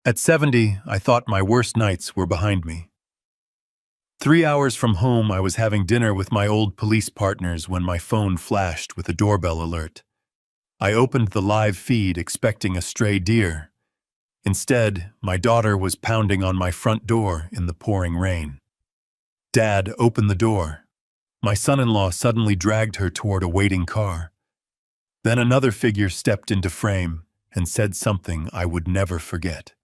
At 70, I thought my worst nights were behind me. 3 hours from home, I was having dinner with my old police partners when my phone flashed with a doorbell alert. I opened the live feed expecting a stray deer. Instead, my daughter was pounding on my front door in the pouring rain. "Dad, open the door." My son-in-law suddenly dragged her toward a waiting car. Then another figure stepped into frame and said something I would never forget.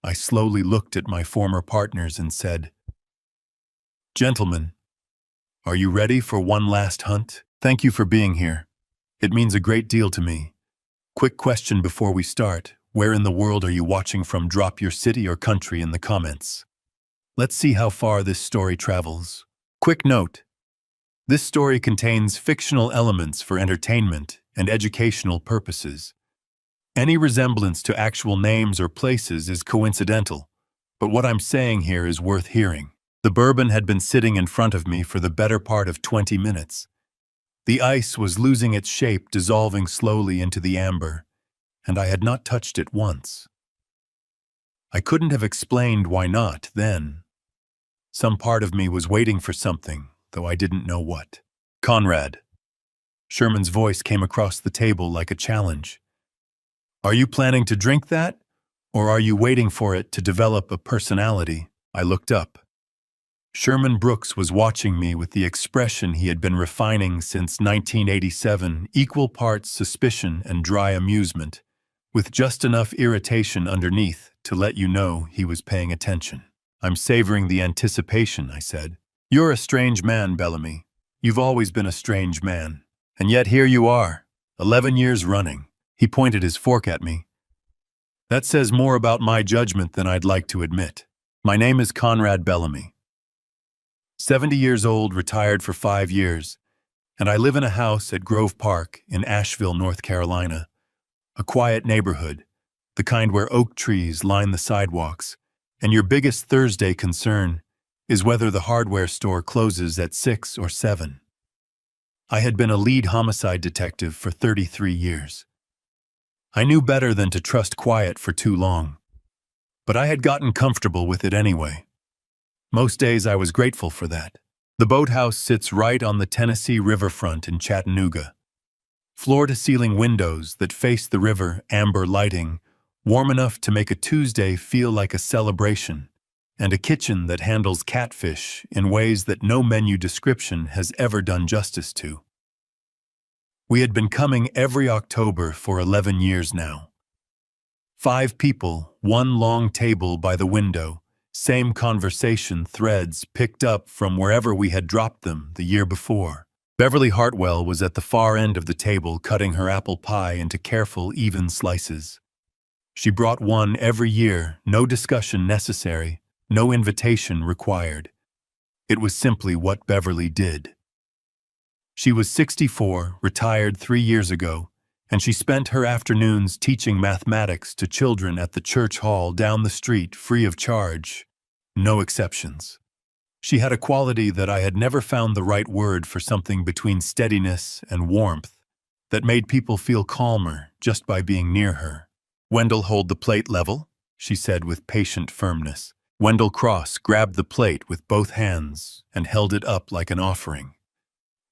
I slowly looked at my former partners and said, "Gentlemen, are you ready for one last hunt? Thank you for being here. It means a great deal to me. Quick question before we start. Where in the world are you watching from? Drop your city or country in the comments. Let's see how far this story travels. Quick note. This story contains fictional elements for entertainment and educational purposes. Any resemblance to actual names or places is coincidental, but what I'm saying here is worth hearing. The bourbon had been sitting in front of me for the better part of 20 minutes. The ice was losing its shape, dissolving slowly into the amber, and I had not touched it once. I couldn't have explained why not then. Some part of me was waiting for something, though I didn't know what. "Conrad." Sherman's voice came across the table like a challenge. "Are you planning to drink that, or are you waiting for it to develop a personality?" I looked up. Sherman Brooks was watching me with the expression he had been refining since 1987, equal parts suspicion and dry amusement, with just enough irritation underneath to let you know he was paying attention. "I'm savoring the anticipation," I said. "You're a strange man, Bellamy. You've always been a strange man. And yet here you are, 11 years running." He pointed his fork at me. "That says more about my judgment than I'd like to admit. My name is Conrad Bellamy. 70 years old, retired for 5 years, and I live in a house at Grove Park in Asheville, North Carolina. A quiet neighborhood, the kind where oak trees line the sidewalks, and your biggest Thursday concern is whether the hardware store closes at 6 or 7. I had been a lead homicide detective for 33 years. I knew better than to trust quiet for too long, but I had gotten comfortable with it anyway. Most days I was grateful for that. The boathouse sits right on the Tennessee riverfront in Chattanooga. Floor-to-ceiling windows that face the river, amber lighting, warm enough to make a Tuesday feel like a celebration, and a kitchen that handles catfish in ways that no menu description has ever done justice to. We had been coming every October for 11 years now. 5 people, one long table by the window, same conversation threads picked up from wherever we had dropped them the year before. Beverly Hartwell was at the far end of the table cutting her apple pie into careful, even slices. She brought one every year, no discussion necessary, no invitation required. It was simply what Beverly did. She was 64, retired 3 years ago, and she spent her afternoons teaching mathematics to children at the church hall down the street free of charge. No exceptions. She had a quality that I had never found the right word for, something between steadiness and warmth that made people feel calmer just by being near her. "Wendell, hold the plate level," she said with patient firmness. Wendell Cross grabbed the plate with both hands and held it up like an offering.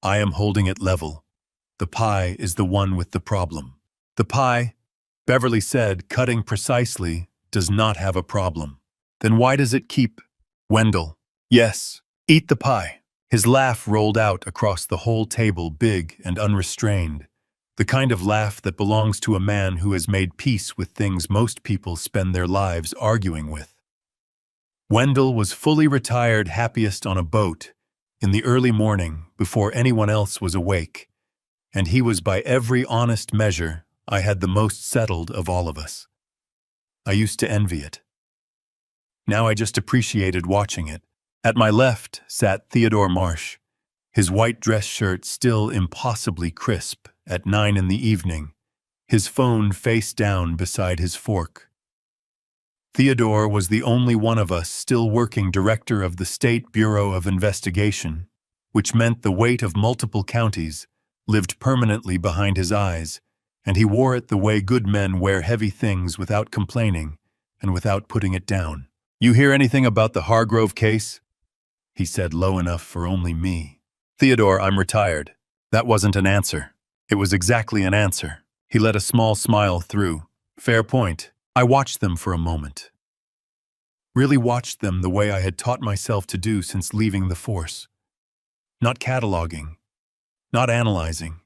"I am holding it level. The pie is the one with the problem." "The pie," Beverly said, cutting precisely, "does not have a problem. Then why does it keep—" "Wendell." "Yes, eat the pie." His laugh rolled out across the whole table, big and unrestrained, the kind of laugh that belongs to a man who has made peace with things most people spend their lives arguing with. Wendell was fully retired, happiest on a boat, in the early morning before anyone else was awake, and he was by every honest measure I had the most settled of all of us. I used to envy it. Now I just appreciated watching it. At my left sat Theodore Marsh, his white dress shirt still impossibly crisp at 9 in the evening, his phone face down beside his fork. Theodore was the only one of us still working director of the State Bureau of Investigation, which meant the weight of multiple counties lived permanently behind his eyes, and he wore it the way good men wear heavy things without complaining, and without putting it down. "You hear anything about the Hargrove case?" he said low enough for only me. "Theodore, I'm retired." That wasn't an answer. It was exactly an answer. He let a small smile through. "Fair point." I watched them for a moment. Really watched them the way I had taught myself to do since leaving the force. Not cataloging. Not analyzing.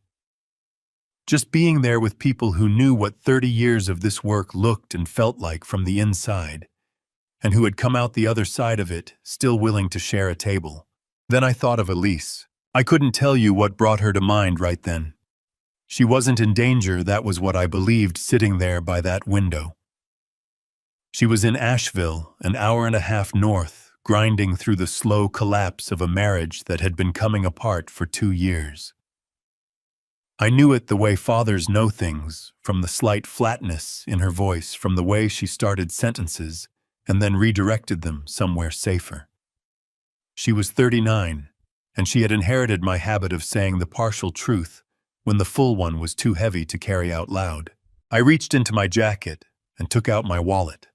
Just being there with people who knew what 30 years of this work looked and felt like from the inside, and who had come out the other side of it, still willing to share a table. Then I thought of Elise. I couldn't tell you what brought her to mind right then. She wasn't in danger, that was what I believed sitting there by that window. She was in Asheville, an hour and a half north, grinding through the slow collapse of a marriage that had been coming apart for 2 years. I knew it the way fathers know things, from the slight flatness in her voice, from the way she started sentences and then redirected them somewhere safer. She was 39, and she had inherited my habit of saying the partial truth when the full one was too heavy to carry out loud. I reached into my jacket and took out my wallet.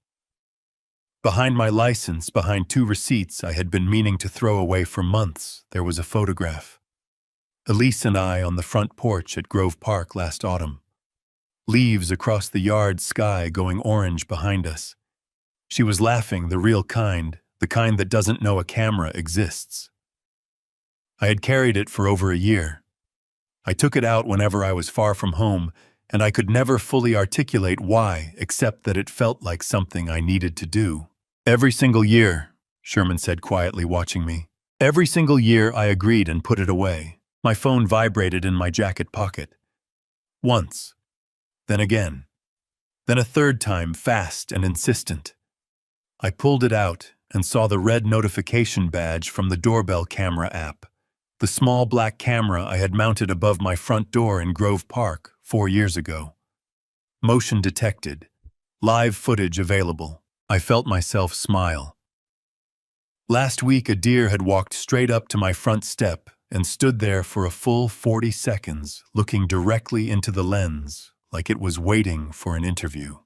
Behind my license, behind 2 receipts I had been meaning to throw away for months, there was a photograph. Elise and I on the front porch at Grove Park last autumn. Leaves across the yard sky going orange behind us. She was laughing, the real kind, the kind that doesn't know a camera exists. I had carried it for over a year. I took it out whenever I was far from home, and I could never fully articulate why, except that it felt like something I needed to do. "Every single year," Sherman said quietly, watching me. "Every single year," I agreed and put it away. My phone vibrated in my jacket pocket. Once. Then again. Then a third time, fast and insistent. I pulled it out and saw the red notification badge from the Doorbell camera app. The small black camera I had mounted above my front door in Grove Park 4 years ago. Motion detected. Live footage available. I felt myself smile. Last week, a deer had walked straight up to my front step and stood there for a full 40 seconds, looking directly into the lens, like it was waiting for an interview.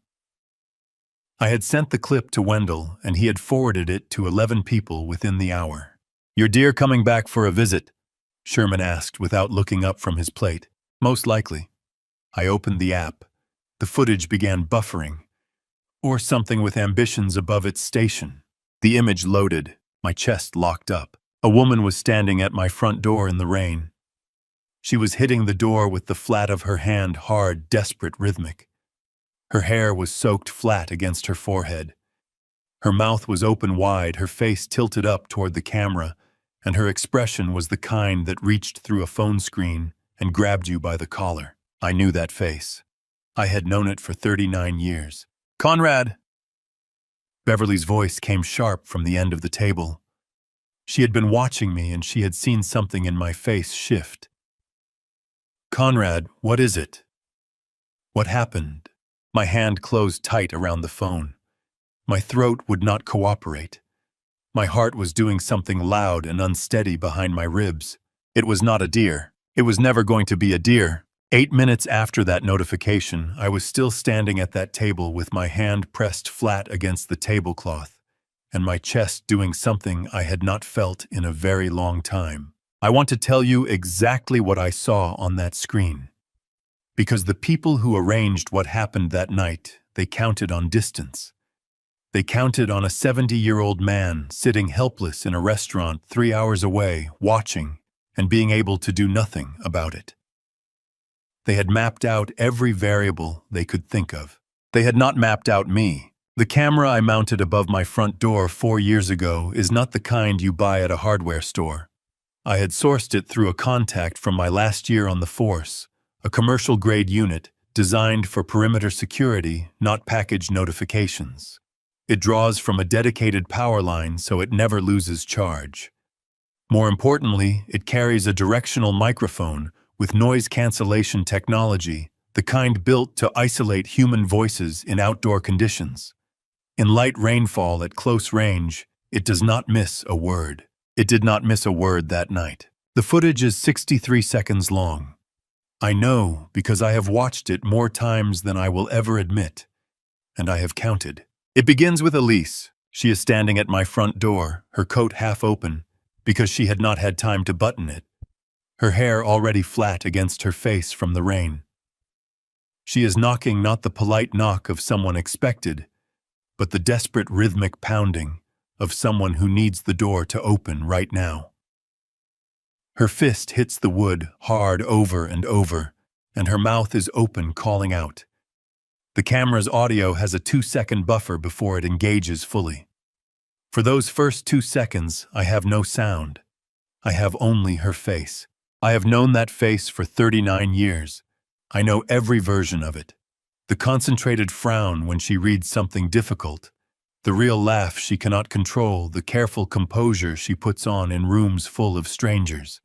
I had sent the clip to Wendell, and he had forwarded it to 11 people within the hour. "Your deer coming back for a visit?" Sherman asked without looking up from his plate. "Most likely." I opened the app. The footage began buffering, or something with ambitions above its station. The image loaded, my chest locked up. A woman was standing at my front door in the rain. She was hitting the door with the flat of her hand, hard, desperate, rhythmic. Her hair was soaked flat against her forehead. Her mouth was open wide, her face tilted up toward the camera, and her expression was the kind that reached through a phone screen and grabbed you by the collar. I knew that face. I had known it for 39 years. "Conrad!" Beverly's voice came sharp from the end of the table. She had been watching me, and she had seen something in my face shift. "Conrad, what is it? What happened?" My hand closed tight around the phone. My throat would not cooperate. My heart was doing something loud and unsteady behind my ribs. It was not a deer. It was never going to be a deer. 8 minutes after that notification, I was still standing at that table with my hand pressed flat against the tablecloth, and my chest doing something I had not felt in a very long time. I want to tell you exactly what I saw on that screen. Because the people who arranged what happened that night, they counted on distance. They counted on a 70-year-old man sitting helpless in a restaurant 3 hours away, watching, and being able to do nothing about it. They had mapped out every variable they could think of. They had not mapped out me. The camera I mounted above my front door 4 years ago is not the kind you buy at a hardware store. I had sourced it through a contact from my last year on the force, a commercial-grade unit designed for perimeter security, not package notifications. It draws from a dedicated power line so it never loses charge. More importantly, it carries a directional microphone with noise cancellation technology, the kind built to isolate human voices in outdoor conditions. In light rainfall at close range, it does not miss a word. It did not miss a word that night. The footage is 63 seconds long. I know because I have watched it more times than I will ever admit, and I have counted. It begins with Elise. She is standing at my front door, her coat half open, because she had not had time to button it, her hair already flat against her face from the rain. She is knocking not the polite knock of someone expected, but the desperate rhythmic pounding of someone who needs the door to open right now. Her fist hits the wood hard over and over, and her mouth is open, calling out. The camera's audio has a 2-second buffer before it engages fully. For those first 2 seconds, I have no sound. I have only her face. I have known that face for 39 years. I know every version of it. The concentrated frown when she reads something difficult, the real laugh she cannot control, the careful composure she puts on in rooms full of strangers.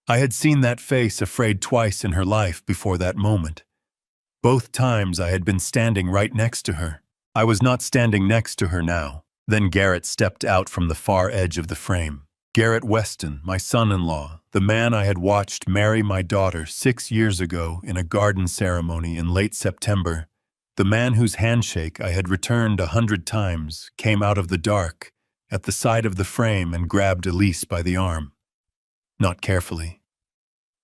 I had seen that face afraid twice in her life before that moment. Both times I had been standing right next to her. I was not standing next to her now. Then Garrett stepped out from the far edge of the frame. Garrett Weston, my son-in-law, the man I had watched marry my daughter 6 years ago in a garden ceremony in late September, the man whose handshake I had returned 100 times, came out of the dark at the side of the frame and grabbed Elise by the arm. Not carefully.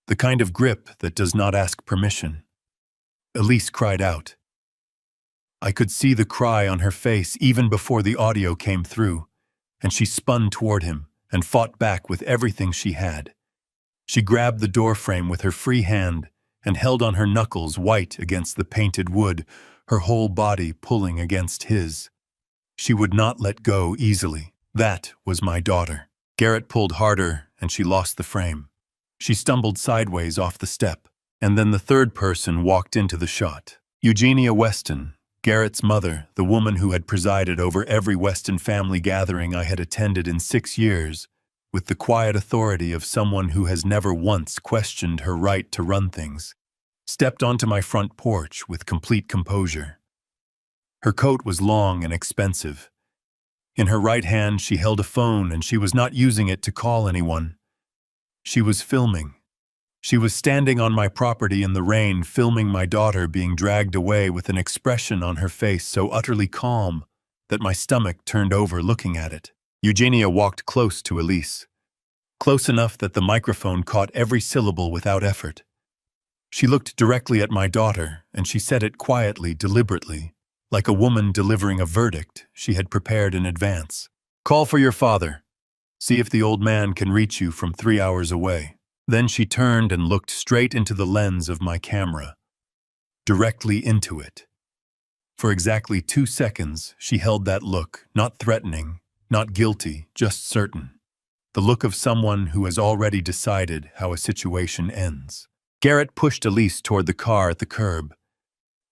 The kind of grip that does not ask permission. Elise cried out. I could see the cry on her face even before the audio came through, and she spun toward him and fought back with everything she had. She grabbed the doorframe with her free hand and held on her knuckles white against the painted wood, her whole body pulling against his. She would not let go easily. That was my daughter. Garrett pulled harder and she lost the frame. She stumbled sideways off the step, and then the third person walked into the shot. Eugenia Weston, Garrett's mother, the woman who had presided over every Weston family gathering I had attended in 6 years, with the quiet authority of someone who has never once questioned her right to run things, stepped onto my front porch with complete composure. Her coat was long and expensive. In her right hand she held a phone, and she was not using it to call anyone. She was filming. She was standing on my property in the rain, filming my daughter being dragged away with an expression on her face so utterly calm that my stomach turned over looking at it. Eugenia walked close to Elise, close enough that the microphone caught every syllable without effort. She looked directly at my daughter, and she said it quietly, deliberately, like a woman delivering a verdict she had prepared in advance. Call for your father. See if the old man can reach you from 3 hours away. Then she turned and looked straight into the lens of my camera, directly into it. For exactly 2 seconds, she held that look, not threatening, not guilty, just certain. The look of someone who has already decided how a situation ends. Garrett pushed Elise toward the car at the curb.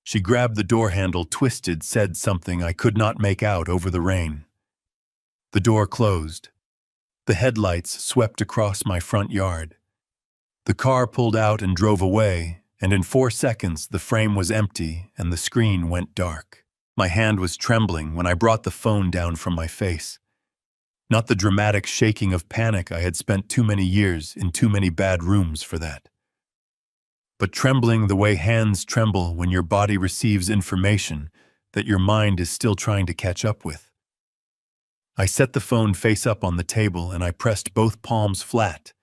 She grabbed the door handle, twisted, said something I could not make out over the rain. The door closed. The headlights swept across my front yard. The car pulled out and drove away, and in 4 seconds the frame was empty and the screen went dark. My hand was trembling when I brought the phone down from my face. Not the dramatic shaking of panic I had spent too many years in too many bad rooms for that. But trembling the way hands tremble when your body receives information that your mind is still trying to catch up with. I set the phone face up on the table and I pressed both palms flat,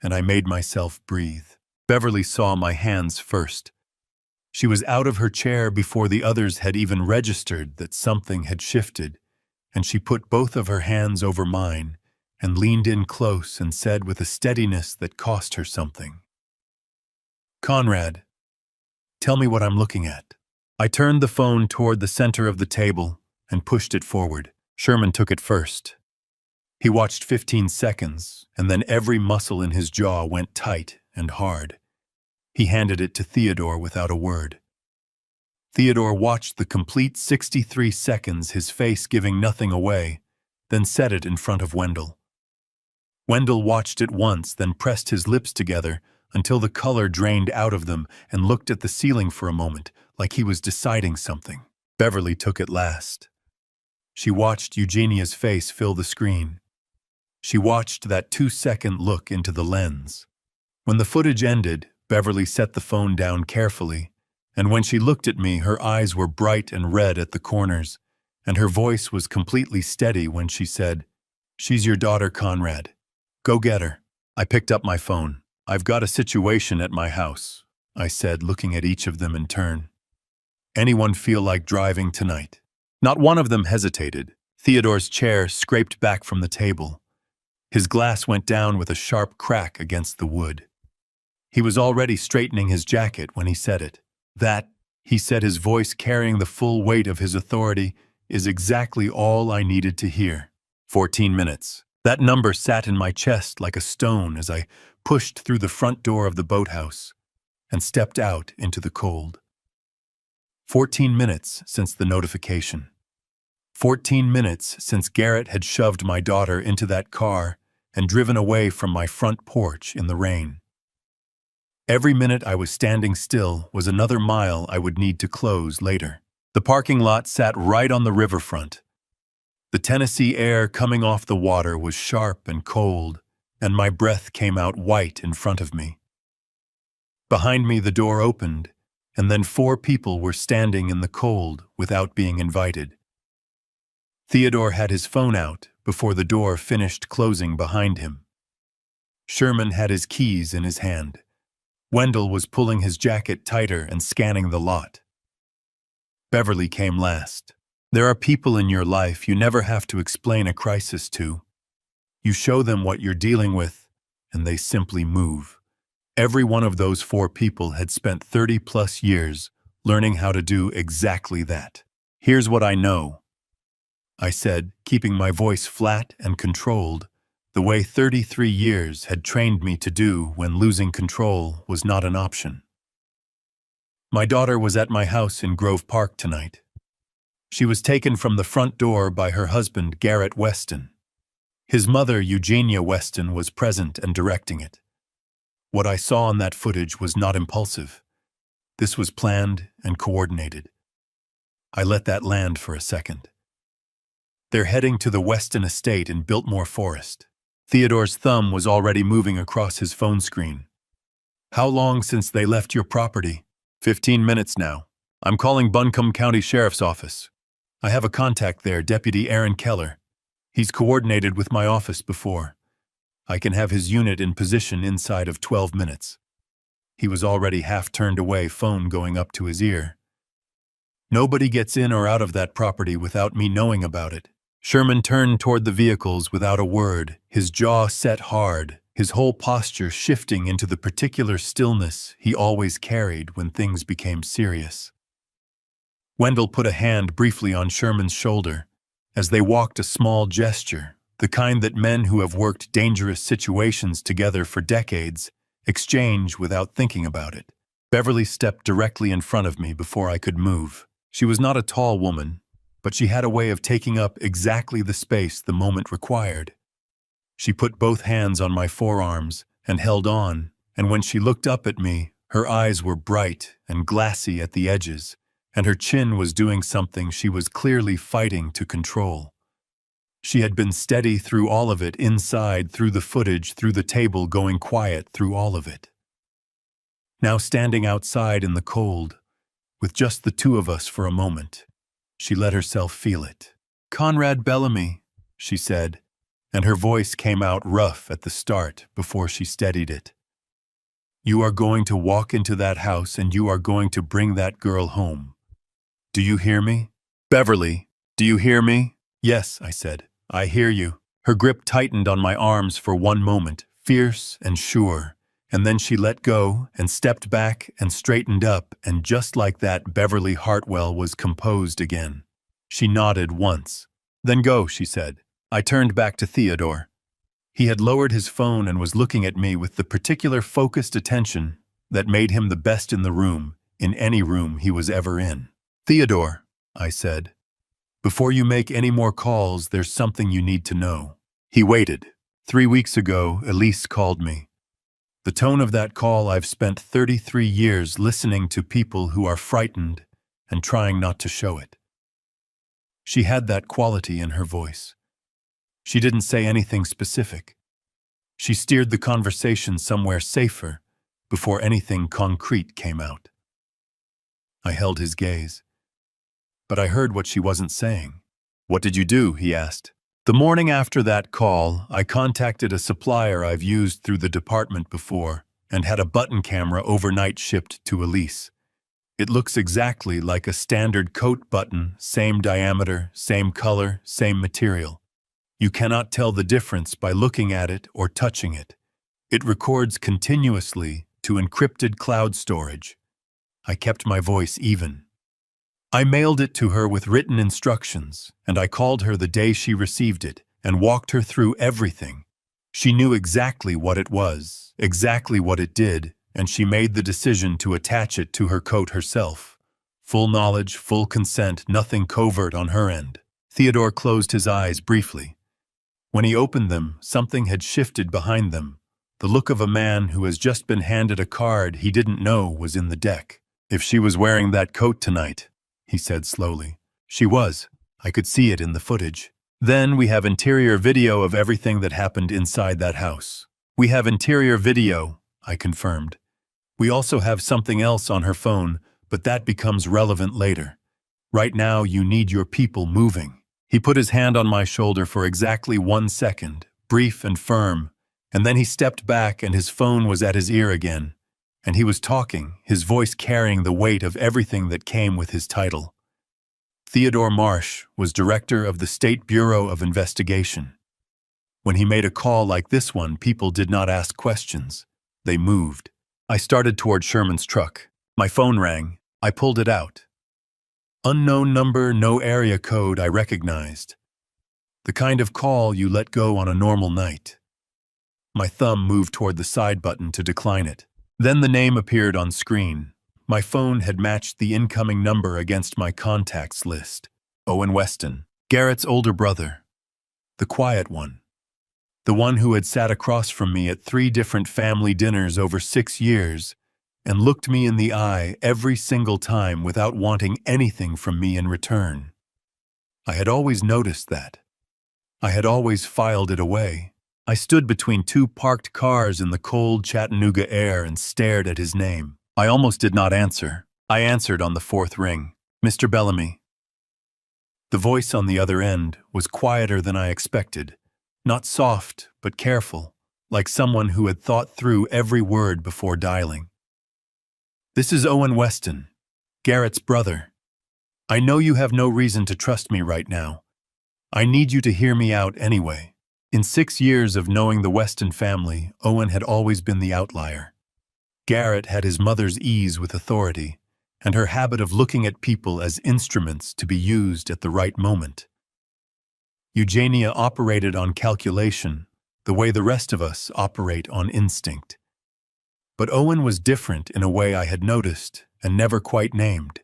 and I made myself breathe. Beverly saw my hands first. She was out of her chair before the others had even registered that something had shifted, and she put both of her hands over mine and leaned in close and said with a steadiness that cost her something, "Conrad, tell me what I'm looking at." I turned the phone toward the center of the table and pushed it forward. Sherman took it first. He watched 15 seconds, and then every muscle in his jaw went tight and hard. He handed it to Theodore without a word. Theodore watched the complete 63 seconds, his face giving nothing away, then set it in front of Wendell. Wendell watched it once, then pressed his lips together until the color drained out of them and looked at the ceiling for a moment, like he was deciding something. Beverly took it last. She watched Eugenia's face fill the screen. She watched that 2-second look into the lens. When the footage ended, Beverly set the phone down carefully, and when she looked at me, her eyes were bright and red at the corners, and her voice was completely steady when she said, "She's your daughter, Conrad. Go get her." I picked up my phone. "I've got a situation at my house," I said, looking at each of them in turn. "Anyone feel like driving tonight?" Not one of them hesitated. Theodore's chair scraped back from the table. His glass went down with a sharp crack against the wood. He was already straightening his jacket when he said it. "That," he said, his voice carrying the full weight of his authority, "is exactly all I needed to hear." 14 minutes. That number sat in my chest like a stone as I pushed through the front door of the boathouse and stepped out into the cold. 14 minutes since the notification. 14 minutes since Garrett had shoved my daughter into that car and driven away from my front porch in the rain. Every minute I was standing still was another mile I would need to close later. The parking lot sat right on the riverfront. The Tennessee air coming off the water was sharp and cold, and my breath came out white in front of me. Behind me the door opened, and then 4 people were standing in the cold without being invited. Theodore had his phone out before the door finished closing behind him. Sherman had his keys in his hand. Wendell was pulling his jacket tighter and scanning the lot. Beverly came last. There are people in your life you never have to explain a crisis to. You show them what you're dealing with, and they simply move. Every one of those 4 people had spent 30-plus years learning how to do exactly that. "Here's what I know," I said, keeping my voice flat and controlled, the way 33 years had trained me to do when losing control was not an option. "My daughter was at my house in Grove Park tonight. She was taken from the front door by her husband, Garrett Weston. His mother, Eugenia Weston, was present and directing it. What I saw on that footage was not impulsive. This was planned and coordinated. I let that land for a second. They're heading to the Weston estate in Biltmore Forest." Theodore's thumb was already moving across his phone screen. "How long since they left your property?" 15 minutes now. I'm calling Buncombe County Sheriff's Office. I have a contact there, Deputy Aaron Keller. He's coordinated with my office before. I can have his unit in position inside of 12 minutes. He was already half turned away, phone going up to his ear. "Nobody gets in or out of that property without me knowing about it." Sherman turned toward the vehicles without a word, his jaw set hard, his whole posture shifting into the particular stillness he always carried when things became serious. Wendell put a hand briefly on Sherman's shoulder. As they walked, a small gesture, the kind that men who have worked dangerous situations together for decades exchange without thinking about it. Beverly stepped directly in front of me before I could move. She was not a tall woman, but she had a way of taking up exactly the space the moment required. She put both hands on my forearms and held on, and when she looked up at me, her eyes were bright and glassy at the edges, and her chin was doing something she was clearly fighting to control. She had been steady through all of it, inside, through the footage, through the table, going quiet through all of it. Now standing outside in the cold, with just the 2 of us for a moment, she let herself feel it. "Conrad Bellamy," she said, and her voice came out rough at the start before she steadied it. "You are going to walk into that house and you are going to bring that girl home. Do you hear me? Beverly, do you hear me?" "Yes," I said. "I hear you." Her grip tightened on my arms for one moment, fierce and sure, and then she let go and stepped back and straightened up, and just like that, Beverly Hartwell was composed again. She nodded once. "Then go," she said. I turned back to Theodore. He had lowered his phone and was looking at me with the particular focused attention that made him the best in the room, in any room he was ever in. "Theodore," I said, "before you make any more calls, there's something you need to know." He waited. 3 weeks ago, Elise called me. The tone of that call, I've spent 33 years listening to people who are frightened and trying not to show it. She had that quality in her voice. She didn't say anything specific. She steered the conversation somewhere safer before anything concrete came out. I held his gaze, but I heard what she wasn't saying. "What did you do?" he asked. The morning after that call, I contacted a supplier I've used through the department before and had a button camera overnight shipped to Elise. It looks exactly like a standard coat button, same diameter, same color, same material. You cannot tell the difference by looking at it or touching it. It records continuously to encrypted cloud storage. I kept my voice even. I mailed it to her with written instructions, and I called her the day she received it and walked her through everything. She knew exactly what it was, exactly what it did, and she made the decision to attach it to her coat herself. Full knowledge, full consent, nothing covert on her end. Theodore closed his eyes briefly. When he opened them, something had shifted behind them. The look of a man who has just been handed a card he didn't know was in the deck. "If she was wearing that coat tonight," he said slowly. "She was. I could see it in the footage. Then we have interior video of everything that happened inside that house." "We have interior video," I confirmed. "We also have something else on her phone, but that becomes relevant later. Right now, you need your people moving." He put his hand on my shoulder for exactly 1 second, brief and firm, and then he stepped back and his phone was at his ear again. And he was talking, his voice carrying the weight of everything that came with his title. Theodore Marsh was director of the State Bureau of Investigation. When he made a call like this one, people did not ask questions. They moved. I started toward Sherman's truck. My phone rang. I pulled it out. Unknown number, no area code I recognized. The kind of call you let go on a normal night. My thumb moved toward the side button to decline it. Then the name appeared on screen. My phone had matched the incoming number against my contacts list. Owen Weston, Garrett's older brother. The quiet one. The one who had sat across from me at 3 different family dinners over 6 years and looked me in the eye every single time without wanting anything from me in return. I had always noticed that. I had always filed it away. I stood between 2 parked cars in the cold Chattanooga air and stared at his name. I almost did not answer. I answered on the 4th ring. "Mr. Bellamy." The voice on the other end was quieter than I expected. Not soft, but careful, like someone who had thought through every word before dialing. "This is Owen Weston, Garrett's brother. I know you have no reason to trust me right now. I need you to hear me out anyway." In 6 years of knowing the Weston family, Owen had always been the outlier. Garrett had his mother's ease with authority, and her habit of looking at people as instruments to be used at the right moment. Eugenia operated on calculation, the way the rest of us operate on instinct. But Owen was different in a way I had noticed and never quite named.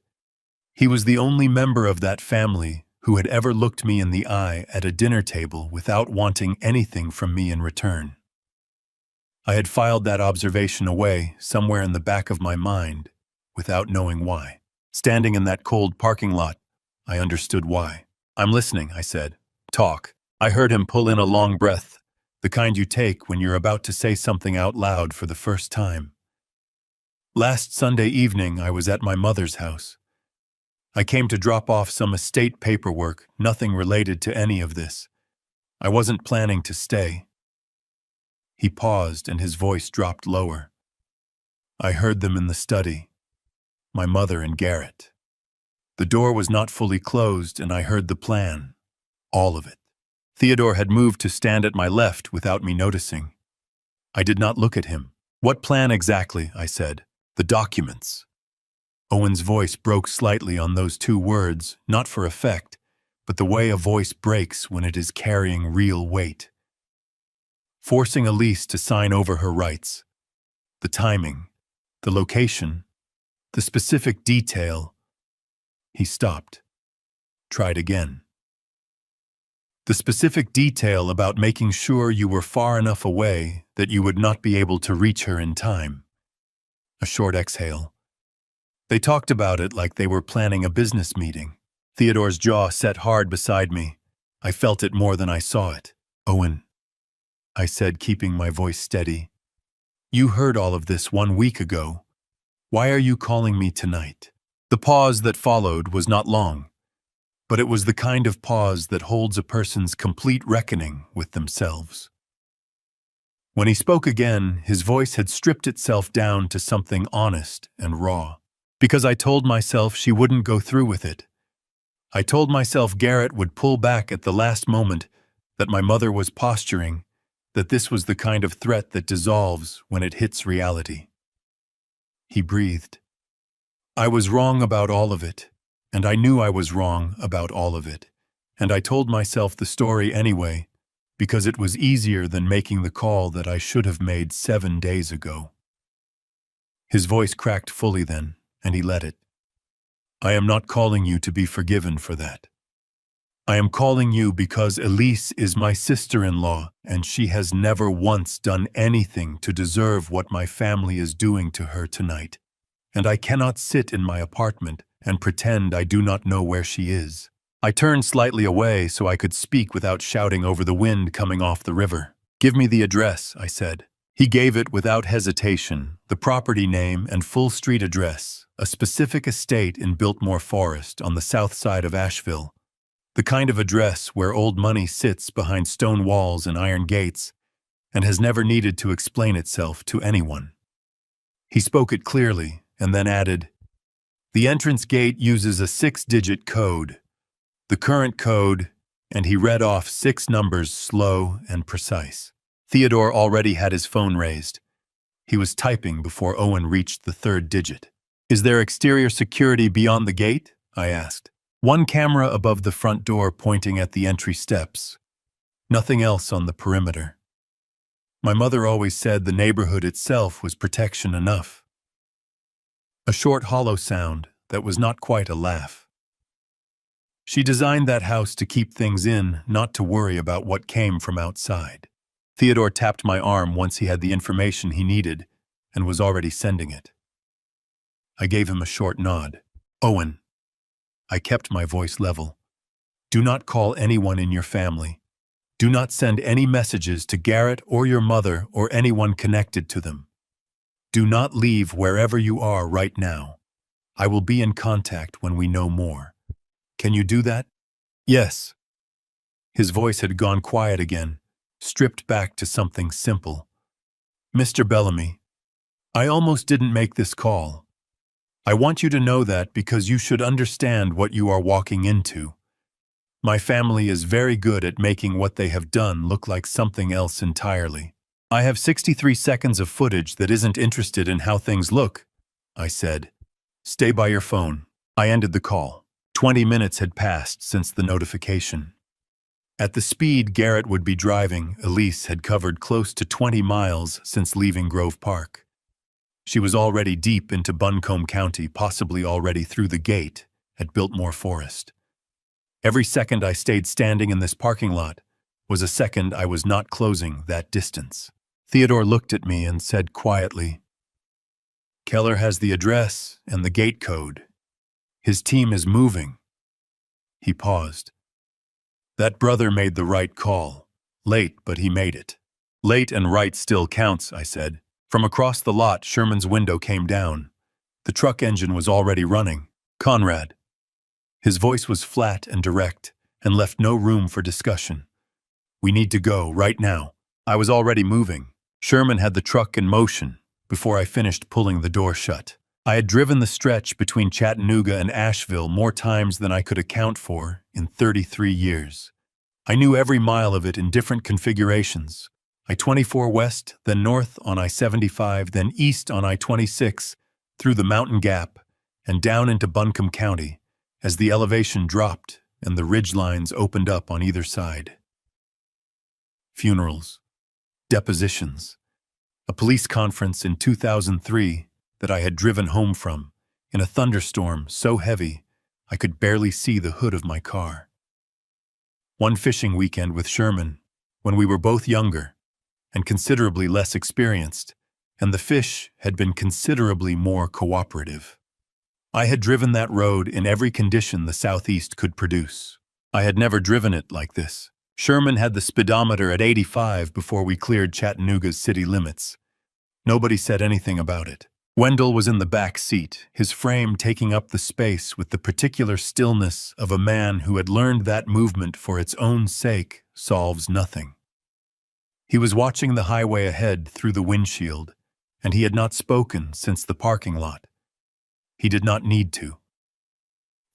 He was the only member of that family who had ever looked me in the eye at a dinner table without wanting anything from me in return. I had filed that observation away somewhere in the back of my mind, without knowing why. Standing in that cold parking lot, I understood why. "I'm listening," I said. "Talk." I heard him pull in a long breath, the kind you take when you're about to say something out loud for the first time. "Last Sunday evening, I was at my mother's house. I came to drop off some estate paperwork, nothing related to any of this. I wasn't planning to stay." He paused and his voice dropped lower. "I heard them in the study. My mother and Garrett. The door was not fully closed and I heard the plan. All of it." Theodore had moved to stand at my left without me noticing. I did not look at him. "What plan exactly?" I said. "The documents." Owen's voice broke slightly on those 2 words, not for effect, but the way a voice breaks when it is carrying real weight. Forcing Elise to sign over her rights. The timing, the location, the specific detail. He stopped. Tried again. The specific detail about making sure you were far enough away that you would not be able to reach her in time. A short exhale. They talked about it like they were planning a business meeting. Theodore's jaw set hard beside me. I felt it more than I saw it. "Owen," I said, keeping my voice steady. "You heard all of this 1 week ago. Why are you calling me tonight?" The pause that followed was not long. but it was the kind of pause that holds a person's complete reckoning with themselves. When he spoke again, his voice had stripped itself down to something honest and raw. Because I told myself she wouldn't go through with it. I told myself Garrett would pull back at the last moment, that my mother was posturing, that this was the kind of threat that dissolves when it hits reality. He breathed. I was wrong about all of it, and I knew I was wrong about all of it, and I told myself the story anyway, because it was easier than making the call that I should have made 7 days ago. His voice cracked fully then, and he let it. I am not calling you to be forgiven for that. I am calling you because Elise is my sister-in-law, and she has never once done anything to deserve what my family is doing to her tonight. And I cannot sit in my apartment and pretend I do not know where she is. I turned slightly away so I could speak without shouting over the wind coming off the river. Give me the address, I said. He gave it without hesitation, the property name and full street address, a specific estate in Biltmore Forest on the south side of Asheville. The kind of address where old money sits behind stone walls and iron gates and has never needed to explain itself to anyone. He spoke it clearly and then added, the entrance gate uses a 6-digit code. The current code, and he read off 6 numbers slow and precise. Theodore already had his phone raised. He was typing before Owen reached the 3rd digit. Is there exterior security beyond the gate? I asked. One camera above the front door pointing at the entry steps. Nothing else on the perimeter. My mother always said the neighborhood itself was protection enough. A short hollow sound that was not quite a laugh. She designed that house to keep things in, not to worry about what came from outside. Theodore tapped my arm once he had the information he needed and was already sending it. I gave him a short nod. Owen. I kept my voice level. Do not call anyone in your family. Do not send any messages to Garrett or your mother or anyone connected to them. Do not leave wherever you are right now. I will be in contact when we know more. Can you do that? Yes. His voice had gone quiet again, stripped back to something simple. Mr. Bellamy, I almost didn't make this call. I want you to know that because you should understand what you are walking into. My family is very good at making what they have done look like something else entirely. I have 63 seconds of footage that isn't interested in how things look, I said. Stay by your phone. I ended the call. 20 minutes had passed since the notification. At the speed Garrett would be driving, Elise had covered close to 20 miles since leaving Grove Park. She was already deep into Buncombe County, possibly already through the gate at Biltmore Forest. Every second I stayed standing in this parking lot was a second I was not closing that distance. Theodore looked at me and said quietly, Keller has the address and the gate code. His team is moving. He paused. That brother made the right call. Late, but he made it. Late and right still counts, I said. From across the lot, Sherman's window came down. The truck engine was already running. Conrad. His voice was flat and direct and left no room for discussion. We need to go, right now. I was already moving. Sherman had the truck in motion before I finished pulling the door shut. I had driven the stretch between Chattanooga and Asheville more times than I could account for in 33 years. I knew every mile of it in different configurations. I-24 west, then north on I-75, then east on I-26, through the Mountain Gap, and down into Buncombe County, as the elevation dropped and the ridge lines opened up on either side. Funerals, depositions, a police conference in 2003 that I had driven home from, in a thunderstorm so heavy I could barely see the hood of my car. One fishing weekend with Sherman, when we were both younger and considerably less experienced, and the fish had been considerably more cooperative. I had driven that road in every condition the Southeast could produce. I had never driven it like this. Sherman had the speedometer at 85 before we cleared Chattanooga's city limits. Nobody said anything about it. Wendell was in the back seat, his frame taking up the space with the particular stillness of a man who had learned that movement for its own sake solves nothing. He was watching the highway ahead through the windshield, and he had not spoken since the parking lot. He did not need to.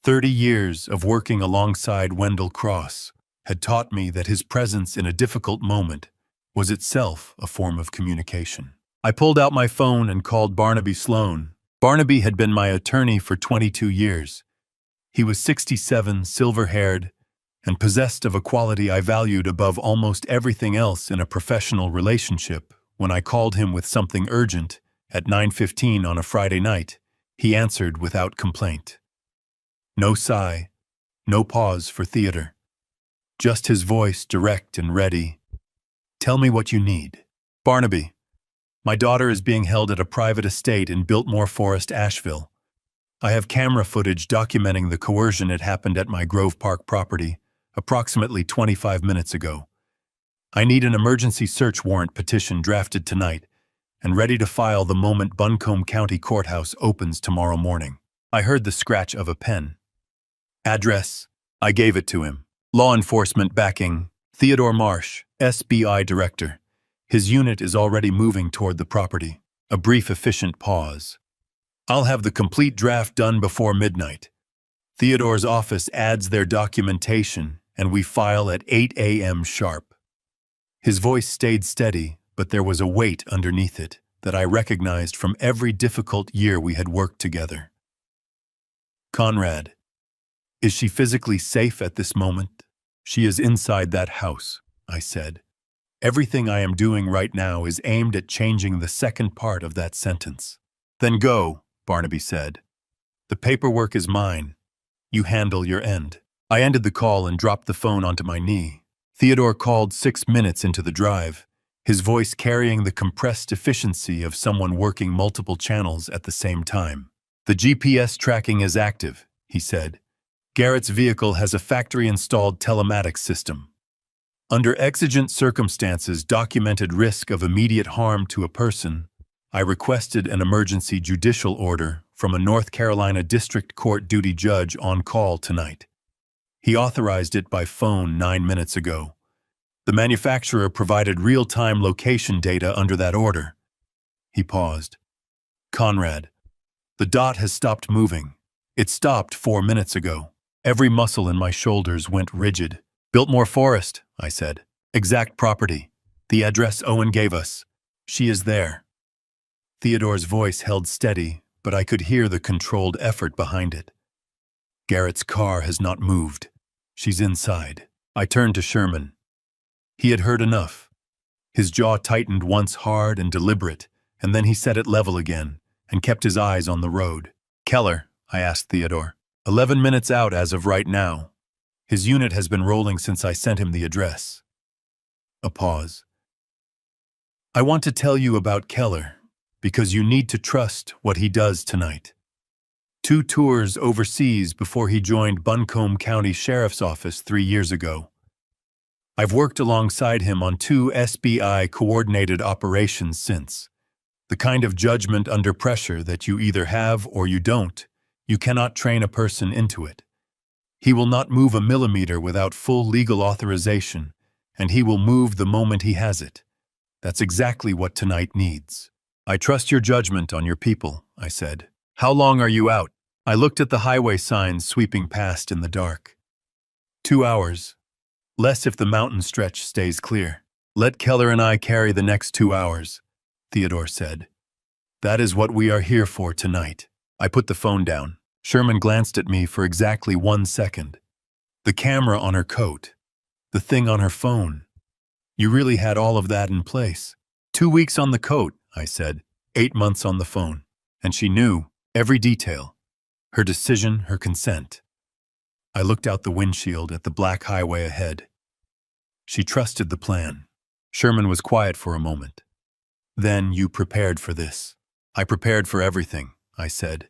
30 years of working alongside Wendell Cross had taught me that his presence in a difficult moment was itself a form of communication. I pulled out my phone and called Barnaby Sloan. Barnaby had been my attorney for 22 years. He was 67, silver-haired, and possessed of a quality I valued above almost everything else in a professional relationship. When I called him with something urgent at 9:15 on a Friday night, he answered without complaint. No sigh, no pause for theater. Just his voice direct and ready. Tell me what you need. Barnaby, my daughter is being held at a private estate in Biltmore Forest, Asheville. I have camera footage documenting the coercion. It happened at my Grove Park property approximately 25 minutes ago. I need an emergency search warrant petition drafted tonight and ready to file the moment Buncombe County Courthouse opens tomorrow morning. I heard the scratch of a pen. Address. I gave it to him. Law enforcement backing. Theodore Marsh, SBI Director. His unit is already moving toward the property. A brief, efficient pause. I'll have the complete draft done before midnight. Theodore's office adds their documentation, and we file at 8 a.m. sharp. His voice stayed steady, but there was a weight underneath it that I recognized from every difficult year we had worked together. Conrad, is she physically safe at this moment? She is inside that house, I said. Everything I am doing right now is aimed at changing the second part of that sentence. Then go, Barnaby said. The paperwork is mine. You handle your end. I ended the call and dropped the phone onto my knee. Theodore called 6 minutes into the drive, his voice carrying the compressed efficiency of someone working multiple channels at the same time. The GPS tracking is active, he said. Garrett's vehicle has a factory-installed telematics system. Under exigent circumstances, documented risk of immediate harm to a person, I requested an emergency judicial order from a North Carolina District Court duty judge on call tonight. He authorized it by phone 9 minutes ago. The manufacturer provided real-time location data under that order. He paused. Conrad, the dot has stopped moving. It stopped 4 minutes ago. Every muscle in my shoulders went rigid. Biltmore Forest, I said. Exact property. The address Owen gave us. She is there. Theodore's voice held steady, but I could hear the controlled effort behind it. Garrett's car has not moved. She's inside. I turned to Sherman. He had heard enough. His jaw tightened once hard and deliberate, and then he set it level again and kept his eyes on the road. Keller, I asked Theodore. 11 minutes out as of right now. His unit has been rolling since I sent him the address. A pause. I want to tell you about Keller, because you need to trust what he does tonight. 2 tours overseas before he joined Buncombe County Sheriff's Office 3 years ago. I've worked alongside him on 2 SBI coordinated operations since. The kind of judgment under pressure that you either have or you don't. You cannot train a person into it. He will not move a millimeter without full legal authorization, and he will move the moment he has it. That's exactly what tonight needs. I trust your judgment on your people, I said. How long are you out? I looked at the highway signs sweeping past in the dark. 2 hours. Less if the mountain stretch stays clear. Let Keller and I carry the next 2 hours, Theodore said. That is what we are here for tonight. I put the phone down. Sherman glanced at me for exactly 1 second. The camera on her coat. The thing on her phone. You really had all of that in place. 2 weeks on the coat, I said. 8 months on the phone. And she knew every detail. Her decision, her consent. I looked out the windshield at the black highway ahead. She trusted the plan. Sherman was quiet for a moment. Then you prepared for this. I prepared for everything, I said,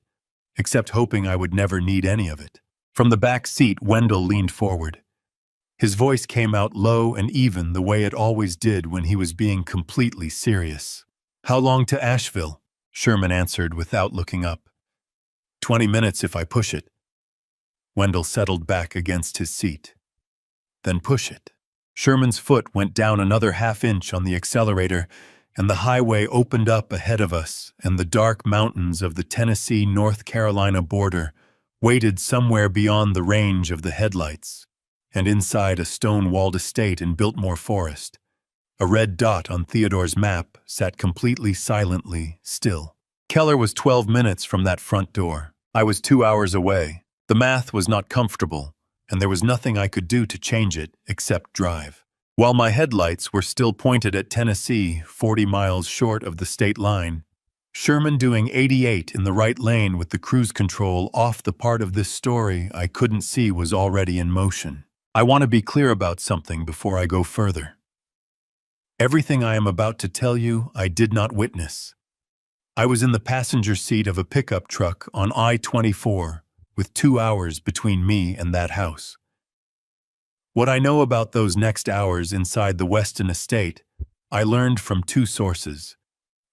except hoping I would never need any of it. From the back seat, Wendell leaned forward. His voice came out low and even the way it always did when he was being completely serious. How long to Asheville? Sherman answered without looking up. 20 minutes if I push it. Wendell settled back against his seat. Then push it. Sherman's foot went down another half-inch on the accelerator, and the highway opened up ahead of us, and the dark mountains of the Tennessee-North Carolina border waited somewhere beyond the range of the headlights, and inside a stone-walled estate in Biltmore Forest. A red dot on Theodore's map sat completely silently still. Keller was 12 minutes from that front door. I was 2 hours away. The math was not comfortable, and there was nothing I could do to change it except drive. While my headlights were still pointed at Tennessee, 40 miles short of the state line, Sherman doing 88 in the right lane with the cruise control off the part of this story I couldn't see was already in motion. I want to be clear about something before I go further. Everything I am about to tell you, I did not witness. I was in the passenger seat of a pickup truck on I-24, with 2 hours between me and that house. What I know about those next hours inside the Weston estate, I learned from 2 sources.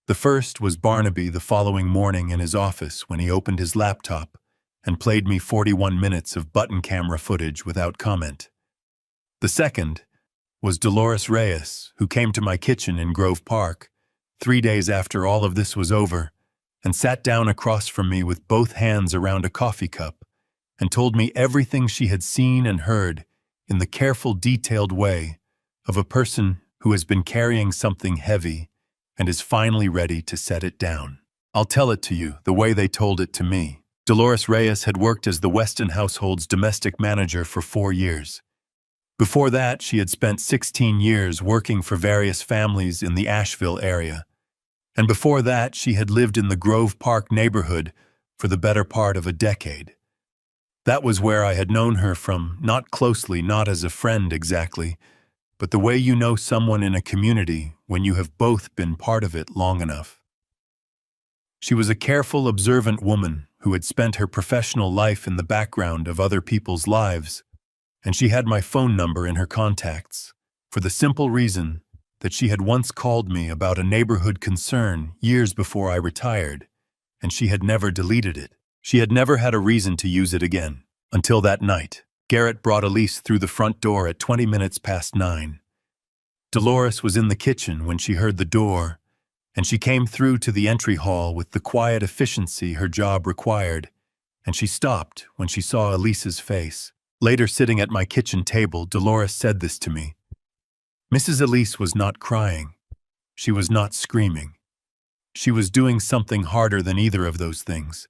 The first was Barnaby the following morning in his office when he opened his laptop and played me 41 minutes of button camera footage without comment. The second was Dolores Reyes, who came to my kitchen in Grove Park 3 days after all of this was over, and sat down across from me with both hands around a coffee cup, and told me everything she had seen and heard in the careful, detailed way of a person who has been carrying something heavy and is finally ready to set it down. I'll tell it to you the way they told it to me. Dolores Reyes had worked as the Weston household's domestic manager for 4 years. Before that, she had spent 16 years working for various families in the Asheville area. And before that, she had lived in the Grove Park neighborhood for the better part of a decade. That was where I had known her from, not closely, not as a friend exactly, but the way you know someone in a community when you have both been part of it long enough. She was a careful, observant woman who had spent her professional life in the background of other people's lives, and she had my phone number in her contacts, for the simple reason that she had once called me about a neighborhood concern years before I retired, and she had never deleted it. She had never had a reason to use it again, until that night. Garrett brought Elise through the front door at 20 minutes past 9. Dolores was in the kitchen when she heard the door, and she came through to the entry hall with the quiet efficiency her job required, and she stopped when she saw Elise's face. Later, sitting at my kitchen table, Dolores said this to me. Mrs. Elise was not crying. She was not screaming. She was doing something harder than either of those things.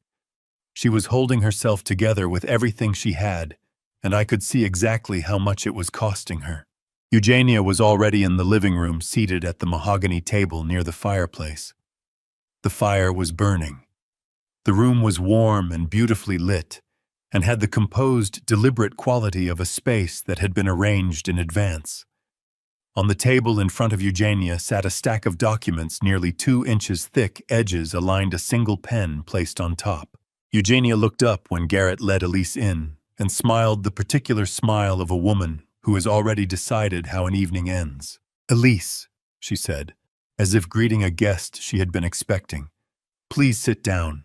She was holding herself together with everything she had, and I could see exactly how much it was costing her. Eugenia was already in the living room, seated at the mahogany table near the fireplace. The fire was burning. The room was warm and beautifully lit, and had the composed, deliberate quality of a space that had been arranged in advance. On the table in front of Eugenia sat a stack of documents nearly 2 inches thick, edges aligned a single pen placed on top. Eugenia looked up when Garrett led Elise in, and smiled the particular smile of a woman who has already decided how an evening ends. Elise, she said, as if greeting a guest she had been expecting. Please sit down.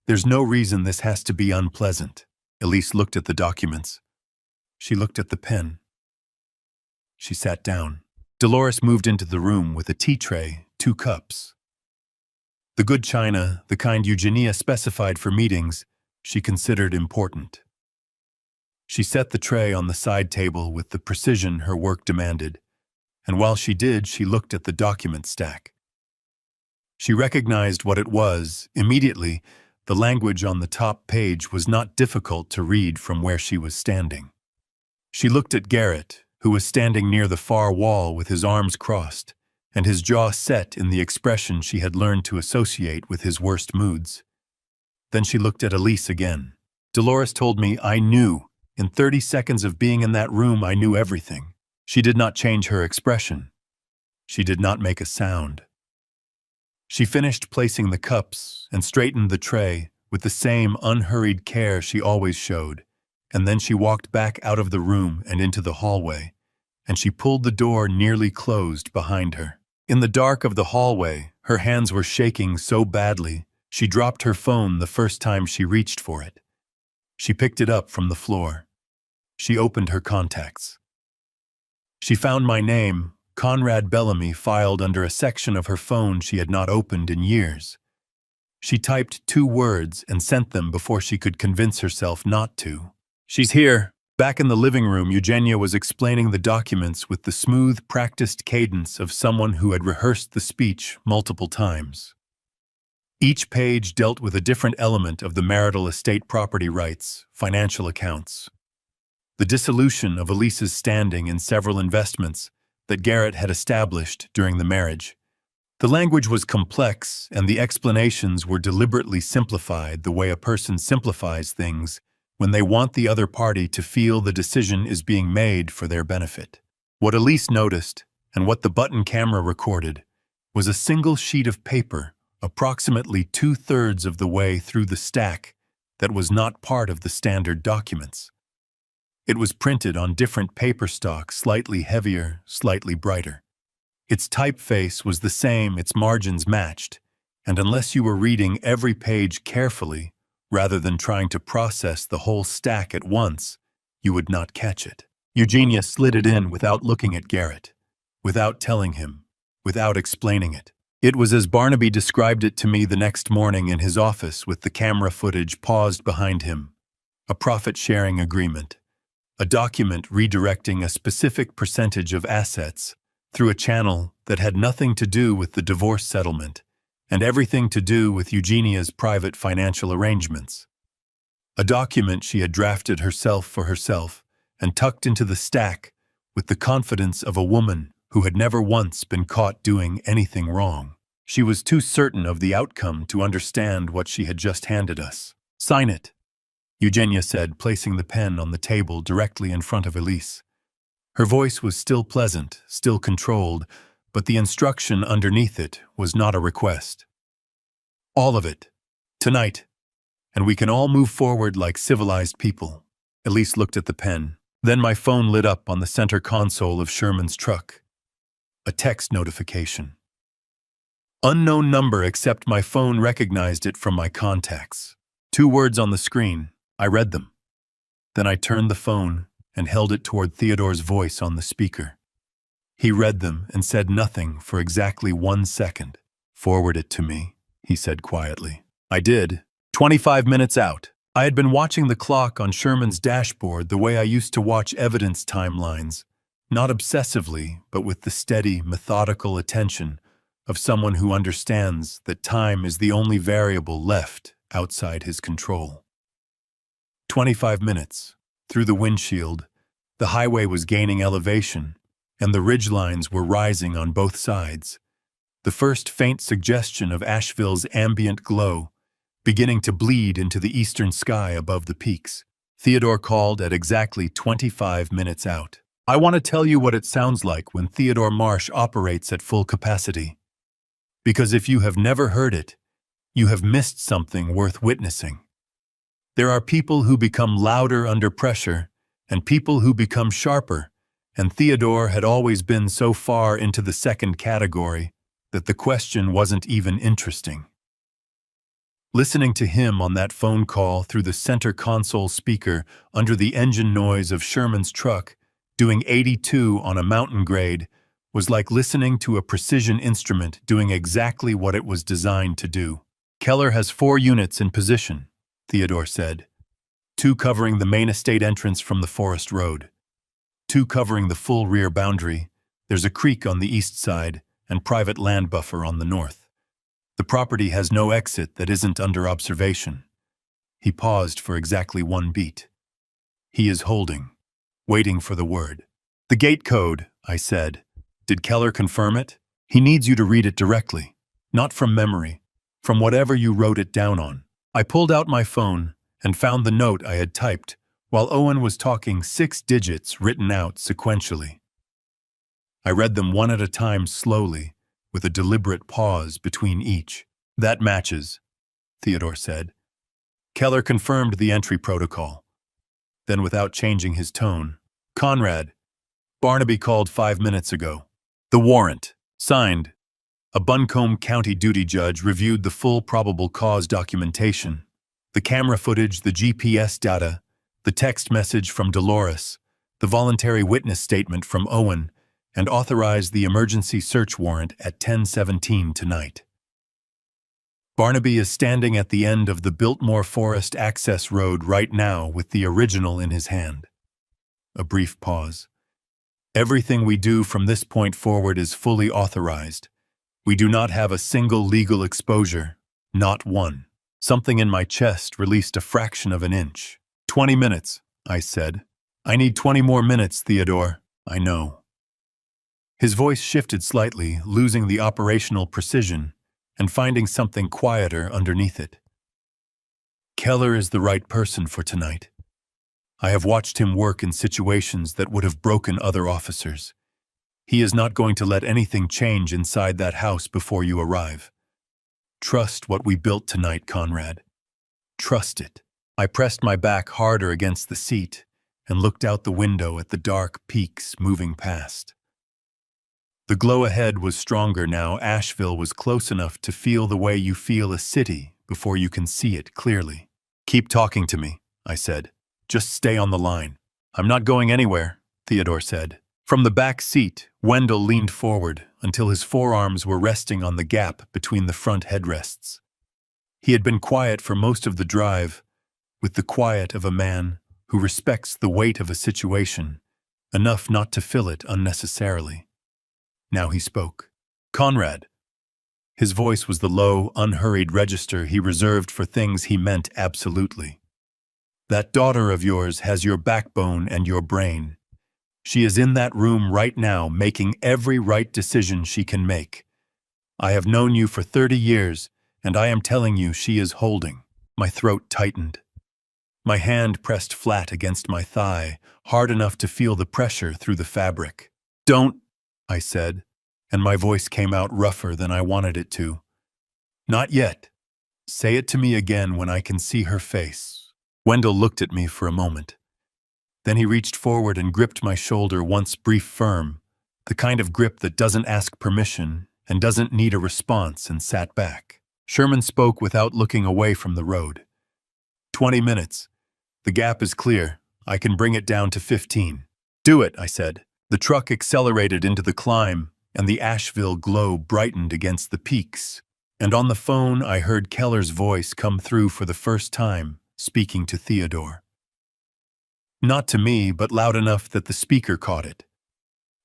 There's no reason this has to be unpleasant. Elise looked at the documents. She looked at the pen. She sat down. Dolores moved into the room with a tea tray, 2 cups. The good china, the kind Eugenia specified for meetings, she considered important. She set the tray on the side table with the precision her work demanded, and while she did, she looked at the document stack. She recognized what it was. Immediately, the language on the top page was not difficult to read from where she was standing. She looked at Garrett, who was standing near the far wall with his arms crossed, and his jaw set in the expression she had learned to associate with his worst moods. Then she looked at Elise again. Dolores told me I knew. In 30 seconds of being in that room, I knew everything. She did not change her expression. She did not make a sound. She finished placing the cups and straightened the tray with the same unhurried care she always showed, and then she walked back out of the room and into the hallway, and she pulled the door nearly closed behind her. In the dark of the hallway, her hands were shaking so badly She dropped her phone the first time she reached for it. She picked it up from the floor. She opened her contacts. She found my name, Conrad Bellamy, filed under a section of her phone she had not opened in years. She typed 2 words and sent them before she could convince herself not to. "She's here." Back in the living room, Eugenia was explaining the documents with the smooth, practiced cadence of someone who had rehearsed the speech multiple times. Each page dealt with a different element of the marital estate, property rights, financial accounts, the dissolution of Elise's standing in several investments that Garrett had established during the marriage. The language was complex, and the explanations were deliberately simplified the way a person simplifies things when they want the other party to feel the decision is being made for their benefit. What Elise noticed, and what the button camera recorded, was a single sheet of paper, approximately 2/3 of the way through the stack, that was not part of the standard documents. It was printed on different paper stock, slightly heavier, slightly brighter. Its typeface was the same, its margins matched, and unless you were reading every page carefully, rather than trying to process the whole stack at once, you would not catch it. Eugenia slid it in without looking at Garrett, without telling him, without explaining it. It was as Barnaby described it to me the next morning in his office, with the camera footage paused behind him. A profit-sharing agreement. A document redirecting a specific percentage of assets through a channel that had nothing to do with the divorce settlement and everything to do with Eugenia's private financial arrangements. A document she had drafted herself for herself and tucked into the stack with the confidence of a woman who had never once been caught doing anything wrong. She was too certain of the outcome to understand what she had just handed us. "Sign it," Eugenia said, placing the pen on the table directly in front of Elise. Her voice was still pleasant, still controlled, but the instruction underneath it was not a request. "All of it. Tonight. And we can all move forward like civilized people." Elise looked at the pen. Then my phone lit up on the center console of Sherman's truck. A text notification. Unknown number, except my phone recognized it from my contacts. 2 words on the screen. I read them. Then I turned the phone and held it toward Theodore's voice on the speaker. He read them and said nothing for exactly 1 second. "Forward it to me," he said quietly. I did. 25 minutes out. I had been watching the clock on Sherman's dashboard the way I used to watch evidence timelines, not obsessively, but with the steady, methodical attention of someone who understands that time is the only variable left outside his control. 25 minutes. Through the windshield, the highway was gaining elevation, and the ridgelines were rising on both sides. The first faint suggestion of Asheville's ambient glow beginning to bleed into the eastern sky above the peaks. Theodore called at exactly 25 minutes out. "I want to tell you what it sounds like when Theodore Marsh operates at full capacity. Because if you have never heard it, you have missed something worth witnessing. There are people who become louder under pressure, and people who become sharper, and Theodore had always been so far into the second category that the question wasn't even interesting. Listening to him on that phone call through the center console speaker under the engine noise of Sherman's truck, doing 82 on a mountain grade, was like listening to a precision instrument doing exactly what it was designed to do. "Keller has 4 units in position," Theodore said. 2 covering the main estate entrance from the forest road. 2 covering the full rear boundary. There's a creek on the east side and private land buffer on the north. The property has no exit that isn't under observation." He paused for exactly 1 beat. "He is holding, waiting for the word." "The gate code," I said. "Did Keller confirm it? He needs you to read it directly, not from memory, from whatever you wrote it down on." I pulled out my phone and found the note I had typed while Owen was talking, 6 digits written out sequentially. I read them one at a time slowly, with a deliberate pause between each. "That matches," Theodore said. "Keller confirmed the entry protocol." Then, without changing his tone, "Conrad, Barnaby called 5 minutes ago. The warrant, signed, A Buncombe County duty judge reviewed the full probable cause documentation, the camera footage, the GPS data, the text message from Dolores, the voluntary witness statement from Owen, and authorized the emergency search warrant at 10:17 tonight. Barnaby is standing at the end of the Biltmore Forest access road right now with the original in his hand. A brief pause. Everything we do from this point forward is fully authorized. We do not have a single legal exposure, not one. Something in my chest released a fraction of an inch. 20 minutes, I said. I need 20 more minutes, Theodore. I know. His voice shifted slightly, losing the operational precision and finding something quieter underneath it. Keller is the right person for tonight. I have watched him work in situations that would have broken other officers. He is not going to let anything change inside that house before you arrive. Trust what we built tonight, Conrad. Trust it. I pressed my back harder against the seat and looked out the window at the dark peaks moving past. The glow ahead was stronger now. Asheville was close enough to feel the way you feel a city before you can see it clearly. Keep talking to me, I said. Just stay on the line. I'm not going anywhere, Theodore said. From the back seat, Wendell leaned forward until his forearms were resting on the gap between the front headrests. He had been quiet for most of the drive, with the quiet of a man who respects the weight of a situation, enough not to fill it unnecessarily. Now he spoke. Conrad. His voice was the low, unhurried register he reserved for things he meant absolutely. That daughter of yours has your backbone and your brain. She is in that room right now making every right decision she can make. I have known you for 30 years, and I am telling you she is holding. My throat tightened. My hand pressed flat against my thigh, hard enough to feel the pressure through the fabric. Don't, I said, and my voice came out rougher than I wanted it to. Not yet. Say it to me again when I can see her face. Wendell looked at me for a moment. Then he reached forward and gripped my shoulder once brief firm, the kind of grip that doesn't ask permission and doesn't need a response, and sat back. Sherman spoke without looking away from the road. 20 minutes. The gap is clear. I can bring it down to 15. Do it, I said. The truck accelerated into the climb, and the Asheville glow brightened against the peaks. And on the phone, I heard Keller's voice come through for the first time, speaking to Theodore. Not to me, but loud enough that the speaker caught it.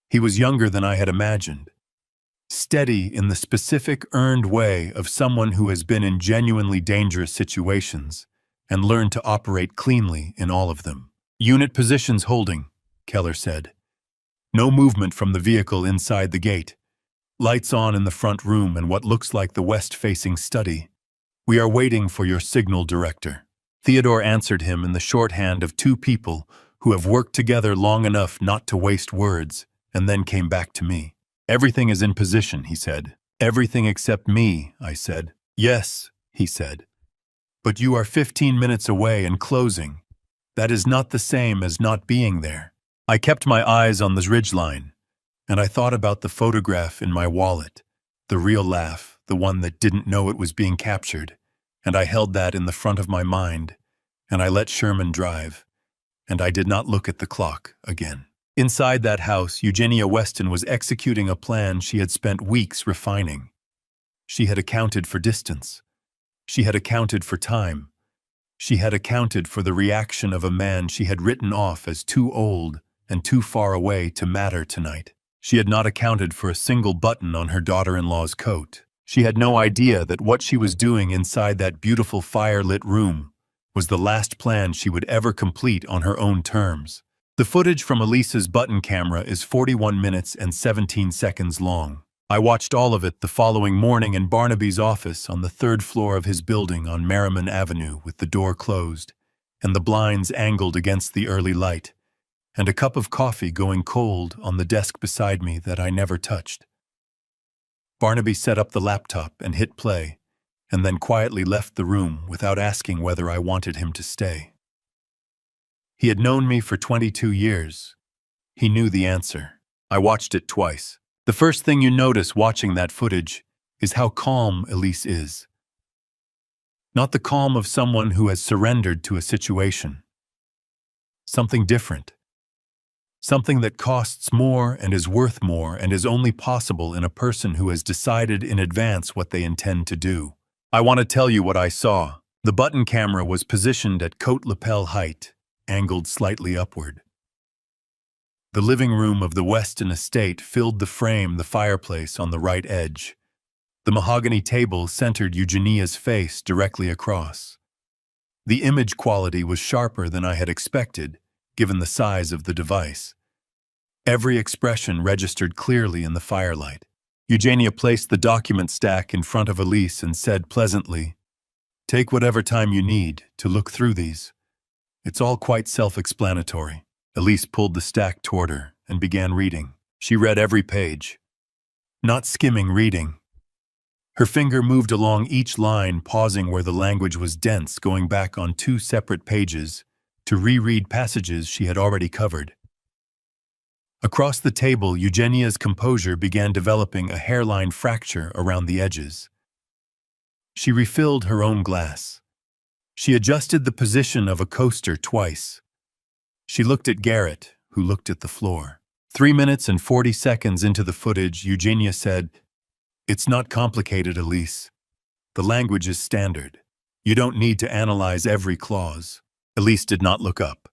He was younger than I had imagined. Steady in the specific, earned way of someone who has been in genuinely dangerous situations and learned to operate cleanly in all of them. Unit positions holding, Keller said. No movement from the vehicle inside the gate. Lights on in the front room and what looks like the west-facing study. We are waiting for your signal director. Theodore answered him in the shorthand of two people who have worked together long enough not to waste words, and then came back to me. Everything is in position, he said. Everything except me, I said. Yes, he said. But you are 15 minutes away and closing. That is not the same as not being there. I kept my eyes on the ridgeline, and I thought about the photograph in my wallet, the real laugh, the one that didn't know it was being captured, and I held that in the front of my mind, and I let Sherman drive, and I did not look at the clock again. Inside that house, Eugenia Weston was executing a plan she had spent weeks refining. She had accounted for distance. She had accounted for time. She had accounted for the reaction of a man she had written off as too old and too far away to matter tonight. She had not accounted for a single button on her daughter-in-law's coat. She had no idea that what she was doing inside that beautiful fire-lit room was the last plan she would ever complete on her own terms. The footage from Elisa's button camera is 41 minutes and 17 seconds long. I watched all of it the following morning in Barnaby's office on the 3rd floor of his building on Merriman Avenue with the door closed and the blinds angled against the early light, and a cup of coffee going cold on the desk beside me that I never touched. Barnaby set up the laptop and hit play, and then quietly left the room without asking whether I wanted him to stay. He had known me for 22 years. He knew the answer. I watched it twice. The first thing you notice watching that footage is how calm Elise is. Not the calm of someone who has surrendered to a situation. Something different. Something that costs more and is worth more and is only possible in a person who has decided in advance what they intend to do. I want to tell you what I saw. The button camera was positioned at coat lapel height, angled slightly upward. The living room of the Weston estate filled the frame, the fireplace on the right edge. The mahogany table centered Eugenia's face directly across. The image quality was sharper than I had expected, given the size of the device. Every expression registered clearly in the firelight. Eugenia placed the document stack in front of Elise and said pleasantly, "Take whatever time you need to look through these. It's all quite self-explanatory." Elise pulled the stack toward her and began reading. She read every page. Not skimming reading. Her finger moved along each line, pausing where the language was dense, going back on 2 separate pages to reread passages she had already covered. Across the table, Eugenia's composure began developing a hairline fracture around the edges. She refilled her own glass. She adjusted the position of a coaster twice. She looked at Garrett, who looked at the floor. 3 minutes and 40 seconds into the footage, Eugenia said, "It's not complicated, Elise. The language is standard. You don't need to analyze every clause." Elise did not look up.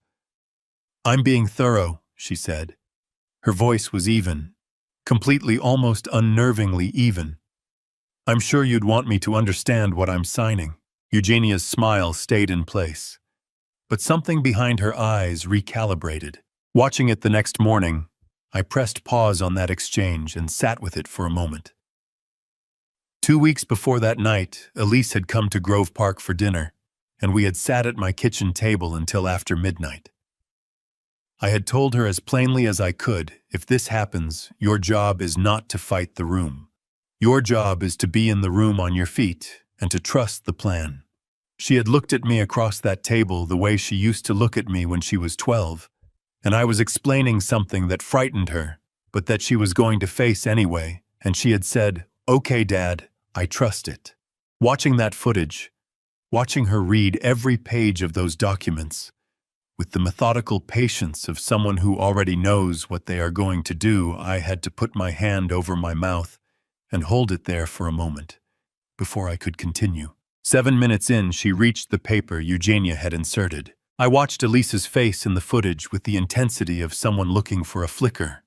"I'm being thorough," she said. Her voice was even, completely, almost unnervingly even. "I'm sure you'd want me to understand what I'm signing." Eugenia's smile stayed in place, but something behind her eyes recalibrated. Watching it the next morning, I pressed pause on that exchange and sat with it for a moment. 2 weeks before that night, Elise had come to Grove Park for dinner, and we had sat at my kitchen table until after midnight. I had told her as plainly as I could, "If this happens, your job is not to fight the room. Your job is to be in the room on your feet and to trust the plan." She had looked at me across that table the way she used to look at me when she was 12, and I was explaining something that frightened her, but that she was going to face anyway, and she had said, "Okay, Dad, I trust it." Watching that footage, watching her read every page of those documents, with the methodical patience of someone who already knows what they are going to do, I had to put my hand over my mouth and hold it there for a moment, before I could continue. 7 minutes in, she reached the paper Eugenia had inserted. I watched Elise's face in the footage with the intensity of someone looking for a flicker,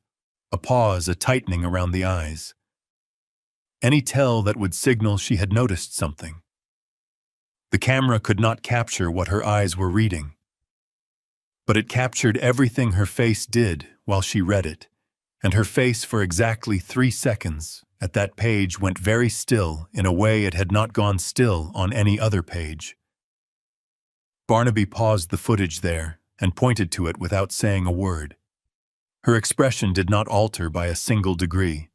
a pause, a tightening around the eyes. Any tell that would signal she had noticed something. The camera could not capture what her eyes were reading, but it captured everything her face did while she read it, and her face for exactly 3 seconds at that page went very still in a way it had not gone still on any other page. Barnaby paused the footage there and pointed to it without saying a word. Her expression did not alter by a single degree,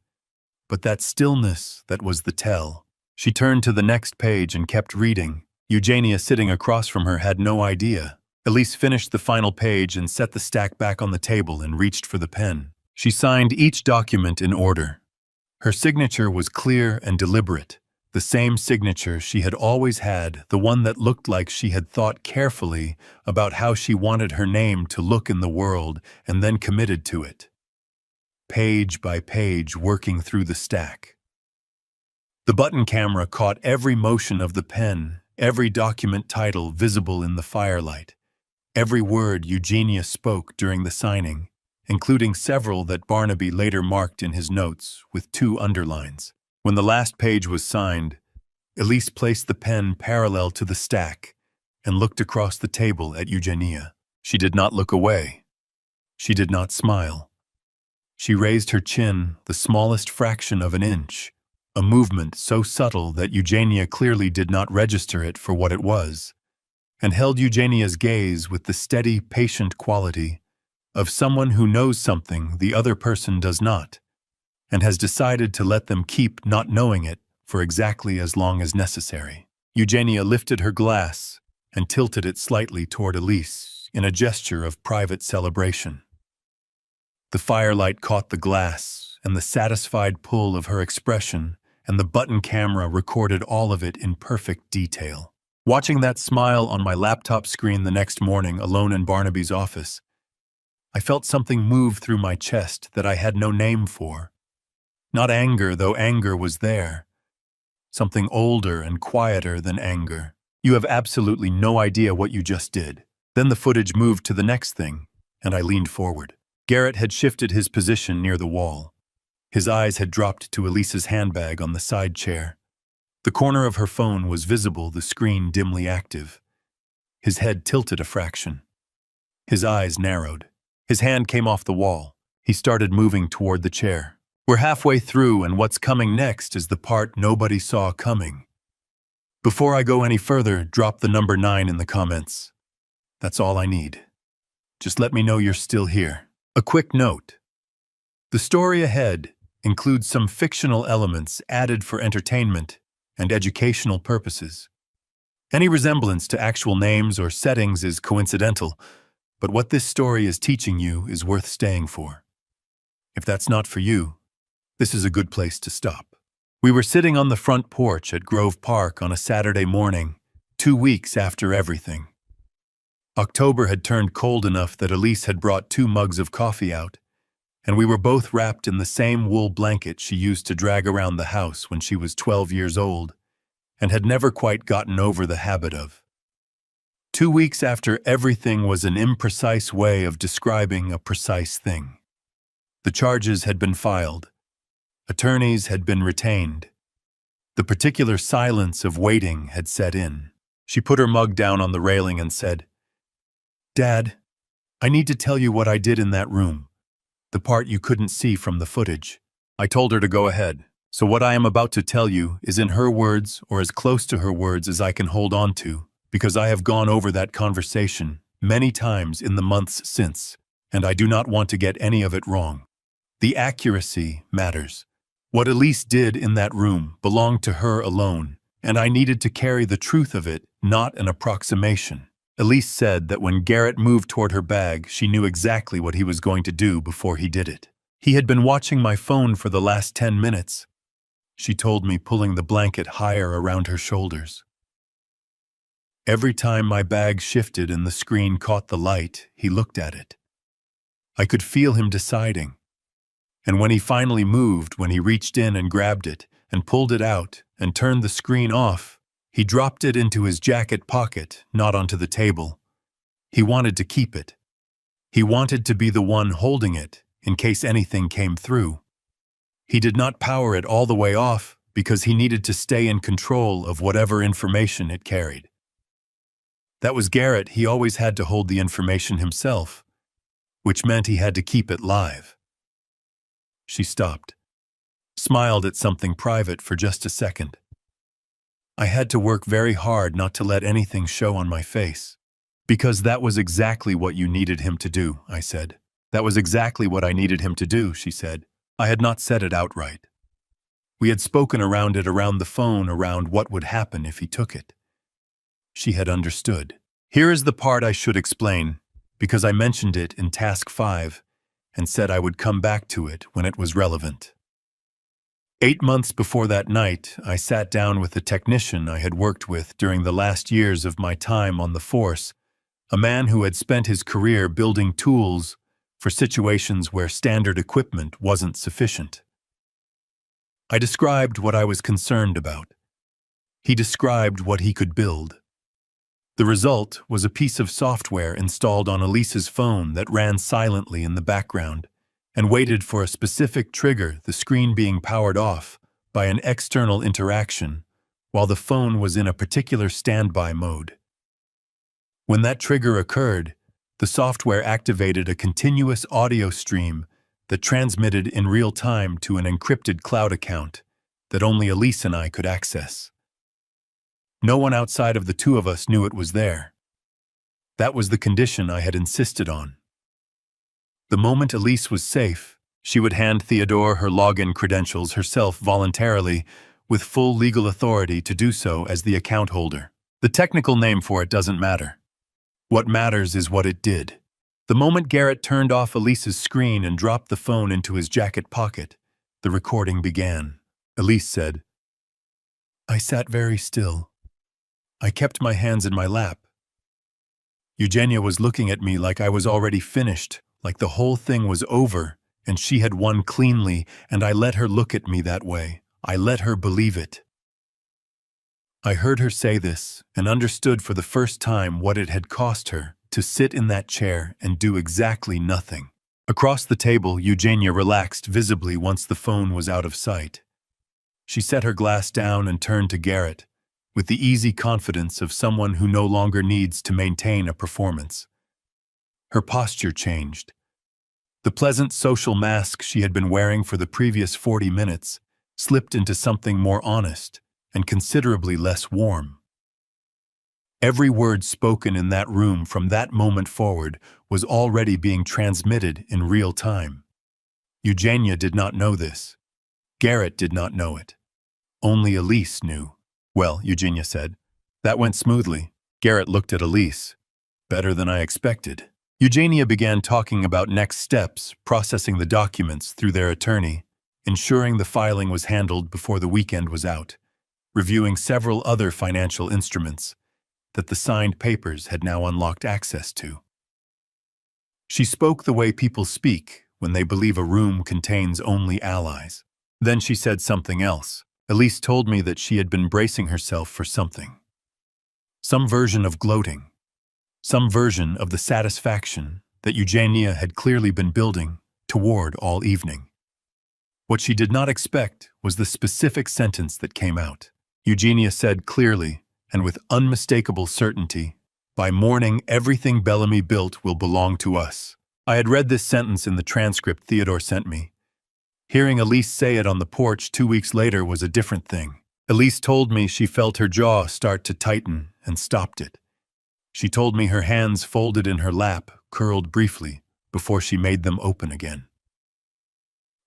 but that stillness that was the tell. She turned to the next page and kept reading. Eugenia, sitting across from her, had no idea. Elise finished the final page and set the stack back on the table and reached for the pen. She signed each document in order. Her signature was clear and deliberate, the same signature she had always had, the one that looked like she had thought carefully about how she wanted her name to look in the world and then committed to it. Page by page, working through the stack. The button camera caught every motion of the pen, every document title visible in the firelight. Every word Eugenia spoke during the signing, including several that Barnaby later marked in his notes with 2 underlines. When the last page was signed, Elise placed the pen parallel to the stack and looked across the table at Eugenia. She did not look away. She did not smile. She raised her chin the smallest fraction of an inch, a movement so subtle that Eugenia clearly did not register it for what it was, and held Eugenia's gaze with the steady, patient quality of someone who knows something the other person does not, and has decided to let them keep not knowing it for exactly as long as necessary. Eugenia lifted her glass and tilted it slightly toward Elise in a gesture of private celebration. The firelight caught the glass, and the satisfied pull of her expression and the button camera recorded all of it in perfect detail. Watching that smile on my laptop screen the next morning alone in Barnaby's office, I felt something move through my chest that I had no name for. Not anger, though anger was there. Something older and quieter than anger. You have absolutely no idea what you just did. Then the footage moved to the next thing, and I leaned forward. Garrett had shifted his position near the wall. His eyes had dropped to Elise's handbag on the side chair. The corner of her phone was visible, the screen dimly active. His head tilted a fraction. His eyes narrowed. His hand came off the wall. He started moving toward the chair. We're halfway through, and what's coming next is the part nobody saw coming. Before I go any further, drop the number 9 in the comments. That's all I need. Just let me know you're still here. A quick note. The story ahead includes some fictional elements added for entertainment and educational purposes. Any resemblance to actual names or settings is coincidental, but what this story is teaching you is worth staying for. If that's not for you, this is a good place to stop. We were sitting on the front porch at Grove Park on a Saturday morning, 2 weeks after everything. October had turned cold enough that Elise had brought 2 mugs of coffee out, and we were both wrapped in the same wool blanket she used to drag around the house when she was 12 years old, and had never quite gotten over the habit of. 2 weeks after everything was an imprecise way of describing a precise thing. The charges had been filed. Attorneys had been retained. The particular silence of waiting had set in. She put her mug down on the railing and said, "Dad, I need to tell you what I did in that room, the part you couldn't see from the footage." I told her to go ahead, so what I am about to tell you is in her words or as close to her words as I can hold on to, because I have gone over that conversation many times in the months since, and I do not want to get any of it wrong. The accuracy matters. What Elise did in that room belonged to her alone, and I needed to carry the truth of it, not an approximation. Elise said that when Garrett moved toward her bag, she knew exactly what he was going to do before he did it. He had been watching my phone for the last 10 minutes, she told me, pulling the blanket higher around her shoulders. Every time my bag shifted and the screen caught the light, he looked at it. I could feel him deciding. And when he finally moved, when he reached in and grabbed it and pulled it out and turned the screen off, he dropped it into his jacket pocket, not onto the table. He wanted to keep it. He wanted to be the one holding it in case anything came through. He did not power it all the way off because he needed to stay in control of whatever information it carried. That was Garrett. He always had to hold the information himself, which meant he had to keep it live. She stopped, smiled at something private for just a second. I had to work very hard not to let anything show on my face. Because that was exactly what you needed him to do, I said. That was exactly what I needed him to do, she said. I had not said it outright. We had spoken around it around the phone, around what would happen if he took it. She had understood. Here is the part I should explain, because I mentioned it in Task 5 and said I would come back to it when it was relevant. 8 months before that night, I sat down with the technician I had worked with during the last years of my time on the force, a man who had spent his career building tools for situations where standard equipment wasn't sufficient. I described what I was concerned about. He described what he could build. The result was a piece of software installed on Elise's phone that ran silently in the background and waited for a specific trigger, the screen being powered off by an external interaction while the phone was in a particular standby mode. When that trigger occurred, the software activated a continuous audio stream that transmitted in real time to an encrypted cloud account that only Elise and I could access. No one outside of the two of us knew it was there. That was the condition I had insisted on. The moment Elise was safe, she would hand Theodore her login credentials herself voluntarily, with full legal authority to do so as the account holder. The technical name for it doesn't matter. What matters is what it did. The moment Garrett turned off Elise's screen and dropped the phone into his jacket pocket, the recording began. Elise said, I sat very still. I kept my hands in my lap. Eugenia was looking at me like I was already finished, like the whole thing was over, and she had won cleanly, and I let her look at me that way. I let her believe it. I heard her say this and understood for the first time what it had cost her to sit in that chair and do exactly nothing. Across the table, Eugenia relaxed visibly once the phone was out of sight. She set her glass down and turned to Garrett, with the easy confidence of someone who no longer needs to maintain a performance. Her posture changed. The pleasant social mask she had been wearing for the previous 40 minutes slipped into something more honest and considerably less warm. Every word spoken in that room from that moment forward was already being transmitted in real time. Eugenia did not know this. Garrett did not know it. Only Elise knew. Well, Eugenia said, that went smoothly. Garrett looked at Elise. Better than I expected. Eugenia began talking about next steps, processing the documents through their attorney, ensuring the filing was handled before the weekend was out, reviewing several other financial instruments that the signed papers had now unlocked access to. She spoke the way people speak when they believe a room contains only allies. Then she said something else. Elise told me that she had been bracing herself for something. Some version of gloating. Some version of the satisfaction that Eugenia had clearly been building toward all evening. What she did not expect was the specific sentence that came out. Eugenia said clearly and with unmistakable certainty, "By morning, everything Bellamy built will belong to us." I had read this sentence in the transcript Theodore sent me. Hearing Elise say it on the porch 2 weeks later was a different thing. Elise told me she felt her jaw start to tighten and stopped it. She told me her hands folded in her lap curled briefly before she made them open again.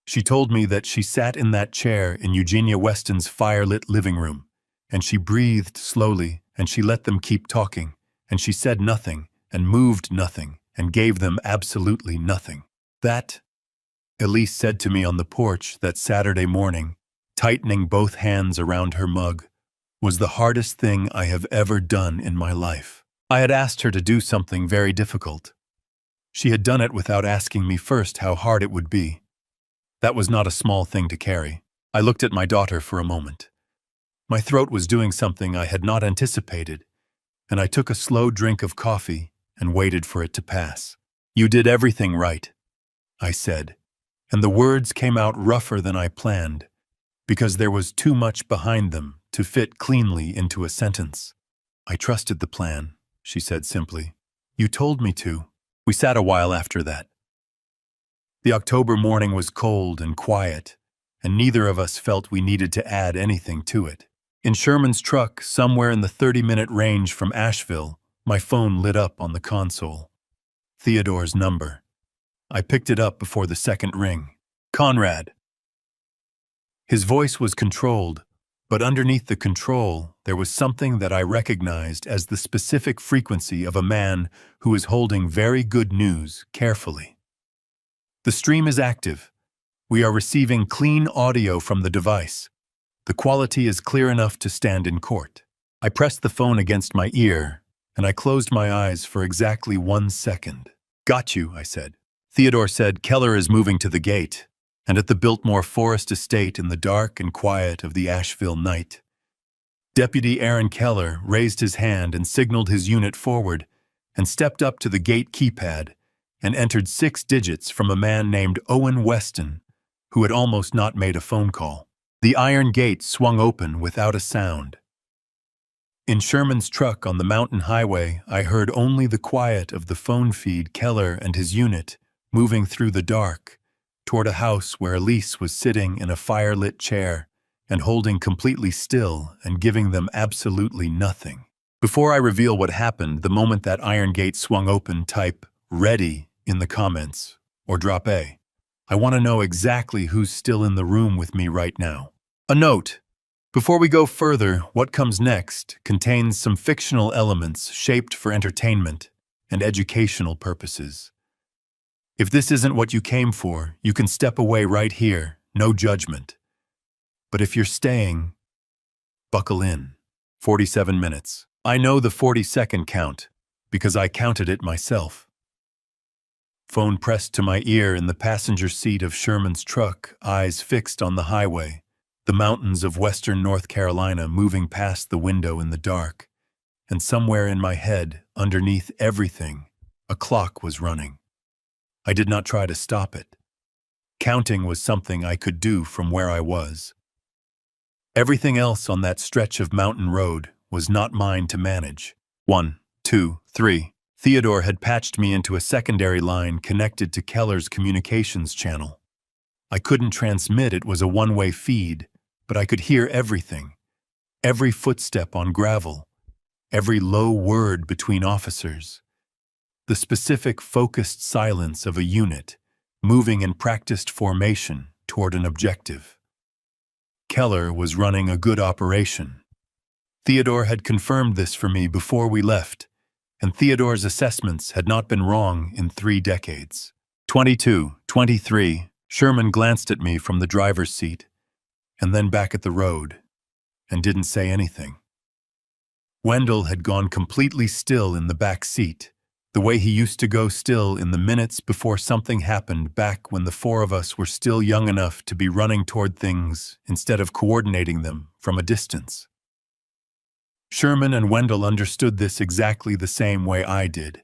She told me that she sat in that chair in Eugenia Weston's firelit living room, and she breathed slowly, and she let them keep talking, and she said nothing, and moved nothing, and gave them absolutely nothing. That, Elise said to me on the porch that Saturday morning, tightening both hands around her mug, was the hardest thing I have ever done in my life. I had asked her to do something very difficult. She had done it without asking me first how hard it would be. That was not a small thing to carry. I looked at my daughter for a moment. My throat was doing something I had not anticipated, and I took a slow drink of coffee and waited for it to pass. "You did everything right," I said, and the words came out rougher than I planned, because there was too much behind them to fit cleanly into a sentence. "I trusted the plan," she said simply. "You told me to." We sat a while after that. The October morning was cold and quiet, and neither of us felt we needed to add anything to it. In Sherman's truck, somewhere in the 30-minute range from Asheville, my phone lit up on the console. Theodore's number. I picked it up before the second ring. "Conrad." His voice was controlled, but underneath the control, there was something that I recognized as the specific frequency of a man who is holding very good news carefully. "The stream is active. We are receiving clean audio from the device. The quality is clear enough to stand in court." I pressed the phone against my ear, and I closed my eyes for exactly 1 second. "Got you," I said. Theodore said Keller is moving to the gate, and at the Biltmore Forest Estate in the dark and quiet of the Asheville night. Deputy Aaron Keller raised his hand and signaled his unit forward, and stepped up to the gate keypad and entered 6 digits from a man named Owen Weston, who had almost not made a phone call. The iron gate swung open without a sound. In Sherman's truck on the mountain highway, I heard only the quiet of the phone feed Keller and his unit moving through the dark toward a house where Elise was sitting in a firelit chair and holding completely still and giving them absolutely nothing. Before I reveal what happened the moment that iron gate swung open, type "ready" in the comments or drop A. I want to know exactly who's still in the room with me right now. A note: before we go further, what comes next contains some fictional elements shaped for entertainment and educational purposes. If this isn't what you came for, you can step away right here, no judgment. But if you're staying, Buckle in. 47 minutes. I know the 40-second count, because I counted it myself. Phone pressed to my ear in the passenger seat of Sherman's truck, eyes fixed on the highway, the mountains of western North Carolina moving past the window in the dark. And somewhere in my head, underneath everything, a clock was running. I did not try to stop it. Counting was something I could do from where I was. Everything else on that stretch of mountain road was not mine to manage. 1, 2, 3. Theodore had patched me into a secondary line connected to Keller's communications channel. I couldn't transmit, it was a one-way feed, but I could hear everything. Every footstep on gravel, every low word between officers. The specific, focused silence of a unit, moving in practiced formation toward an objective. Keller was running a good operation. Theodore had confirmed this for me before we left, and Theodore's assessments had not been wrong in 3 decades. 22, 23, Sherman glanced at me from the driver's seat, and then back at the road, and didn't say anything. Wendell had gone completely still in the back seat, the way he used to go still in the minutes before something happened back when the 4 of us were still young enough to be running toward things instead of coordinating them from a distance. Sherman and Wendell understood this exactly the same way I did.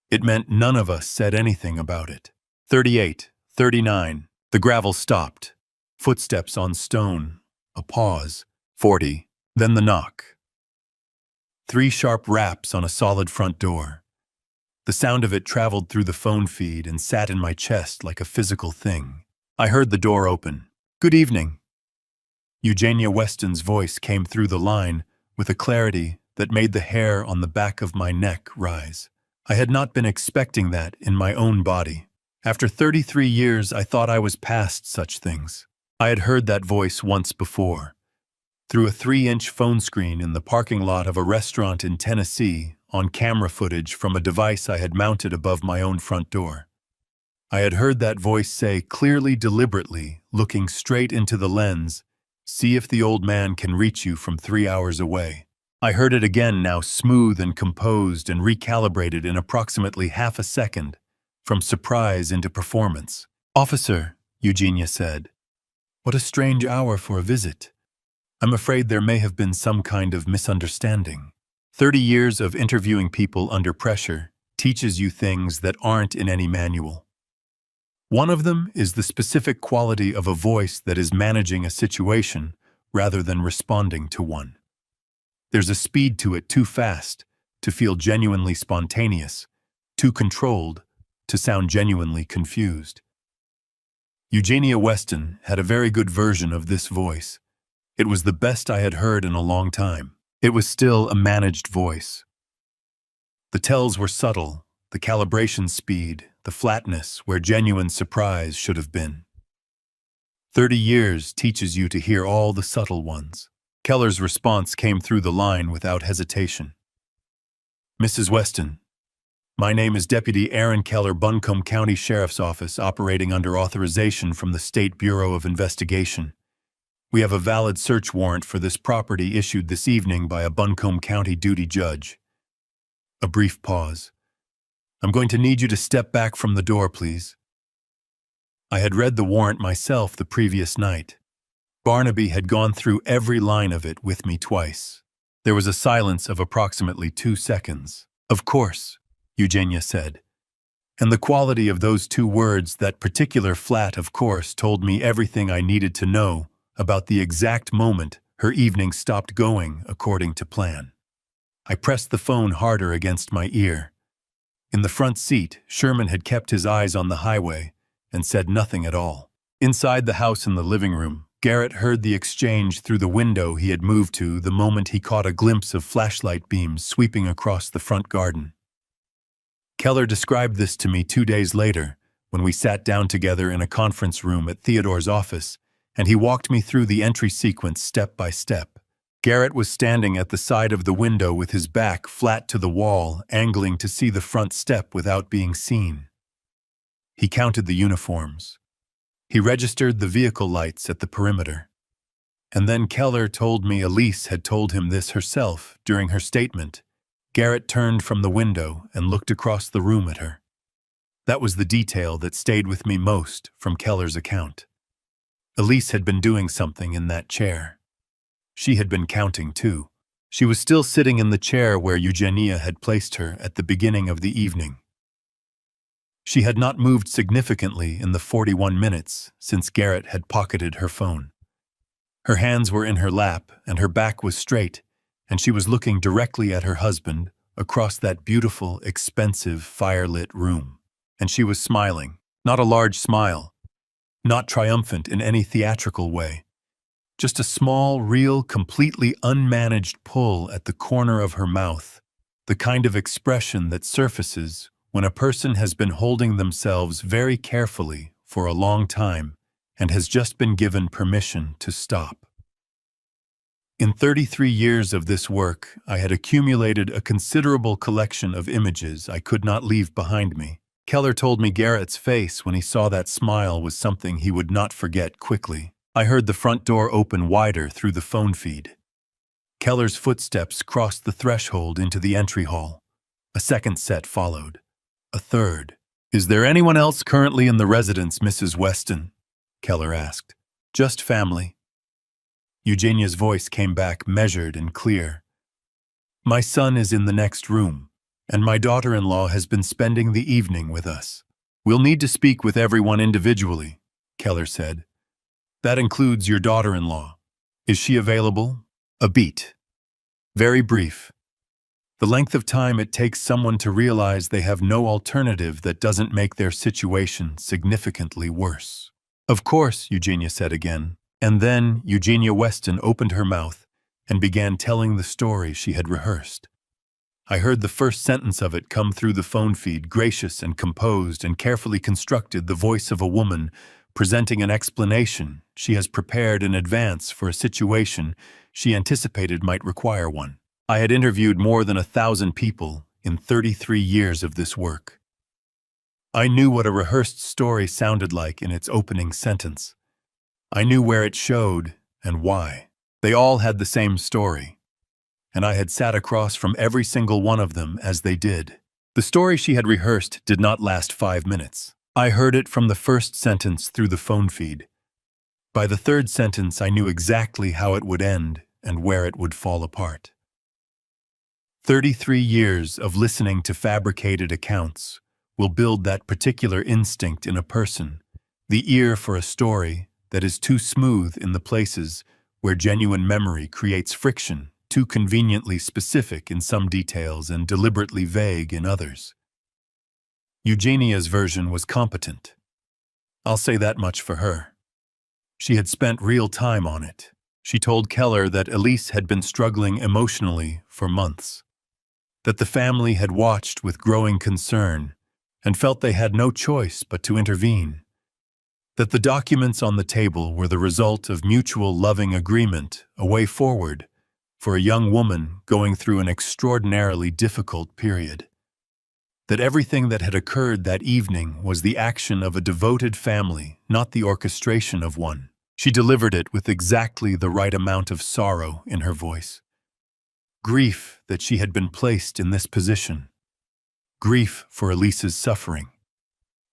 It meant none of us said anything about it. 38, 39, the gravel stopped. Footsteps on stone, a pause. 40, then the knock. 3 sharp raps on a solid front door. The sound of it traveled through the phone feed and sat in my chest like a physical thing. I heard the door open. "Good evening." Eugenia Weston's voice came through the line with a clarity that made the hair on the back of my neck rise. I had not been expecting that in my own body. After 33 years, I thought I was past such things. I had heard that voice once before, through a 3-inch phone screen in the parking lot of a restaurant in Tennessee, on camera footage from a device I had mounted above my own front door. I had heard that voice say clearly, deliberately, looking straight into the lens, "See if the old man can reach you from 3 hours away." I heard it again now, smooth and composed and recalibrated in approximately half a second, from surprise into performance. "Officer," Eugenia said, "what a strange hour for a visit. I'm afraid there may have been some kind of misunderstanding." 30 years of interviewing people under pressure teaches you things that aren't in any manual. One of them is the specific quality of a voice that is managing a situation rather than responding to one. There's a speed to it too fast to feel genuinely spontaneous, too controlled to sound genuinely confused. Eugenia Weston had a very good version of this voice. It was the best I had heard in a long time. It was still a managed voice. The tells were subtle, the calibration speed, the flatness where genuine surprise should have been. 30 years teaches you to hear all the subtle ones. Keller's response came through the line without hesitation. "Mrs. Weston, my name is Deputy Aaron Keller, Buncombe County Sheriff's Office, operating under authorization from the State Bureau of Investigation. We have a valid search warrant for this property issued this evening by a Buncombe County duty judge." A brief pause. "I'm going to need you to step back from the door, please." I had read the warrant myself the previous night. Barnaby had gone through every line of it with me twice. There was a silence of approximately 2 seconds. "Of course," Eugenia said. And the quality of those 2 words, that particular flat "of course," told me everything I needed to know about the exact moment her evening stopped going according to plan. I pressed the phone harder against my ear. In the front seat, Sherman had kept his eyes on the highway and said nothing at all. Inside the house in the living room, Garrett heard the exchange through the window he had moved to the moment he caught a glimpse of flashlight beams sweeping across the front garden. Keller described this to me 2 days later, when we sat down together in a conference room at Theodore's office, and he walked me through the entry sequence step by step. Garrett was standing at the side of the window with his back flat to the wall, angling to see the front step without being seen. He counted the uniforms. He registered the vehicle lights at the perimeter. And then Keller told me Elise had told him this herself during her statement. Garrett turned from the window and looked across the room at her. That was the detail that stayed with me most from Keller's account. Elise had been doing something in that chair. She had been counting, too. She was still sitting in the chair where Eugenia had placed her at the beginning of the evening. She had not moved significantly in the 41 minutes since Garrett had pocketed her phone. Her hands were in her lap and her back was straight, and she was looking directly at her husband across that beautiful, expensive, firelit room. And she was smiling, not a large smile, not triumphant in any theatrical way. Just a small, real, completely unmanaged pull at the corner of her mouth, the kind of expression that surfaces when a person has been holding themselves very carefully for a long time and has just been given permission to stop. In 33 years of this work, I had accumulated a considerable collection of images I could not leave behind me. Keller told me Garrett's face when he saw that smile was something he would not forget quickly. I heard the front door open wider through the phone feed. Keller's footsteps crossed the threshold into the entry hall. A second set followed. A third. "Is there anyone else currently in the residence, Mrs. Weston?" Keller asked. "Just family." Eugenia's voice came back measured and clear. "My son is in the next room, and my daughter-in-law has been spending the evening with us. We'll need to speak with everyone individually," Keller said. "That includes your daughter-in-law. Is she available?" A beat. Very brief. The length of time it takes someone to realize they have no alternative that doesn't make their situation significantly worse. "Of course," Eugenia said again. And then Eugenia Weston opened her mouth and began telling the story she had rehearsed. I heard the first sentence of it come through the phone feed, gracious and composed and carefully constructed, the voice of a woman presenting an explanation she has prepared in advance for a situation she anticipated might require one. I had interviewed more than 1,000 people in 33 years of this work. I knew what a rehearsed story sounded like in its opening sentence. I knew where it showed and why. They all had the same story, and I had sat across from every single one of them as they did. The story she had rehearsed did not last 5 minutes. I heard it from the first sentence through the phone feed. By the third sentence, I knew exactly how it would end and where it would fall apart. 33 years of listening to fabricated accounts will build that particular instinct in a person, the ear for a story that is too smooth in the places where genuine memory creates friction, too conveniently specific in some details and deliberately vague in others. Eugenia's version was competent. I'll say that much for her. She had spent real time on it. She told Keller that Elise had been struggling emotionally for months, that the family had watched with growing concern and felt they had no choice but to intervene, that the documents on the table were the result of mutual loving agreement, a way forward for a young woman going through an extraordinarily difficult period, that everything that had occurred that evening was the action of a devoted family, not the orchestration of one. She delivered it with exactly the right amount of sorrow in her voice. Grief that she had been placed in this position. Grief for Elise's suffering.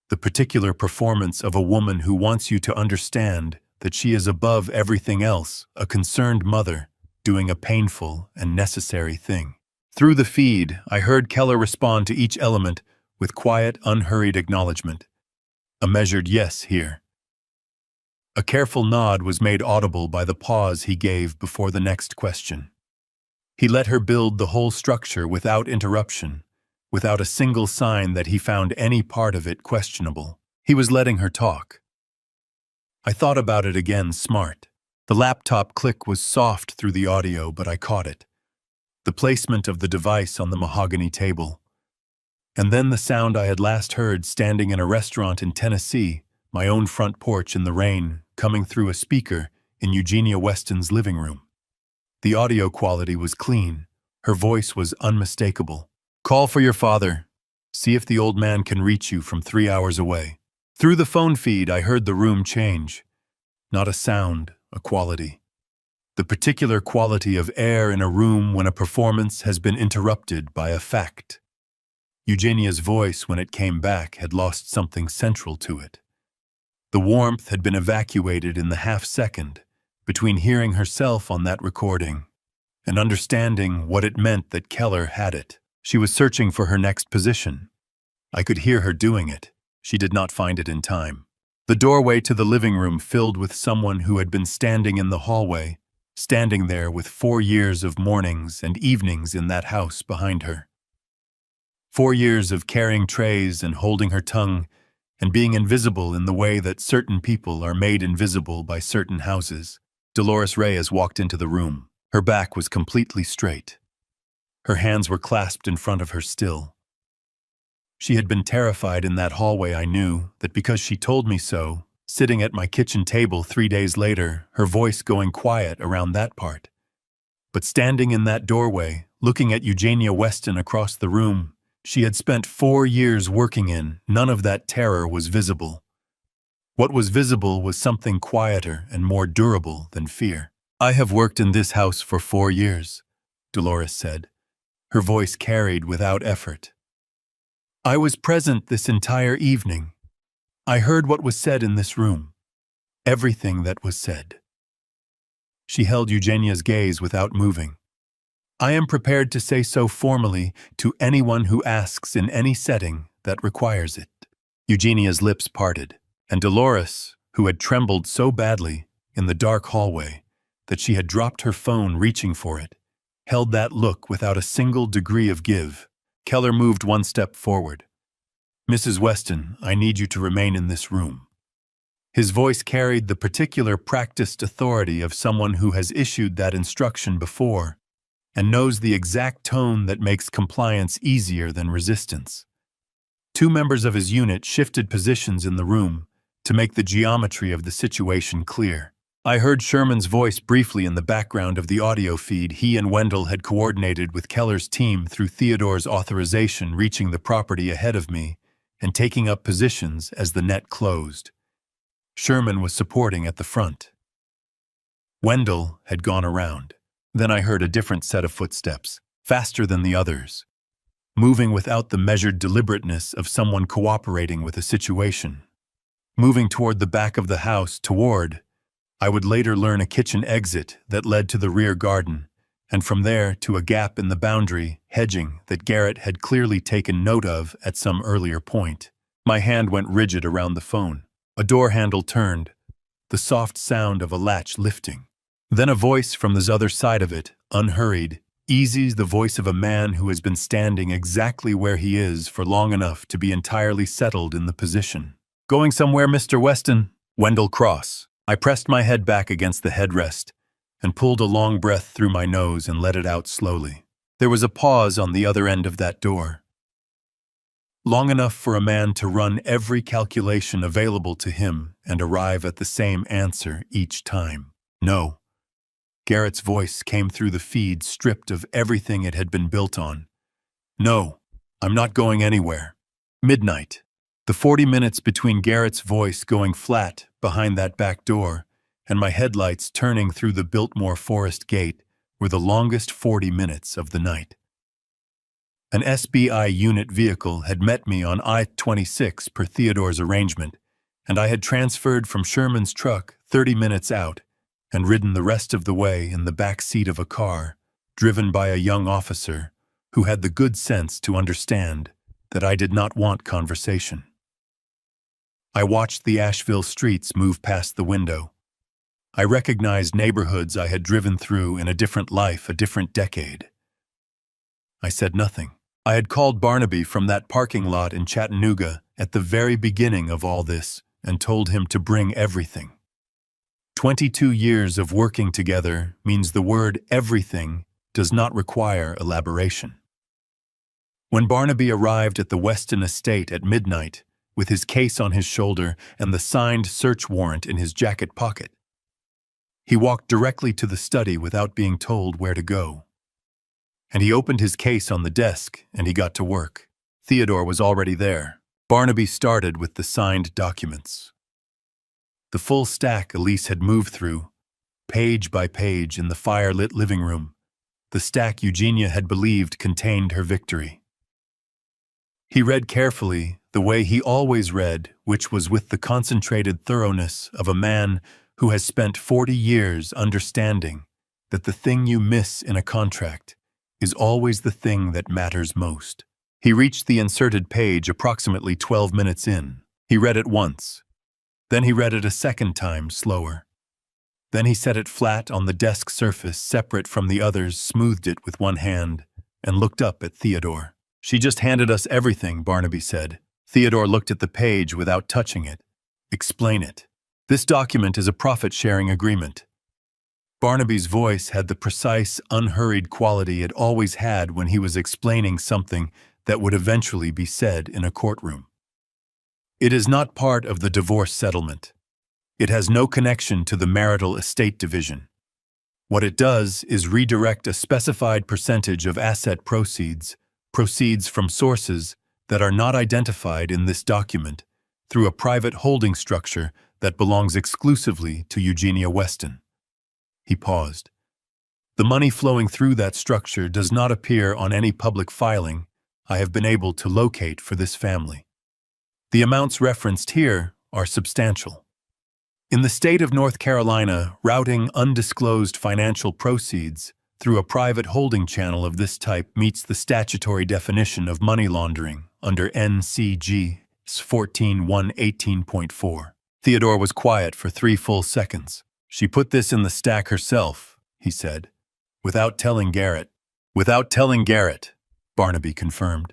The particular performance of a woman who wants you to understand that she is above everything else, a concerned mother doing a painful and necessary thing. Through the feed, I heard Keller respond to each element with quiet, unhurried acknowledgement. A measured yes here. A careful nod was made audible by the pause he gave before the next question. He let her build the whole structure without interruption, without a single sign that he found any part of it questionable. He was letting her talk. I thought about it again, smart. The laptop click was soft through the audio, but I caught it. The placement of the device on the mahogany table. And then the sound I had last heard standing in a restaurant in Tennessee, my own front porch in the rain, coming through a speaker in Eugenia Weston's living room. The audio quality was clean. Her voice was unmistakable. "Call for your father. See if the old man can reach you from 3 hours away." Through the phone feed, I heard the room change. Not a sound, a quality. The particular quality of air in a room when a performance has been interrupted by a fact. Eugenia's voice, when it came back, had lost something central to it. The warmth had been evacuated in the half-second between hearing herself on that recording and understanding what it meant that Keller had it. She was searching for her next position. I could hear her doing it. She did not find it in time. The doorway to the living room filled with someone who had been standing in the hallway, standing there with 4 years of mornings and evenings in that house behind her. 4 years of carrying trays and holding her tongue and being invisible in the way that certain people are made invisible by certain houses. Dolores Reyes walked into the room. Her back was completely straight. Her hands were clasped in front of her still. She had been terrified in that hallway. I knew that because she told me so, sitting at my kitchen table 3 days later, her voice going quiet around that part. But standing in that doorway, looking at Eugenia Weston across the room, she had spent 4 years working in, none of that terror was visible. What was visible was something quieter and more durable than fear. "I have worked in this house for 4 years," Dolores said. Her voice carried without effort. "I was present this entire evening. I heard what was said in this room. Everything that was said." She held Eugenia's gaze without moving. "I am prepared to say so formally to anyone who asks in any setting that requires it." Eugenia's lips parted, and Dolores, who had trembled so badly in the dark hallway that she had dropped her phone reaching for it, held that look without a single degree of give. Keller moved 1 step forward. "Mrs. Weston, I need you to remain in this room." His voice carried the particular practiced authority of someone who has issued that instruction before and knows the exact tone that makes compliance easier than resistance. 2 members of his unit shifted positions in the room to make the geometry of the situation clear. I heard Sherman's voice briefly in the background of the audio feed he and Wendell had coordinated with Keller's team through Theodore's authorization, reaching the property ahead of me and taking up positions as the net closed. Sherman was supporting at the front. Wendell had gone around. Then I heard a different set of footsteps, faster than the others, moving without the measured deliberateness of someone cooperating with a situation. Moving toward the back of the house, toward, I would later learn, a kitchen exit that led to the rear garden, and from there to a gap in the boundary hedging that Garrett had clearly taken note of at some earlier point. My hand went rigid around the phone. A door handle turned, the soft sound of a latch lifting. Then a voice from the other side of it, unhurried, easy, the voice of a man who has been standing exactly where he is for long enough to be entirely settled in the position. "Going somewhere, Mr. Weston?" "Wendell Cross." I pressed my head back against the headrest and pulled a long breath through my nose and let it out slowly. There was a pause on the other end of that door. Long enough for a man to run every calculation available to him and arrive at the same answer each time. "No." Garrett's voice came through the feed, stripped of everything it had been built on. "No, I'm not going anywhere." Midnight. The 40 minutes between Garrett's voice going flat behind that back door and my headlights turning through the Biltmore Forest gate were the longest 40 minutes of the night. An SBI unit vehicle had met me on I-26 per Theodore's arrangement, and I had transferred from Sherman's truck 30 minutes out and ridden the rest of the way in the back seat of a car, driven by a young officer who had the good sense to understand that I did not want conversation. I watched the Asheville streets move past the window. I recognized neighborhoods I had driven through in a different life, a different decade. I said nothing. I had called Barnaby from that parking lot in Chattanooga at the very beginning of all this and told him to bring everything. 22 years of working together means the word everything does not require elaboration. When Barnaby arrived at the Weston estate at midnight, with his case on his shoulder and the signed search warrant in his jacket pocket, he walked directly to the study without being told where to go. And he opened his case on the desk and he got to work. Theodore was already there. Barnaby started with the signed documents. The full stack Elise had moved through, page by page in the fire-lit living room, the stack Eugenia had believed contained her victory. He read carefully, the way he always read, which was with the concentrated thoroughness of a man who has spent 40 years understanding that the thing you miss in a contract is always the thing that matters most. He reached the inserted page approximately 12 minutes in. He read it once. Then he read it a second time, slower. Then he set it flat on the desk surface, separate from the others, smoothed it with one hand, and looked up at Theodore. "She just handed us everything," Barnaby said. Theodore looked at the page without touching it. "Explain it." "This document is a profit-sharing agreement." Barnaby's voice had the precise, unhurried quality it always had when he was explaining something that would eventually be said in a courtroom. "It is not part of the divorce settlement. It has no connection to the marital estate division. What it does is redirect a specified percentage of asset proceeds from sources that are not identified in this document, through a private holding structure that belongs exclusively to Eugenia Weston." He paused. "The money flowing through that structure does not appear on any public filing I have been able to locate for this family. The amounts referenced here are substantial. In the state of North Carolina, routing undisclosed financial proceeds through a private holding channel of this type meets the statutory definition of money laundering under NCG 14.118.4. Theodore was quiet for 3 full seconds. "She put this in the stack herself," he said. "Without telling Garrett." "Without telling Garrett," Barnaby confirmed.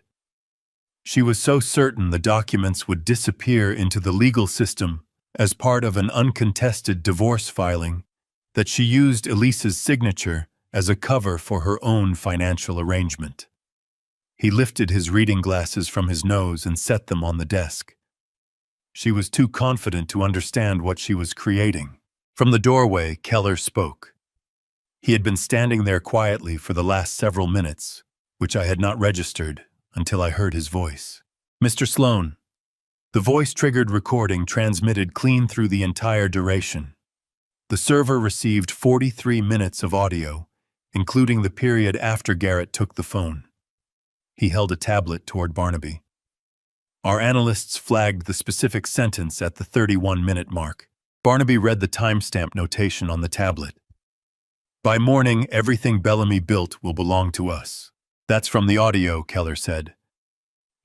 "She was so certain the documents would disappear into the legal system as part of an uncontested divorce filing that she used Elisa's signature as a cover for her own financial arrangement." He lifted his reading glasses from his nose and set them on the desk. She was too confident to understand what she was creating. From the doorway, Keller spoke. He had been standing there quietly for the last several minutes, which I had not registered until I heard his voice. "Mr. Sloan." The voice-triggered recording transmitted clean through the entire duration. The server received 43 minutes of audio, including the period after Garrett took the phone. He held a tablet toward Barnaby. Our analysts flagged the specific sentence at the 31-minute mark. Barnaby read the timestamp notation on the tablet. "By morning, everything Bellamy built will belong to us." "That's from the audio," Keller said.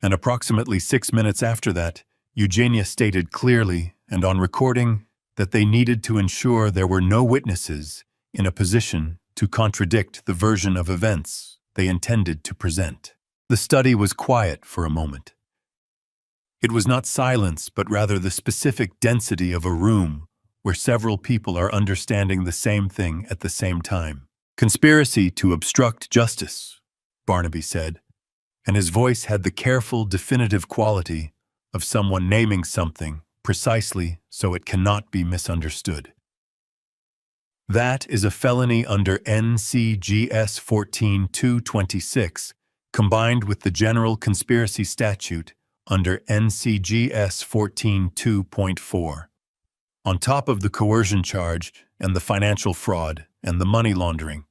And approximately 6 minutes after that, Eugenia stated clearly and on recording that they needed to ensure there were no witnesses in a position to contradict the version of events they intended to present. The study was quiet for a moment. It was not silence, but rather the specific density of a room where several people are understanding the same thing at the same time. "Conspiracy to obstruct justice," Barnaby said, and his voice had the careful, definitive quality of someone naming something precisely so it cannot be misunderstood. "That is a felony under NCGS 14.226, combined with the general conspiracy statute under NCGS 14.2.4. On top of the coercion charge and the financial fraud and the money laundering."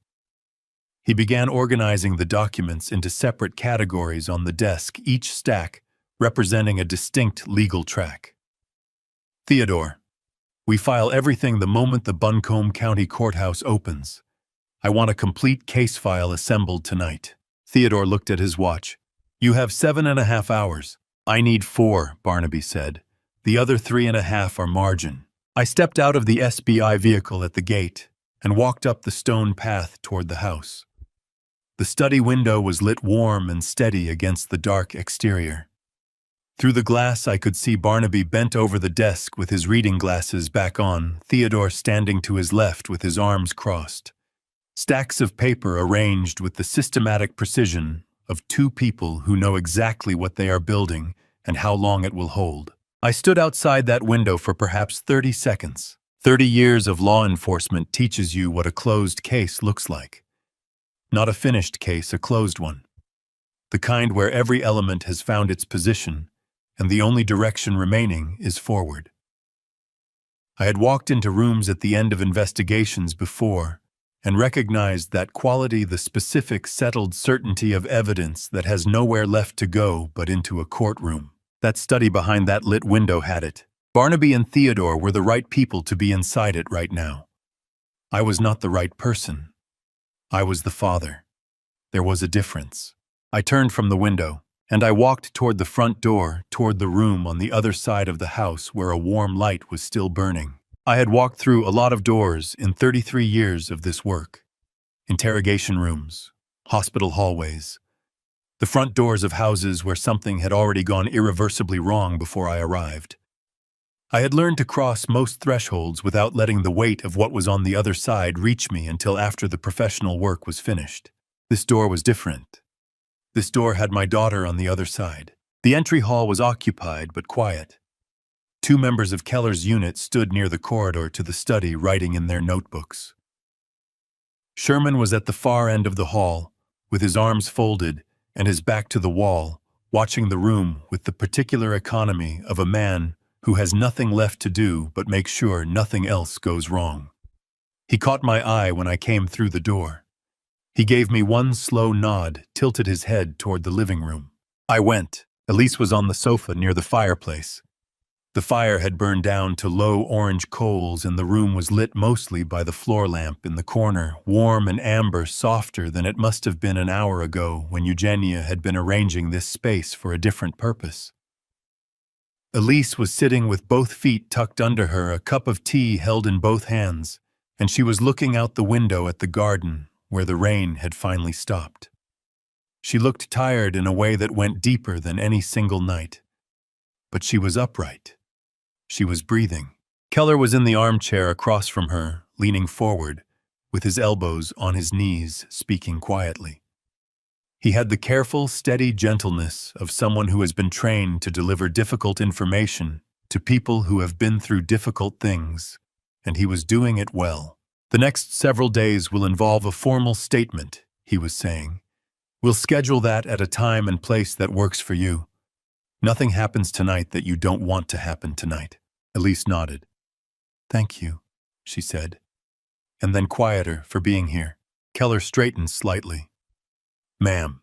He began organizing the documents into separate categories on the desk, each stack representing a distinct legal track. "Theodore, we file everything the moment the Buncombe County Courthouse opens. I want a complete case file assembled tonight." Theodore looked at his watch. "You have 7.5 hours. "I need 4, Barnaby said. "The other 3.5 are margin." I stepped out of the SBI vehicle at the gate and walked up the stone path toward the house. The study window was lit warm and steady against the dark exterior. Through the glass I could see Barnaby bent over the desk with his reading glasses back on, Theodore standing to his left with his arms crossed. Stacks of paper arranged with the systematic precision of 2 people who know exactly what they are building and how long it will hold. I stood outside that window for perhaps 30 seconds. 30 years of law enforcement teaches you what a closed case looks like. Not a finished case, a closed one. The kind where every element has found its position, and the only direction remaining is forward. I had walked into rooms at the end of investigations before and recognized that quality, the specific, settled certainty of evidence that has nowhere left to go but into a courtroom. That study behind that lit window had it. Barnaby and Theodore were the right people to be inside it right now. I was not the right person. I was the father. There was a difference. I turned from the window, and I walked toward the front door, toward the room on the other side of the house where a warm light was still burning. I had walked through a lot of doors in 33 years of this work. Interrogation rooms, hospital hallways, the front doors of houses where something had already gone irreversibly wrong before I arrived. I had learned to cross most thresholds without letting the weight of what was on the other side reach me until after the professional work was finished. This door was different. This door had my daughter on the other side. The entry hall was occupied but quiet. 2 members of Keller's unit stood near the corridor to the study, writing in their notebooks. Sherman was at the far end of the hall, with his arms folded and his back to the wall, watching the room with the particular economy of a man who has nothing left to do but make sure nothing else goes wrong. He caught my eye when I came through the door. He gave me one slow nod, tilted his head toward the living room. I went. Elise was on the sofa near the fireplace. The fire had burned down to low orange coals, and the room was lit mostly by the floor lamp in the corner, warm and amber, softer than it must have been an hour ago when Eugenia had been arranging this space for a different purpose. Elise was sitting with both feet tucked under her, a cup of tea held in both hands, and she was looking out the window at the garden, where the rain had finally stopped. She looked tired in a way that went deeper than any single night. But she was upright. She was breathing. Keller was in the armchair across from her, leaning forward, with his elbows on his knees, speaking quietly. He had the careful, steady gentleness of someone who has been trained to deliver difficult information to people who have been through difficult things, and he was doing it well. The next several days will involve a formal statement, he was saying. We'll schedule that at a time and place that works for you. Nothing happens tonight that you don't want to happen tonight. Elise nodded. Thank you, she said, and then quieter for being here. Keller straightened slightly. Ma'am,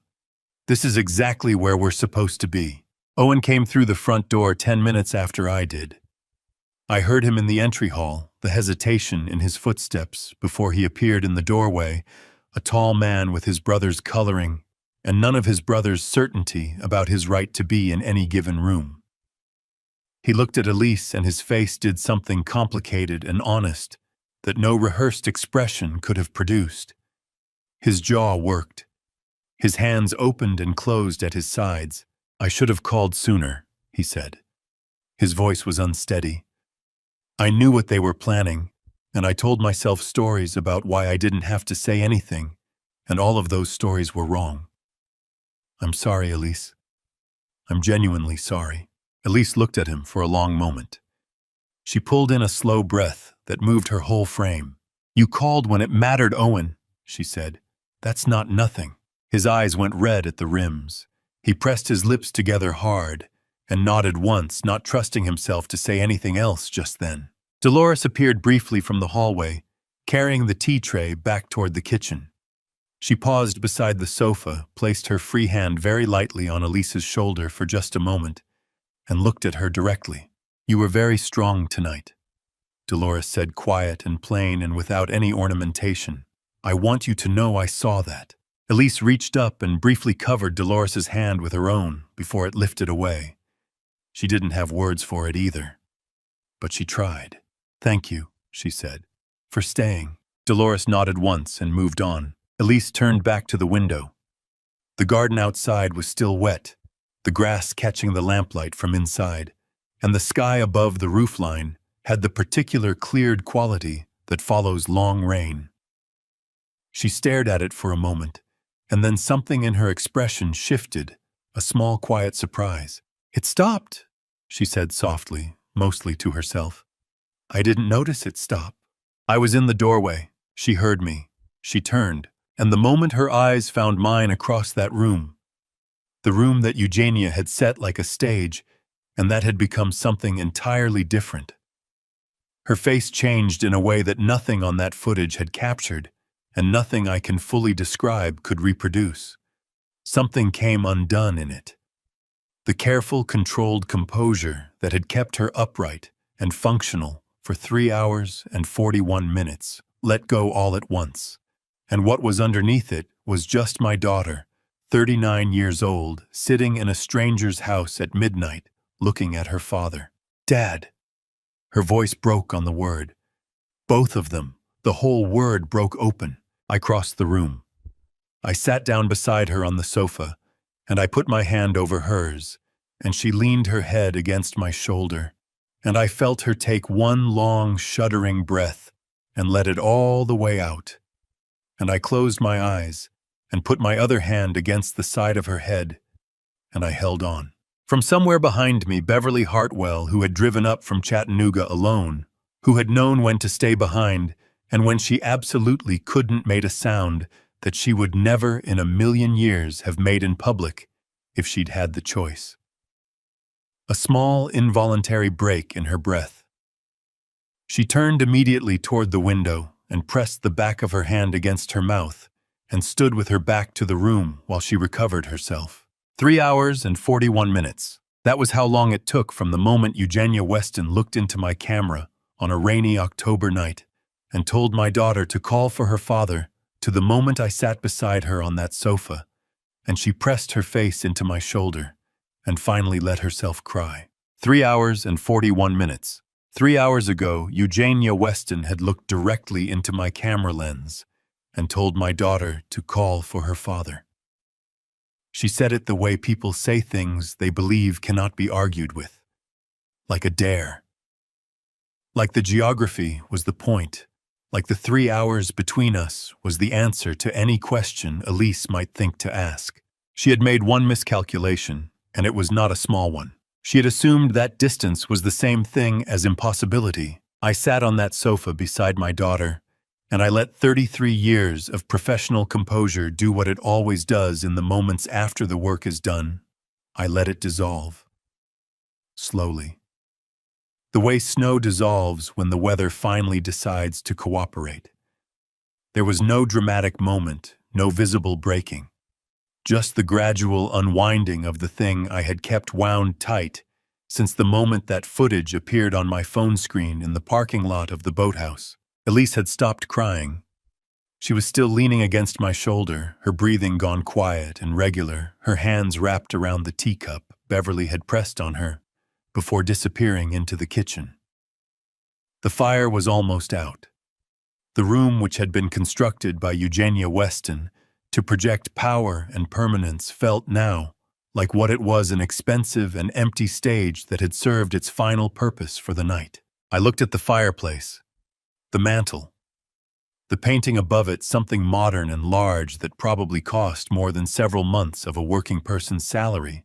this is exactly where we're supposed to be. Owen came through the front door 10 minutes after I did. I heard him in the entry hall, the hesitation in his footsteps before he appeared in the doorway, a tall man with his brother's coloring and none of his brother's certainty about his right to be in any given room. He looked at Elise, and his face did something complicated and honest that no rehearsed expression could have produced. His jaw worked. His hands opened and closed at his sides. I should have called sooner, he said. His voice was unsteady. I knew what they were planning, and I told myself stories about why I didn't have to say anything, and all of those stories were wrong. I'm sorry, Elise. I'm genuinely sorry. Elise looked at him for a long moment. She pulled in a slow breath that moved her whole frame. You called when it mattered, Owen, she said. That's not nothing. His eyes went red at the rims. He pressed his lips together hard and nodded once, not trusting himself to say anything else just then. Dolores appeared briefly from the hallway, carrying the tea tray back toward the kitchen. She paused beside the sofa, placed her free hand very lightly on Elise's shoulder for just a moment, and looked at her directly. You were very strong tonight, Dolores said, quiet and plain and without any ornamentation. I want you to know I saw that. Elise reached up and briefly covered Dolores's hand with her own before it lifted away. She didn't have words for it either, but she tried. Thank you, she said, for staying. Dolores nodded once and moved on. Elise turned back to the window. The garden outside was still wet, the grass catching the lamplight from inside, and the sky above the roofline had the particular cleared quality that follows long rain. She stared at it for a moment, and then something in her expression shifted, a small quiet surprise. It stopped, she said softly, mostly to herself. I didn't notice it stop. I was in the doorway. She heard me. She turned, and the moment her eyes found mine across that room, the room that Eugenia had set like a stage, and that had become something entirely different. Her face changed in a way that nothing on that footage had captured, and nothing I can fully describe could reproduce. Something came undone in it. The careful, controlled composure that had kept her upright and functional for 3 hours and 41 minutes let go all at once. And what was underneath it was just my daughter, 39 years old, sitting in a stranger's house at midnight, looking at her father. "Dad!" Her voice broke on the word. Both of them, the whole word broke open. I crossed the room. I sat down beside her on the sofa, and I put my hand over hers, and she leaned her head against my shoulder, and I felt her take one long, shuddering breath and let it all the way out. And I closed my eyes and put my other hand against the side of her head, and I held on. From somewhere behind me, Beverly Hartwell, who had driven up from Chattanooga alone, who had known when to stay behind and when she absolutely couldn't, made a sound that she would never in a million years have made in public if she'd had the choice. A small, involuntary break in her breath. She turned immediately toward the window and pressed the back of her hand against her mouth and stood with her back to the room while she recovered herself. 3 hours and 41 minutes. That was how long it took from the moment Eugenia Weston looked into my camera on a rainy October night and told my daughter to call for her father to the moment I sat beside her on that sofa, and she pressed her face into my shoulder and finally let herself cry. 3 hours and 41 minutes. 3 hours ago, Eugenia Weston had looked directly into my camera lens and told my daughter to call for her father. She said it the way people say things they believe cannot be argued with, like a dare. Like the geography was the point, like the 3 hours between us was the answer to any question Elise might think to ask. She had made one miscalculation, and it was not a small one. She had assumed that distance was the same thing as impossibility. I sat on that sofa beside my daughter, and I let 33 years of professional composure do what it always does in the moments after the work is done. I let it dissolve. Slowly. The way snow dissolves when the weather finally decides to cooperate. There was no dramatic moment, no visible breaking. Just the gradual unwinding of the thing I had kept wound tight since the moment that footage appeared on my phone screen in the parking lot of the boathouse. Elise had stopped crying. She was still leaning against my shoulder, her breathing gone quiet and regular, her hands wrapped around the teacup Beverly had pressed on her before disappearing into the kitchen. The fire was almost out. The room, which had been constructed by Eugenia Weston to project power and permanence, felt now like what it was, an expensive and empty stage that had served its final purpose for the night. I looked at the fireplace, the mantel, the painting above it, something modern and large that probably cost more than several months of a working person's salary,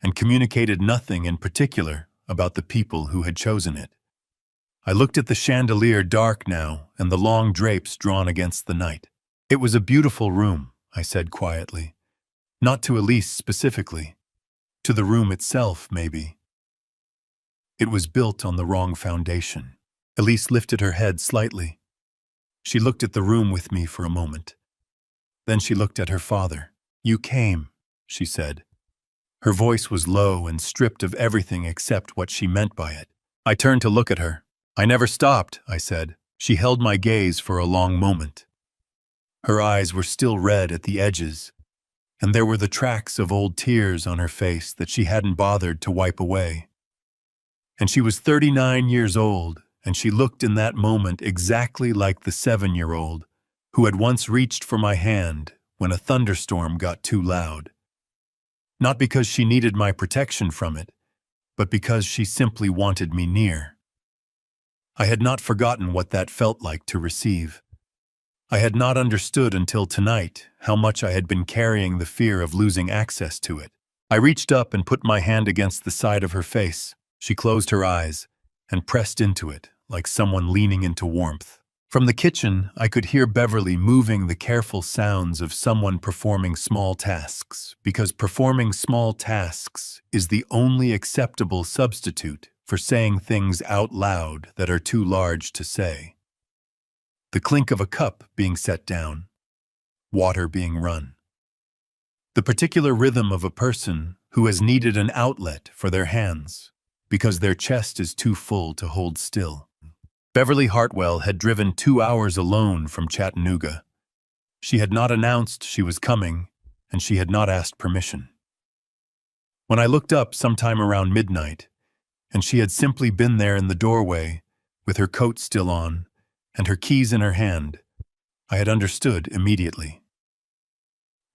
and communicated nothing in particular about the people who had chosen it. I looked at the chandelier, dark now, and the long drapes drawn against the night. It was a beautiful room, I said quietly. Not to Elise specifically. To the room itself, maybe. It was built on the wrong foundation. Elise lifted her head slightly. She looked at the room with me for a moment. Then she looked at her father. "You came," she said. Her voice was low and stripped of everything except what she meant by it. I turned to look at her. "I never stopped," I said. She held my gaze for a long moment. Her eyes were still red at the edges, and there were the tracks of old tears on her face that she hadn't bothered to wipe away. And she was 39 years old, and she looked in that moment exactly like the 7-year-old who had once reached for my hand when a thunderstorm got too loud. Not because she needed my protection from it, but because she simply wanted me near. I had not forgotten what that felt like to receive. I had not understood until tonight how much I had been carrying the fear of losing access to it. I reached up and put my hand against the side of her face. She closed her eyes and pressed into it, like someone leaning into warmth. From the kitchen, I could hear Beverly moving the careful sounds of someone performing small tasks, because performing small tasks is the only acceptable substitute for saying things out loud that are too large to say. The clink of a cup being set down, water being run. The particular rhythm of a person who has needed an outlet for their hands because their chest is too full to hold still. Beverly Hartwell had driven 2 hours alone from Chattanooga. She had not announced she was coming, and she had not asked permission. When I looked up sometime around midnight, and she had simply been there in the doorway, with her coat still on, and her keys in her hand, I had understood immediately.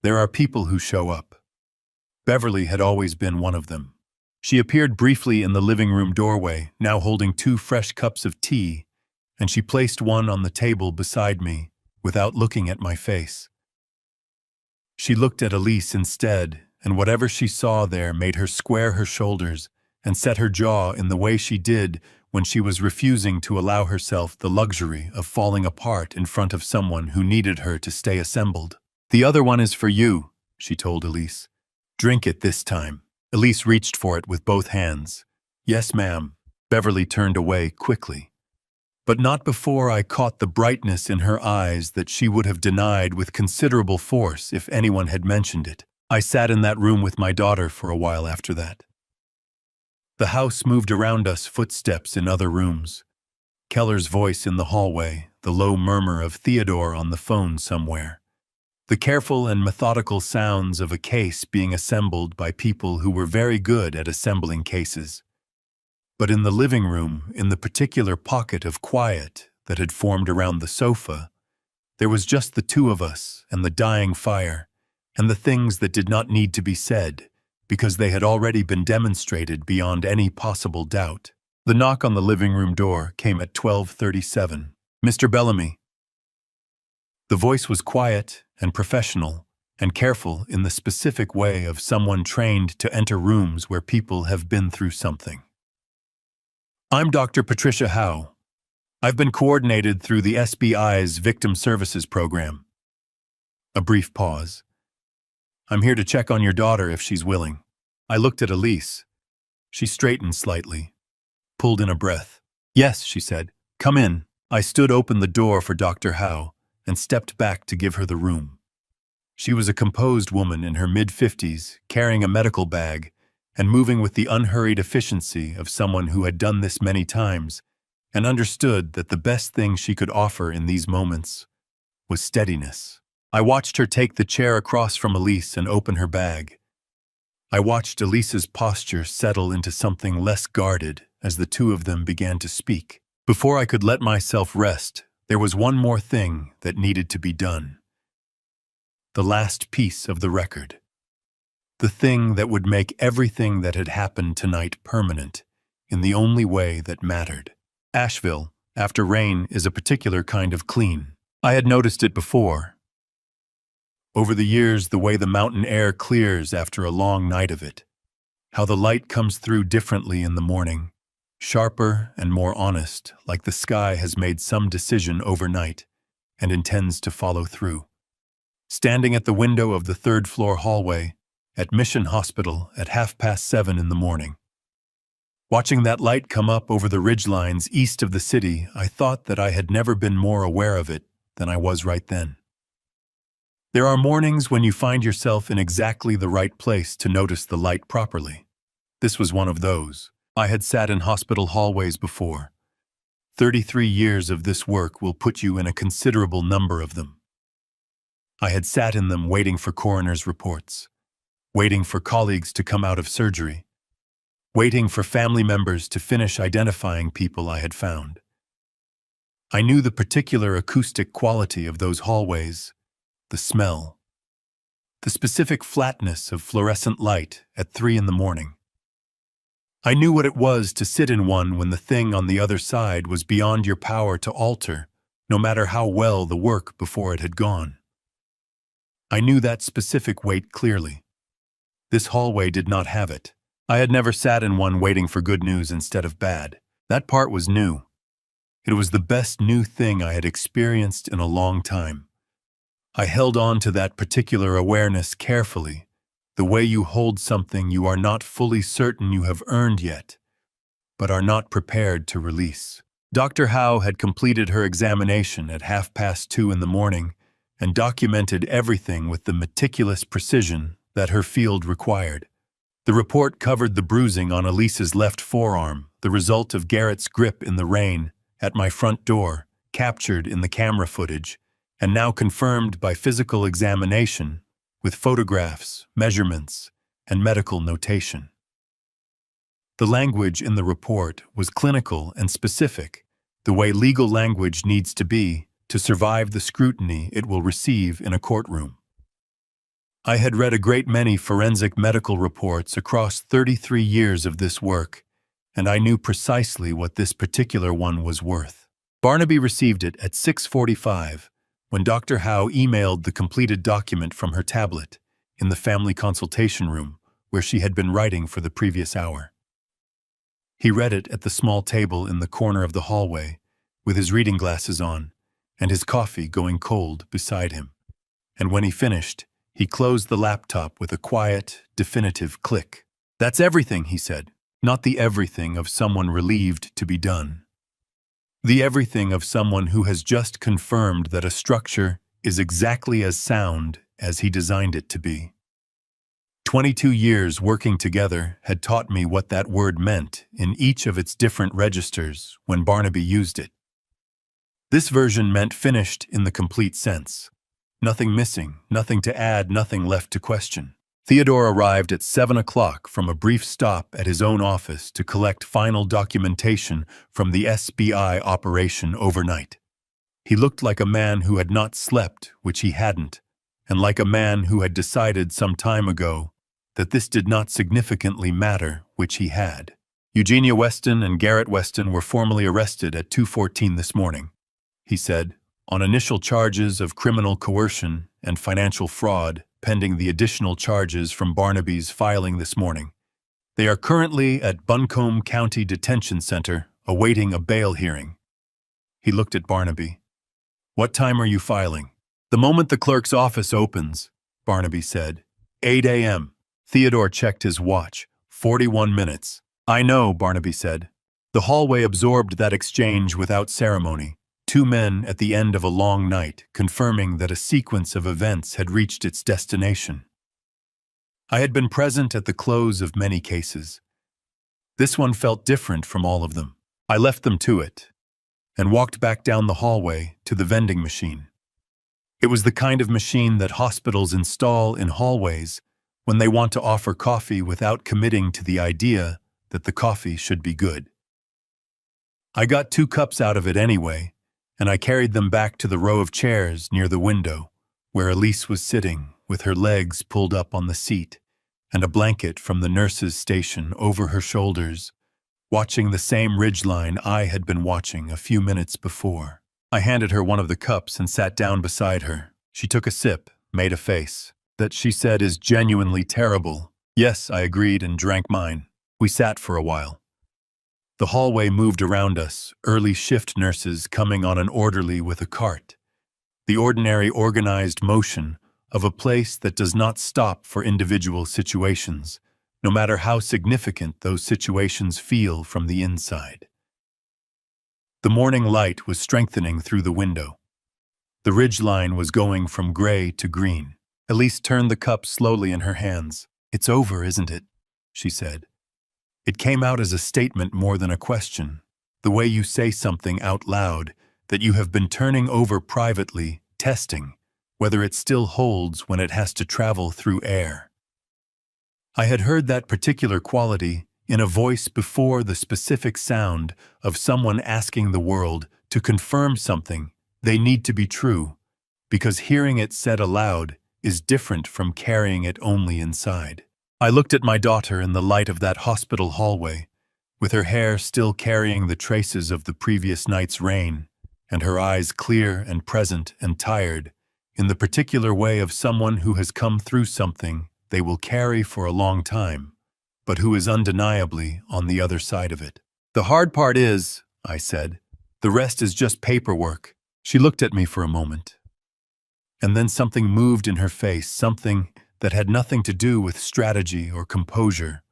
There are people who show up. Beverly had always been one of them. She appeared briefly in the living room doorway, now holding 2 fresh cups of tea, and she placed one on the table beside me, without looking at my face. She looked at Elise instead, and whatever she saw there made her square her shoulders and set her jaw in the way she did when she was refusing to allow herself the luxury of falling apart in front of someone who needed her to stay assembled. "The other one is for you," she told Elise. "Drink it this time." Elise reached for it with both hands. "Yes, ma'am." Beverly turned away quickly. But not before I caught the brightness in her eyes that she would have denied with considerable force if anyone had mentioned it. I sat in that room with my daughter for a while after that. The house moved around us, footsteps in other rooms. Keller's voice in the hallway, the low murmur of Theodore on the phone somewhere. The careful and methodical sounds of a case being assembled by people who were very good at assembling cases. But in the living room, in the particular pocket of quiet that had formed around the sofa, there was just the 2 of us and the dying fire, and the things that did not need to be said, because they had already been demonstrated beyond any possible doubt. The knock on the living room door came at 12:37. "Mr. Bellamy." The voice was quiet and professional and careful in the specific way of someone trained to enter rooms where people have been through something. "I'm Dr. Patricia Howe. I've been coordinated through the SBI's Victim Services Program." A brief pause. "I'm here to check on your daughter if she's willing." I looked at Elise. She straightened slightly, pulled in a breath. "Yes," she said. "Come in." I stood open the door for Dr. Howe and stepped back to give her the room. She was a composed woman in her mid-50s, carrying a medical bag and moving with the unhurried efficiency of someone who had done this many times and understood that the best thing she could offer in these moments was steadiness. I watched her take the chair across from Elise and open her bag. I watched Elise's posture settle into something less guarded as the 2 of them began to speak. Before I could let myself rest, there was one more thing that needed to be done. The last piece of the record. The thing that would make everything that had happened tonight permanent, in the only way that mattered. Asheville, after rain, is a particular kind of clean. I had noticed it before. Over the years, the way the mountain air clears after a long night of it. How the light comes through differently in the morning, sharper and more honest, like the sky has made some decision overnight and intends to follow through. Standing at the window of the 3rd-floor hallway at Mission Hospital at 7:30 in the morning. Watching that light come up over the ridgelines east of the city, I thought that I had never been more aware of it than I was right then. There are mornings when you find yourself in exactly the right place to notice the light properly. This was one of those. I had sat in hospital hallways before. 33 years of this work will put you in a considerable number of them. I had sat in them waiting for coroner's reports, waiting for colleagues to come out of surgery, waiting for family members to finish identifying people I had found. I knew the particular acoustic quality of those hallways, the smell, the specific flatness of fluorescent light at 3 in the morning. I knew what it was to sit in one when the thing on the other side was beyond your power to alter, no matter how well the work before it had gone. I knew that specific weight clearly. This hallway did not have it. I had never sat in one waiting for good news instead of bad. That part was new. It was the best new thing I had experienced in a long time. I held on to that particular awareness carefully, the way you hold something you are not fully certain you have earned yet, but are not prepared to release. Dr. Howe had completed her examination at 2:30 in the morning and documented everything with the meticulous precision that her field required. The report covered the bruising on Elise's left forearm, the result of Garrett's grip in the rain at my front door, captured in the camera footage, and now confirmed by physical examination with photographs, measurements, and medical notation. The language in the report was clinical and specific, the way legal language needs to be to survive the scrutiny it will receive in a courtroom. I had read a great many forensic medical reports across 33 years of this work, and I knew precisely what this particular one was worth. Barnaby received it at 6:45 when Dr. Howe emailed the completed document from her tablet in the family consultation room where she had been writing for the previous hour. He read it at the small table in the corner of the hallway, with his reading glasses on and his coffee going cold beside him. And when he finished, he closed the laptop with a quiet, definitive click. "That's everything," he said. Not the everything of someone relieved to be done. The everything of someone who has just confirmed that a structure is exactly as sound as he designed it to be. 22 years working together had taught me what that word meant in each of its different registers when Barnaby used it. This version meant finished in the complete sense. Nothing missing, nothing to add, nothing left to question. Theodore arrived at 7 o'clock from a brief stop at his own office to collect final documentation from the SBI operation overnight. He looked like a man who had not slept, which he hadn't, and like a man who had decided some time ago that this did not significantly matter, which he had. Eugenia Weston and Garrett Weston were formally arrested at 2:14 this morning, he said, on initial charges of criminal coercion and financial fraud, pending the additional charges from Barnaby's filing this morning. They are currently at Buncombe County Detention Center, awaiting a bail hearing. He looked at Barnaby. "What time are you filing?" "The moment the clerk's office opens," Barnaby said. 8 a.m. Theodore checked his watch. 41 minutes. "I know," Barnaby said. The hallway absorbed that exchange without ceremony. Two men at the end of a long night, confirming that a sequence of events had reached its destination. I had been present at the close of many cases. This one felt different from all of them. I left them to it, and walked back down the hallway to the vending machine. It was the kind of machine that hospitals install in hallways when they want to offer coffee without committing to the idea that the coffee should be good. I got 2 cups out of it anyway, and I carried them back to the row of chairs near the window, where Elise was sitting with her legs pulled up on the seat and a blanket from the nurse's station over her shoulders, watching the same ridgeline I had been watching a few minutes before. I handed her one of the cups and sat down beside her. She took a sip, made a face. "That," she said, "is genuinely terrible." "Yes," I agreed and drank mine. We sat for a while. The hallway moved around us, early shift nurses coming on an orderly with a cart. The ordinary organized motion of a place that does not stop for individual situations, no matter how significant those situations feel from the inside. The morning light was strengthening through the window. The ridgeline was going from gray to green. Elise turned the cup slowly in her hands. "It's over, isn't it?" she said. It came out as a statement more than a question, the way you say something out loud that you have been turning over privately, testing whether it still holds when it has to travel through air. I had heard that particular quality in a voice before, the specific sound of someone asking the world to confirm something they need to be true, because hearing it said aloud is different from carrying it only inside. I looked at my daughter in the light of that hospital hallway, with her hair still carrying the traces of the previous night's rain, and her eyes clear and present and tired, in the particular way of someone who has come through something they will carry for a long time, but who is undeniably on the other side of it. "The hard part is," I said, "the rest is just paperwork." She looked at me for a moment, and then something moved in her face, something that had nothing to do with strategy or composure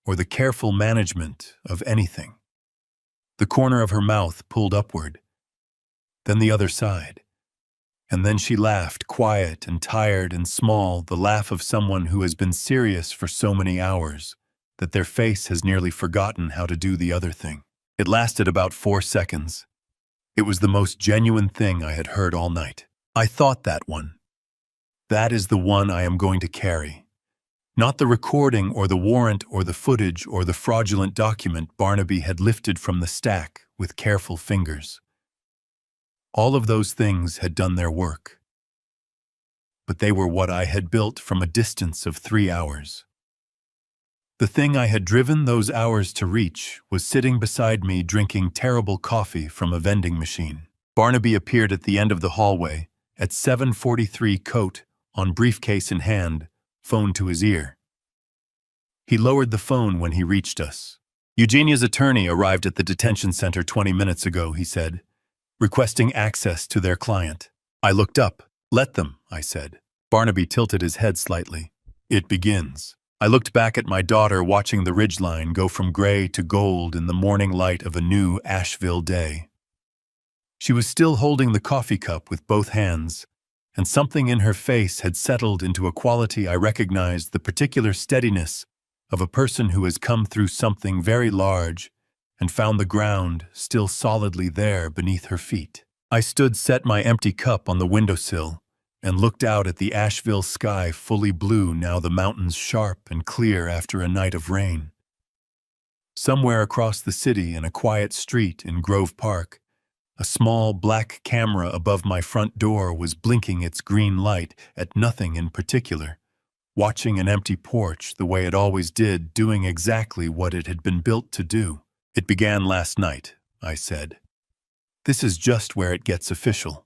or the careful management of anything. The corner of her mouth pulled upward, then the other side. And then she laughed, quiet and tired and small, the laugh of someone who has been serious for so many hours that their face has nearly forgotten how to do the other thing. It lasted about 4 seconds. It was the most genuine thing I had heard all night. I thought that one. That is the one I am going to carry. Not the recording or the warrant or the footage or the fraudulent document Barnaby had lifted from the stack with careful fingers. All of those things had done their work. But they were what I had built from a distance of 3 hours. The thing I had driven those hours to reach was sitting beside me drinking terrible coffee from a vending machine. Barnaby appeared at the end of the hallway at 7:43, coat on, briefcase in hand, phone to his ear. He lowered the phone when he reached us. Eugenia's attorney arrived at the detention center 20 minutes ago, he said, requesting access to their client. I looked up. Let them, I said. Barnaby tilted his head slightly. It begins. I looked back at my daughter watching the ridgeline go from gray to gold in the morning light of a new Asheville day. She was still holding the coffee cup with both hands, and something in her face had settled into a quality I recognized, the particular steadiness of a person who has come through something very large and found the ground still solidly there beneath her feet. I set my empty cup on the windowsill and looked out at the Asheville sky, fully blue now, the mountains sharp and clear after a night of rain. Somewhere across the city, in a quiet street in Grove Park, a small black camera above my front door was blinking its green light at nothing in particular, watching an empty porch the way it always did, doing exactly what it had been built to do. It began last night, I said. This is just where it gets official.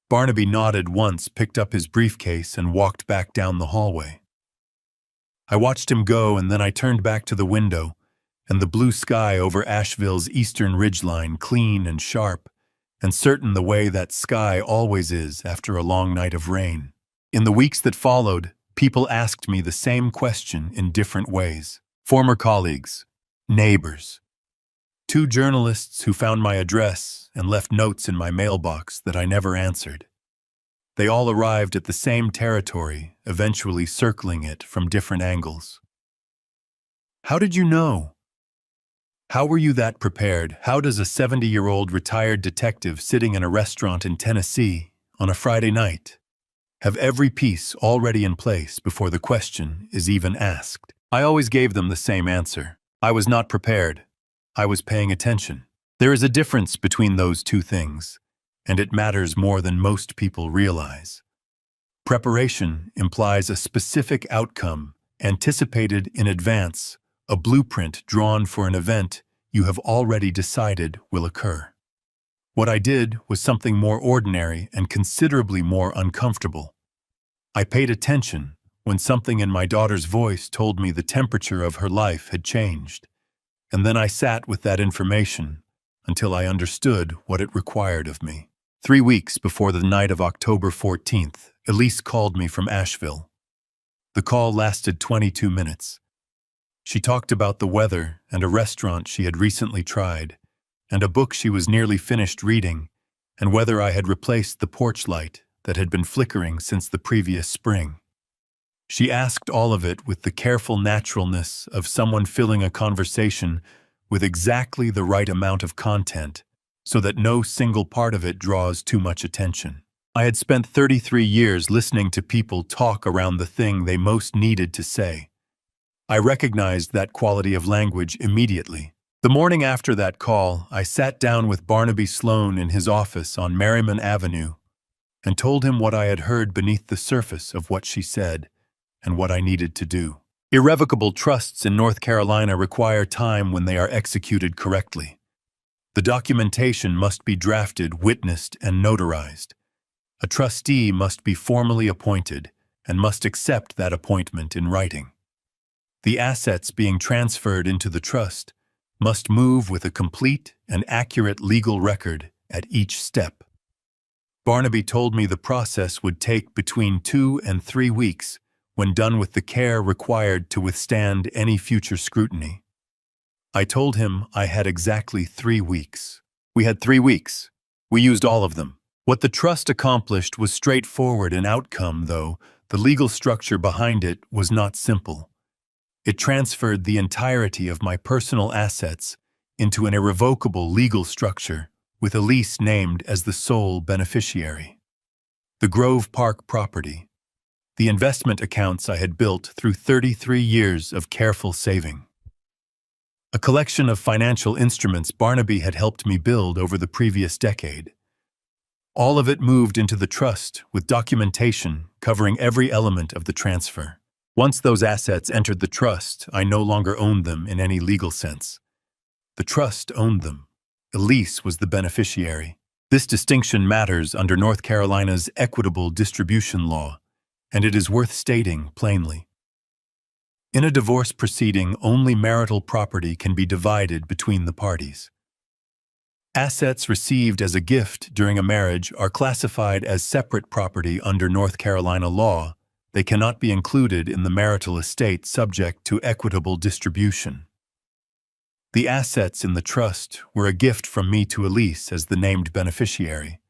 Barnaby nodded once, picked up his briefcase, and walked back down the hallway. I watched him go, and then I turned back to the window, and the blue sky over Asheville's eastern ridgeline, clean and sharp, and certain the way that sky always is after a long night of rain. In the weeks that followed, people asked me the same question in different ways. Former colleagues, neighbors, 2 journalists who found my address and left notes in my mailbox that I never answered. They all arrived at the same territory, eventually circling it from different angles. How did you know? How were you that prepared? How does a 70-year-old retired detective sitting in a restaurant in Tennessee on a Friday night have every piece already in place before the question is even asked? I always gave them the same answer. I was not prepared. I was paying attention. There is a difference between those two things, and it matters more than most people realize. Preparation implies a specific outcome anticipated in advance, a blueprint drawn for an event you have already decided will occur. What I did was something more ordinary and considerably more uncomfortable. I paid attention when something in my daughter's voice told me the temperature of her life had changed, and then I sat with that information until I understood what it required of me. 3 weeks before the night of October 14th, Elise called me from Asheville. The call lasted 22 minutes. She talked about the weather and a restaurant she had recently tried, and a book she was nearly finished reading, and whether I had replaced the porch light that had been flickering since the previous spring. She asked all of it with the careful naturalness of someone filling a conversation with exactly the right amount of content, so that no single part of it draws too much attention. I had spent 33 years listening to people talk around the thing they most needed to say. I recognized that quality of language immediately. The morning after that call, I sat down with Barnaby Sloan in his office on Merriman Avenue and told him what I had heard beneath the surface of what she said and what I needed to do. Irrevocable trusts in North Carolina require time when they are executed correctly. The documentation must be drafted, witnessed, and notarized. A trustee must be formally appointed and must accept that appointment in writing. The assets being transferred into the trust must move with a complete and accurate legal record at each step. Barnaby told me the process would take between 2 and 3 weeks when done with the care required to withstand any future scrutiny. I told him I had exactly 3 weeks. We had 3 weeks. We used all of them. What the trust accomplished was straightforward in outcome, though the legal structure behind it was not simple. It transferred the entirety of my personal assets into an irrevocable legal structure with Elise named as the sole beneficiary. The Grove Park property, the investment accounts I had built through 33 years of careful saving. A collection of financial instruments Barnaby had helped me build over the previous decade. All of it moved into the trust with documentation covering every element of the transfer. Once those assets entered the trust, I no longer owned them in any legal sense. The trust owned them. Elise was the beneficiary. This distinction matters under North Carolina's equitable distribution law, and it is worth stating plainly. In a divorce proceeding, only marital property can be divided between the parties. Assets received as a gift during a marriage are classified as separate property under North Carolina law. They cannot be included in the marital estate subject to equitable distribution. The assets in the trust were a gift from me to Elise as the named beneficiary.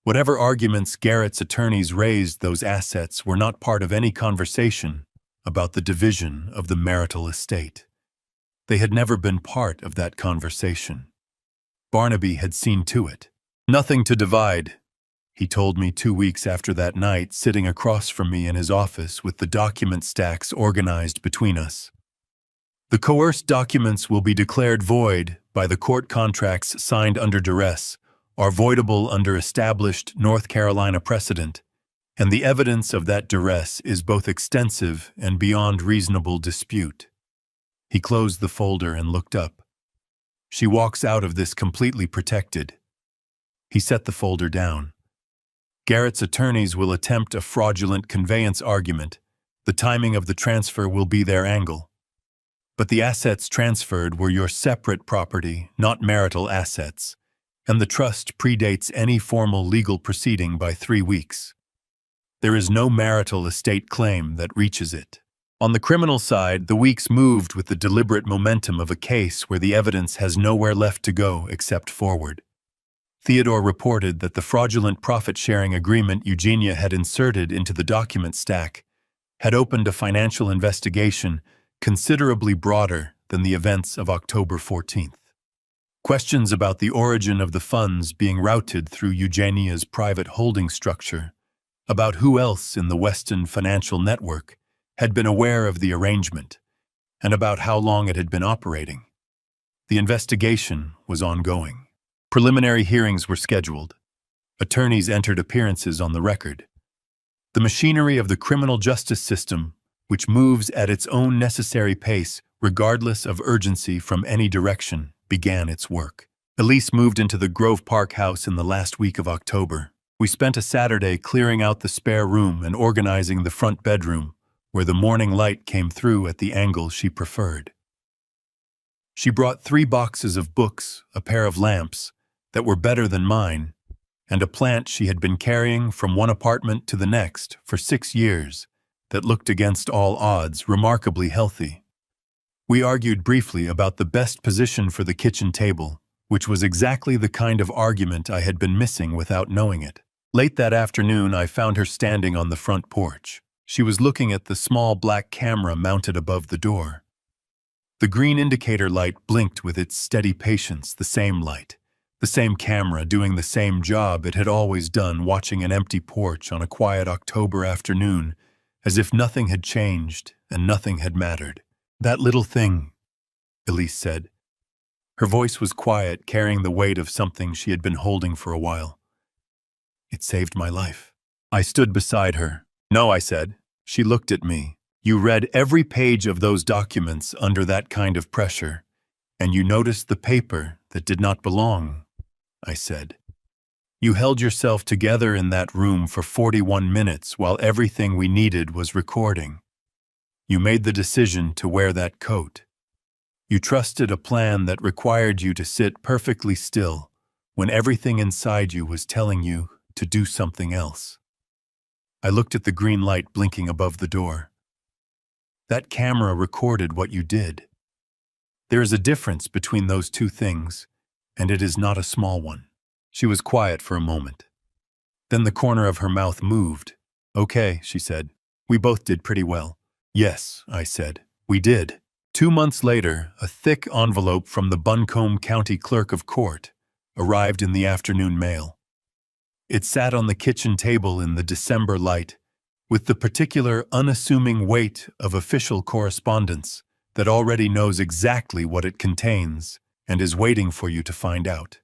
Whatever arguments Garrett's attorneys raised, those assets were not part of any conversation about the division of the marital estate. They had never been part of that conversation. Barnaby had seen to it. Nothing to divide, he told me 2 weeks after that night, sitting across from me in his office with the document stacks organized between us. The coerced documents will be declared void by the court contracts signed under duress, are voidable under established North Carolina precedent, and the evidence of that duress is both extensive and beyond reasonable dispute. He closed the folder and looked up. She walks out of this completely protected. He set the folder down. Garrett's attorneys will attempt a fraudulent conveyance argument. The timing of the transfer will be their angle. But the assets transferred were your separate property, not marital assets, and the trust predates any formal legal proceeding by 3 weeks. There is no marital estate claim that reaches it. On the criminal side, the weeks moved with the deliberate momentum of a case where the evidence has nowhere left to go except forward. Theodore reported that the fraudulent profit-sharing agreement Eugenia had inserted into the document stack had opened a financial investigation considerably broader than the events of October 14th. Questions about the origin of the funds being routed through Eugenia's private holding structure, about who else in the Weston financial network had been aware of the arrangement, and about how long it had been operating. The investigation was ongoing. Preliminary hearings were scheduled. Attorneys entered appearances on the record. The machinery of the criminal justice system, which moves at its own necessary pace regardless of urgency from any direction, began its work. Elise moved into the Grove Park house in the last week of October. We spent a Saturday clearing out the spare room and organizing the front bedroom, where the morning light came through at the angle she preferred. She brought 3 boxes of books, a pair of lamps that were better than mine, and a plant she had been carrying from one apartment to the next for 6 years that looked against all odds remarkably healthy. We argued briefly about the best position for the kitchen table, which was exactly the kind of argument I had been missing without knowing it. Late that afternoon, I found her standing on the front porch. She was looking at the small black camera mounted above the door. The green indicator light blinked with its steady patience, the same light, the same camera doing the same job it had always done, watching an empty porch on a quiet October afternoon, as if nothing had changed and nothing had mattered. "That little thing," Elise said. Her voice was quiet, carrying the weight of something she had been holding for a while. "It saved my life." I stood beside her. "No," I said. She looked at me. "You read every page of those documents under that kind of pressure, and you noticed the paper that did not belong," I said. "You held yourself together in that room for 41 minutes while everything we needed was recording. You made the decision to wear that coat. You trusted a plan that required you to sit perfectly still when everything inside you was telling you to do something else." I looked at the green light blinking above the door. "That camera recorded what you did. There is a difference between those two things, and it is not a small one. She was quiet for a moment. Then the corner of her mouth moved. Okay, she said. We both did pretty well. Yes, I said. We did. 2 months later, a thick envelope from the Buncombe County Clerk of Court arrived in the afternoon mail. It sat on the kitchen table in the December light, with the particular unassuming weight of official correspondence that already knows exactly what it contains and is waiting for you to find out.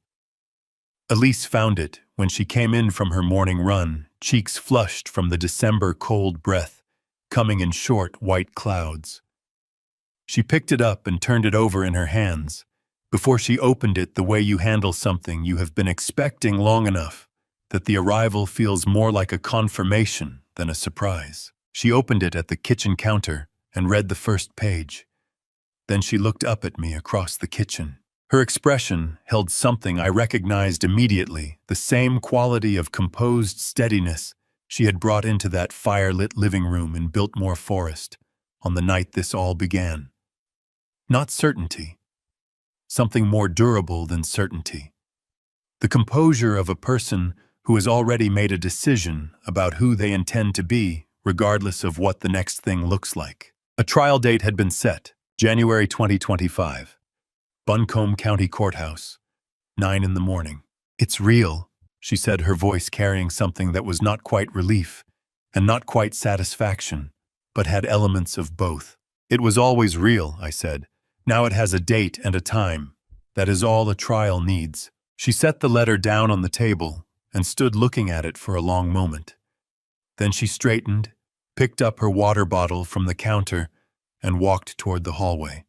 Elise found it when she came in from her morning run, cheeks flushed from the December cold breath, coming in short white clouds. She picked it up and turned it over in her hands, before she opened it the way you handle something you have been expecting long enough that the arrival feels more like a confirmation than a surprise. She opened it at the kitchen counter and read the first page. Then she looked up at me across the kitchen. Her expression held something I recognized immediately, the same quality of composed steadiness she had brought into that fire-lit living room in Biltmore Forest on the night this all began. Not certainty. Something more durable than certainty. The composure of a person who has already made a decision about who they intend to be, regardless of what the next thing looks like. A trial date had been set, January 2025. Buncombe County Courthouse, 9 a.m. It's real, she said, her voice carrying something that was not quite relief and not quite satisfaction, but had elements of both. It was always real, I said. Now it has a date and a time. That is all a trial needs. She set the letter down on the table and stood looking at it for a long moment. Then she straightened, picked up her water bottle from the counter, and walked toward the hallway.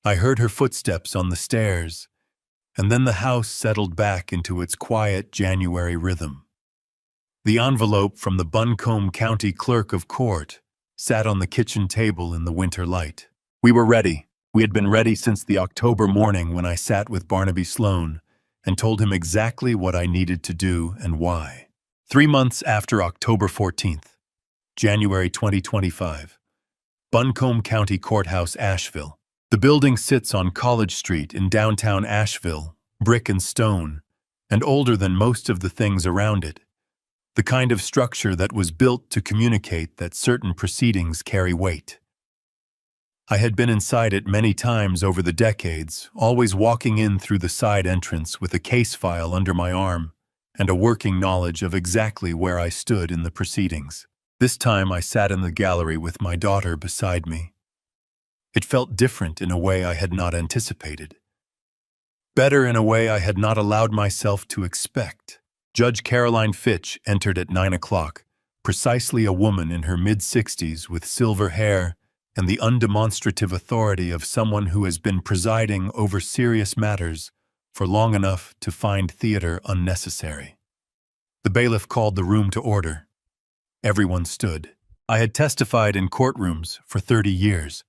I heard her footsteps on the stairs, and then the house settled back into its quiet January rhythm. The envelope from the Buncombe County Clerk of Court sat on the kitchen table in the winter light. We were ready. We had been ready since the October morning when I sat with Barnaby Sloane and told him exactly what I needed to do and why. 3 months after October 14th, January 2025, Buncombe County Courthouse, Asheville. The building sits on College Street in downtown Asheville, brick and stone, and older than most of the things around it. The kind of structure that was built to communicate that certain proceedings carry weight. I had been inside it many times over the decades, always walking in through the side entrance with a case file under my arm and a working knowledge of exactly where I stood in the proceedings. This time I sat in the gallery with my daughter beside me. It felt different in a way I had not anticipated. Better in a way I had not allowed myself to expect. Judge Caroline Fitch entered at 9 o'clock, precisely a woman in her mid-60s with silver hair and the undemonstrative authority of someone who has been presiding over serious matters for long enough to find theater unnecessary. The bailiff called the room to order. Everyone stood. I had testified in courtrooms for 30 years.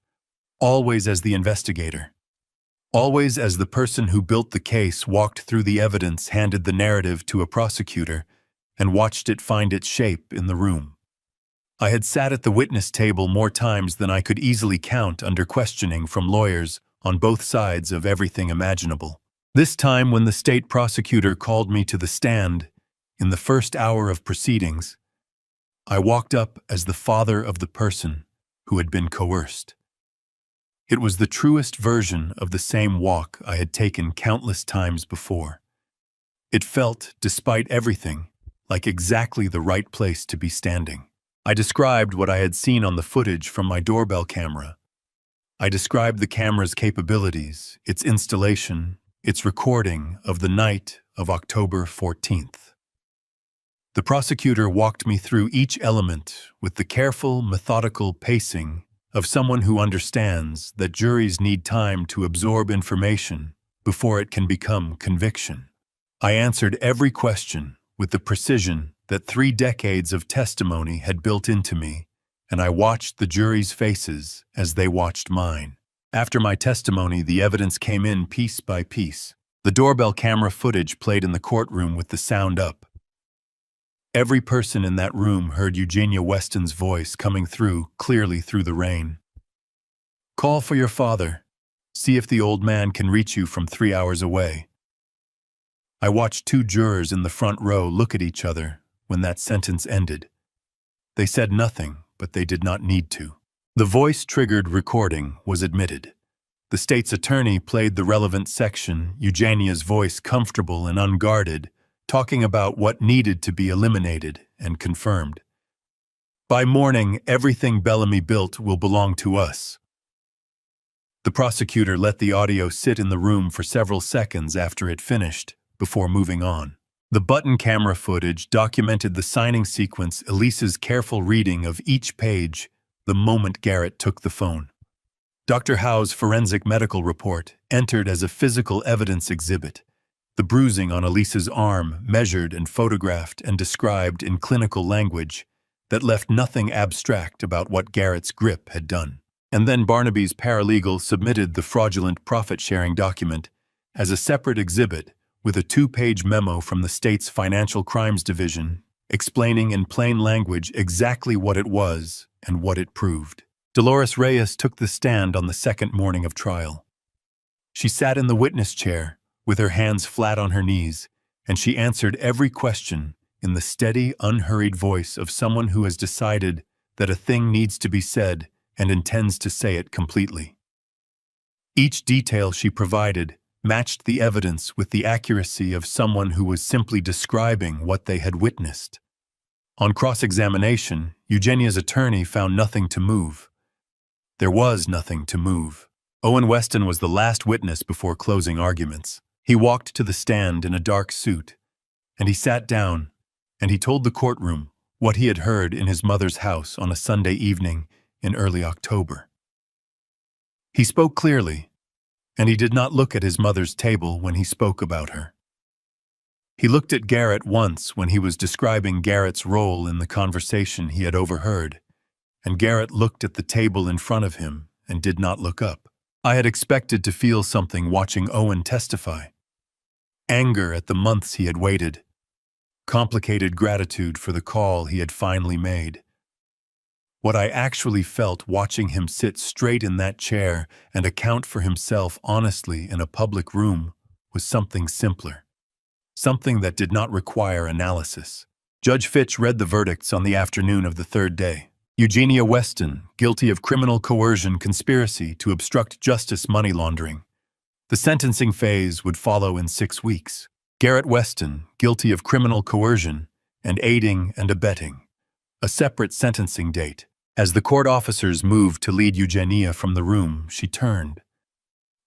Always as the investigator. Always as the person who built the case, walked through the evidence, handed the narrative to a prosecutor, and watched it find its shape in the room. I had sat at the witness table more times than I could easily count under questioning from lawyers on both sides of everything imaginable. This time, when the state prosecutor called me to the stand, in the first hour of proceedings, I walked up as the father of the person who had been coerced. It was the truest version of the same walk I had taken countless times before. It felt, despite everything, like exactly the right place to be standing. I described what I had seen on the footage from my doorbell camera. I described the camera's capabilities, its installation, its recording of the night of October 14th. The prosecutor walked me through each element with the careful, methodical pacing of someone who understands that juries need time to absorb information before it can become conviction. I answered every question with the precision that 3 decades of testimony had built into me, and I watched the jury's faces as they watched mine. After my testimony, the evidence came in piece by piece. The doorbell camera footage played in the courtroom with the sound up. Every person in that room heard Eugenia Weston's voice coming through, clearly through the rain. "Call for your father," See if the old man can reach you from 3 hours away." I watched two jurors in the front row look at each other when that sentence ended. They said nothing, but they did not need to. The voice-triggered recording was admitted. The state's attorney played the relevant section, Eugenia's voice comfortable and unguarded, talking about what needed to be eliminated and confirmed. "By morning, everything Bellamy built will belong to us." The prosecutor let the audio sit in the room for several seconds after it finished, before moving on. The button camera footage documented the signing sequence, Elise's careful reading of each page the moment Garrett took the phone. Dr. Howe's forensic medical report entered as a physical evidence exhibit. The bruising on Elise's arm measured and photographed and described in clinical language that left nothing abstract about what Garrett's grip had done. And then Barnaby's paralegal submitted the fraudulent profit-sharing document as a separate exhibit with a 2-page memo from the state's Financial Crimes Division explaining in plain language exactly what it was and what it proved. Dolores Reyes took the stand on the second morning of trial. She sat in the witness chair with her hands flat on her knees, and she answered every question in the steady, unhurried voice of someone who has decided that a thing needs to be said and intends to say it completely. Each detail she provided matched the evidence with the accuracy of someone who was simply describing what they had witnessed. On cross-examination, Eugenia's attorney found nothing to move. There was nothing to move. Owen Weston was the last witness before closing arguments. He walked to the stand in a dark suit, and he sat down, and he told the courtroom what he had heard in his mother's house on a Sunday evening in early October. He spoke clearly, and he did not look at his mother's table when he spoke about her. He looked at Garrett once when he was describing Garrett's role in the conversation he had overheard, and Garrett looked at the table in front of him and did not look up. I had expected to feel something watching Owen testify. Anger at the months he had waited, complicated gratitude for the call he had finally made. What I actually felt watching him sit straight in that chair and account for himself honestly in a public room was something simpler. Something that did not require analysis. Judge Fitch read the verdicts on the afternoon of the third day. Eugenia Weston, guilty of criminal coercion conspiracy to obstruct justice money laundering. The sentencing phase would follow in 6 weeks. Garrett Weston, guilty of criminal coercion and aiding and abetting. A separate sentencing date. As the court officers moved to lead Eugenia from the room, she turned.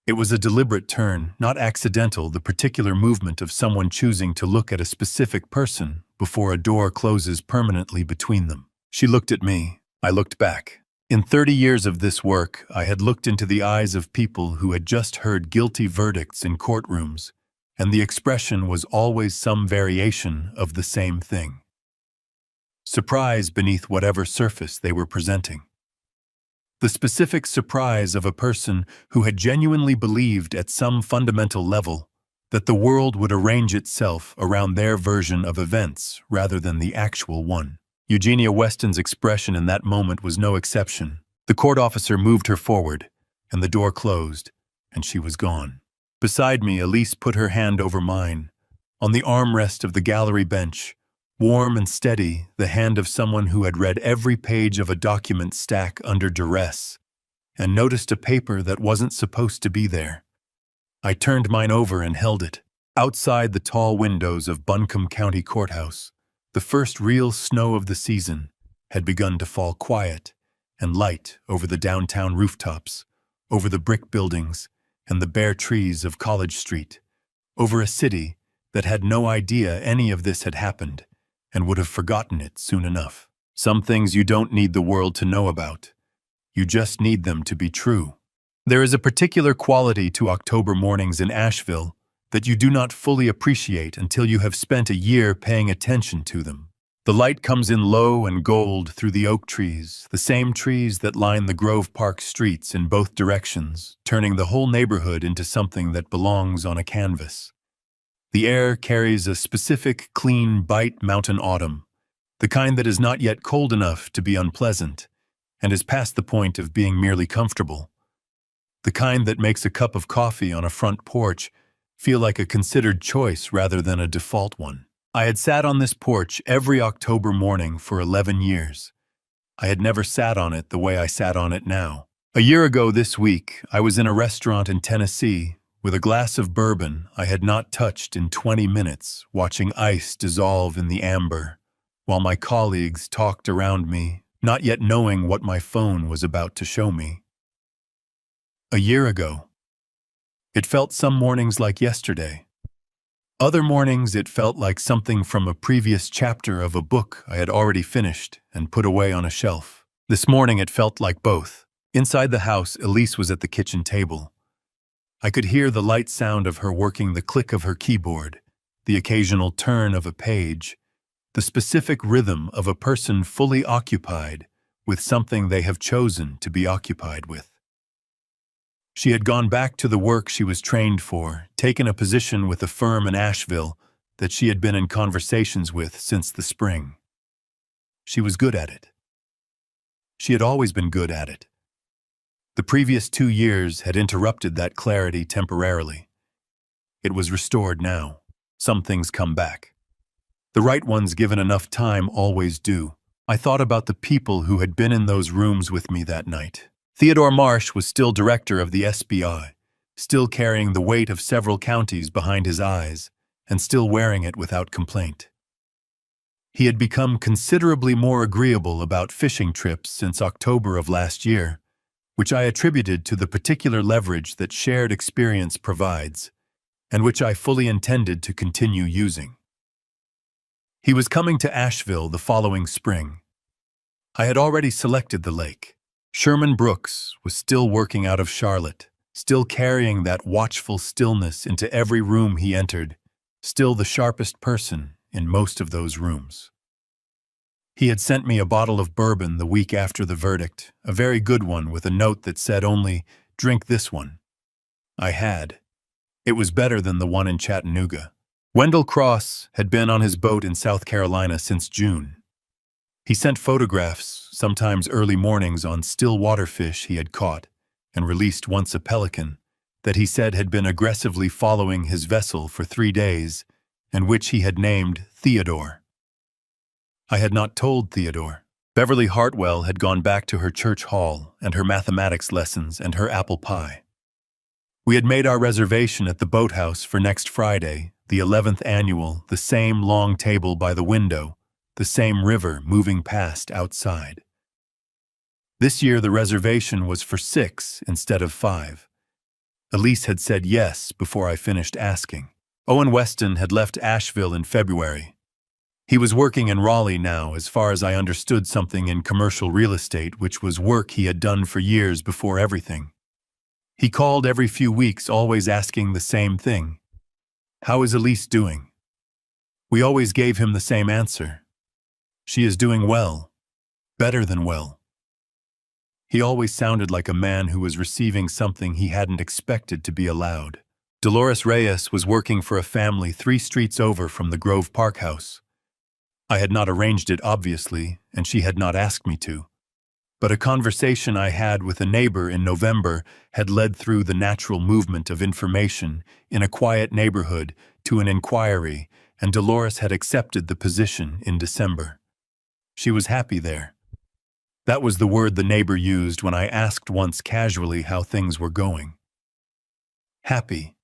It was a deliberate turn, not accidental, the particular movement of someone choosing to look at a specific person before a door closes permanently between them. She looked at me. I looked back. In 30 years of this work, I had looked into the eyes of people who had just heard guilty verdicts in courtrooms, and the expression was always some variation of the same thing. Surprise beneath whatever surface they were presenting. The specific surprise of a person who had genuinely believed at some fundamental level that the world would arrange itself around their version of events rather than the actual one. Eugenia Weston's expression in that moment was no exception. The court officer moved her forward, and the door closed, and she was gone. Beside me, Elise put her hand over mine. On the armrest of the gallery bench, warm and steady, the hand of someone who had read every page of a document stack under duress and noticed a paper that wasn't supposed to be there. I turned mine over and held it. Outside the tall windows of Buncombe County Courthouse, the first real snow of the season had begun to fall quiet and light over the downtown rooftops, over the brick buildings and the bare trees of College Street, over a city that had no idea any of this had happened and would have forgotten it soon enough. Some things you don't need the world to know about. You just need them to be true. There is a particular quality to October mornings in Asheville that you do not fully appreciate until you have spent a year paying attention to them. The light comes in low and gold through the oak trees, the same trees that line the Grove Park streets in both directions, turning the whole neighborhood into something that belongs on a canvas. The air carries a specific, clean, bite mountain autumn, the kind that is not yet cold enough to be unpleasant, and is past the point of being merely comfortable. The kind that makes a cup of coffee on a front porch feel like a considered choice rather than a default one. I had sat on this porch every October morning for 11 years. I had never sat on it the way I sat on it now. A year ago this week, I was in a restaurant in Tennessee with a glass of bourbon I had not touched in 20 minutes, watching ice dissolve in the amber, while my colleagues talked around me, not yet knowing what my phone was about to show me. A year ago. It felt some mornings like yesterday. Other mornings it felt like something from a previous chapter of a book I had already finished and put away on a shelf. This morning it felt like both. Inside the house, Elise was at the kitchen table. I could hear the light sound of her working, the click of her keyboard, the occasional turn of a page, the specific rhythm of a person fully occupied with something they have chosen to be occupied with. She had gone back to the work she was trained for, taken a position with a firm in Asheville that she had been in conversations with since the spring. She was good at it. She had always been good at it. The previous 2 years had interrupted that clarity temporarily. It was restored now. Some things come back. The right ones, given enough time, always do. I thought about the people who had been in those rooms with me that night. Theodore Marsh was still director of the SBI, still carrying the weight of several counties behind his eyes, and still wearing it without complaint. He had become considerably more agreeable about fishing trips since October of last year, which I attributed to the particular leverage that shared experience provides, and which I fully intended to continue using. He was coming to Asheville the following spring. I had already selected the lake. Sherman Brooks was still working out of Charlotte, still carrying that watchful stillness into every room he entered, still the sharpest person in most of those rooms. He had sent me a bottle of bourbon the week after the verdict, a very good one with a note that said only, "Drink this one." I had. It was better than the one in Chattanooga. Wendell Cross had been on his boat in South Carolina since June. He sent photographs, sometimes early mornings, on still water fish he had caught and released once a pelican that he said had been aggressively following his vessel for 3 days and which he had named Theodore. I had not told Theodore. Beverly Hartwell had gone back to her church hall and her mathematics lessons and her apple pie. We had made our reservation at the boathouse for next Friday, the 11th annual, the same long table by the window, the same river moving past outside. This year the reservation was for 6 instead of 5. Elise had said yes before I finished asking. Owen Weston had left Asheville in February. He was working in Raleigh now, as far as I understood, something in commercial real estate, which was work he had done for years before everything. He called every few weeks, always asking the same thing. "How is Elise doing?" We always gave him the same answer. "She is doing well. Better than well." He always sounded like a man who was receiving something he hadn't expected to be allowed. Dolores Reyes was working for a family 3 streets over from the Grove Park house. I had not arranged it, obviously, and she had not asked me to. But a conversation I had with a neighbor in November had led through the natural movement of information in a quiet neighborhood to an inquiry, and Dolores had accepted the position in December. She was happy there. That was the word the neighbor used when I asked once casually how things were going. Happy.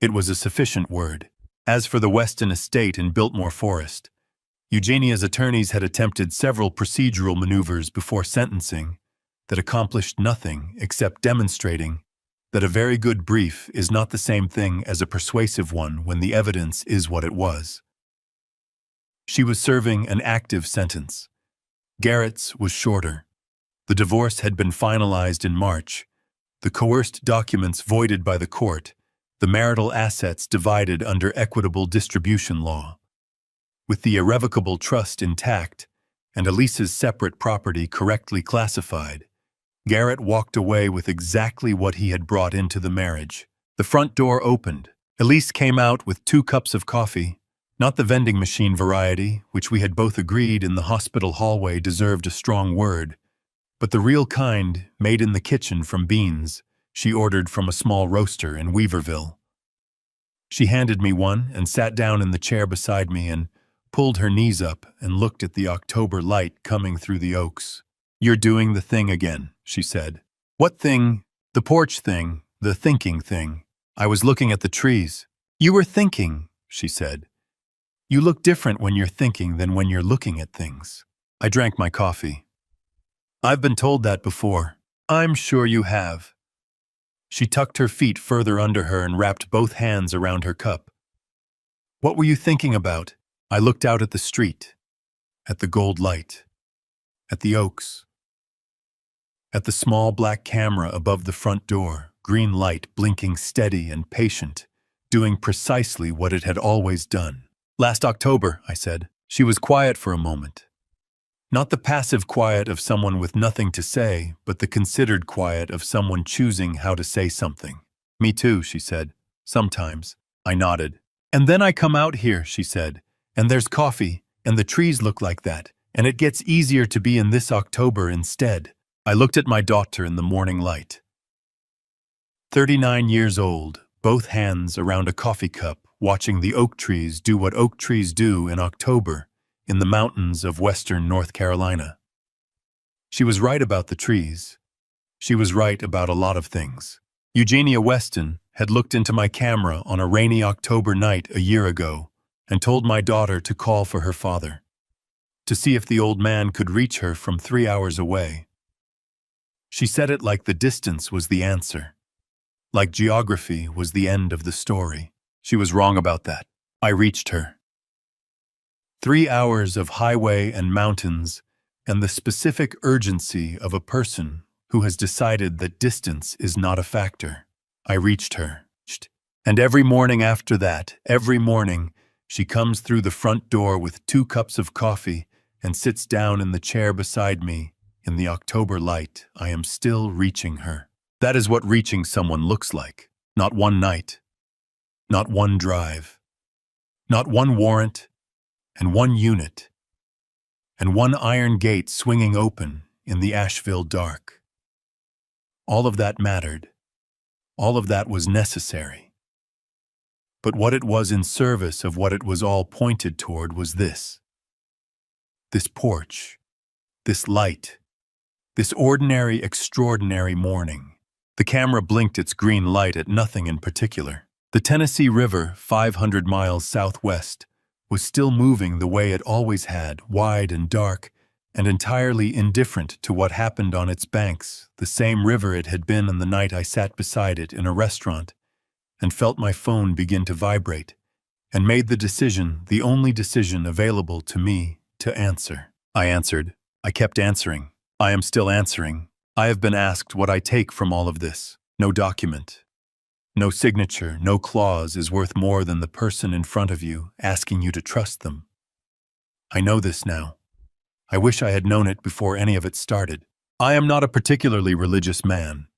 It was a sufficient word. As for the Weston estate in Biltmore Forest, Eugenia's attorneys had attempted several procedural maneuvers before sentencing that accomplished nothing except demonstrating that a very good brief is not the same thing as a persuasive one when the evidence is what it was. She was serving an active sentence. Garrett's was shorter. The divorce had been finalized in March, the coerced documents voided by the court, the marital assets divided under equitable distribution law. With the irrevocable trust intact and Elise's separate property correctly classified, Garrett walked away with exactly what he had brought into the marriage. The front door opened. Elise came out with 2 cups of coffee, not the vending machine variety, which we had both agreed in the hospital hallway deserved a strong word, but the real kind made in the kitchen from beans, she ordered from a small roaster in Weaverville. She handed me one and sat down in the chair beside me and pulled her knees up and looked at the October light coming through the oaks. "You're doing the thing again," she said. "What thing?" "The porch thing, the thinking thing." I was looking at the trees. "You were thinking," she said. "You look different when you're thinking than when you're looking at things." I drank my coffee. "I've been told that before." "I'm sure you have." She tucked her feet further under her and wrapped both hands around her cup. "What were you thinking about?" I looked out at the street, at the gold light, at the oaks, at the small black camera above the front door, green light blinking steady and patient, doing precisely what it had always done. "Last October," I said. She was quiet for a moment. Not the passive quiet of someone with nothing to say, but the considered quiet of someone choosing how to say something. "Me too," she said. "Sometimes." I nodded. "And then I come out here," she said, "and there's coffee, and the trees look like that, and it gets easier to be in this October instead." I looked at my daughter in the morning light. 39 years old, both hands around a coffee cup, watching the oak trees do what oak trees do in October in the mountains of western North Carolina. She was right about the trees. She was right about a lot of things. Eugenia Weston had looked into my camera on a rainy October night a year ago and told my daughter to call for her father, to see if the old man could reach her from 3 hours away. She said it like the distance was the answer, like geography was the end of the story. She was wrong about that. I reached her. 3 hours of highway and mountains, and the specific urgency of a person who has decided that distance is not a factor. I reached her. And every morning after that, every morning, she comes through the front door with 2 cups of coffee and sits down in the chair beside me. In the October light, I am still reaching her. That is what reaching someone looks like. Not one night, not one drive, not one warrant, and one unit, and one iron gate swinging open in the Asheville dark. All of that mattered. All of that was necessary. But what it was in service of what it was all pointed toward was this. This porch, this light, this ordinary, extraordinary morning. The camera blinked its green light at nothing in particular. The Tennessee River, 500 miles southwest, was still moving the way it always had, wide and dark, and entirely indifferent to what happened on its banks, the same river it had been on the night I sat beside it in a restaurant and felt my phone begin to vibrate, and made the decision, the only decision available to me, to answer. I answered. I kept answering. I am still answering. I have been asked what I take from all of this. No document, no signature, no clause is worth more than the person in front of you asking you to trust them. I know this now. I wish I had known it before any of it started. I am not a particularly religious man,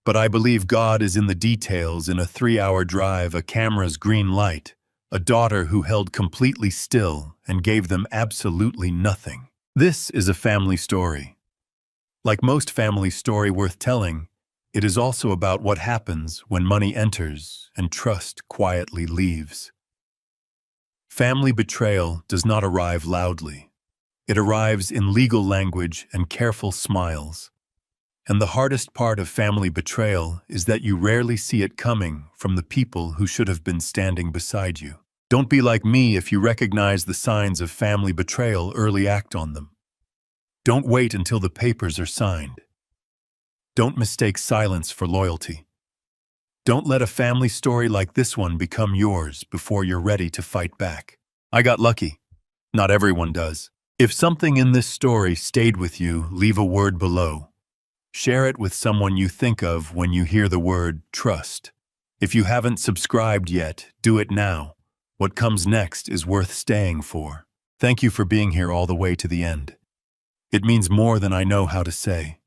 but I believe God is in the details in a 3-hour drive, a camera's green light, a daughter who held completely still and gave them absolutely nothing. This is a family story. Like most family story worth telling, it is also about what happens when money enters and trust quietly leaves. Family betrayal does not arrive loudly. It arrives in legal language and careful smiles. And the hardest part of family betrayal is that you rarely see it coming from the people who should have been standing beside you. Don't be like me if you recognize the signs of family betrayal, early act on them. Don't wait until the papers are signed. Don't mistake silence for loyalty. Don't let a family story like this one become yours before you're ready to fight back. I got lucky. Not everyone does. If something in this story stayed with you, leave a word below. Share it with someone you think of when you hear the word trust. If you haven't subscribed yet, do it now. What comes next is worth staying for. Thank you for being here all the way to the end. It means more than I know how to say.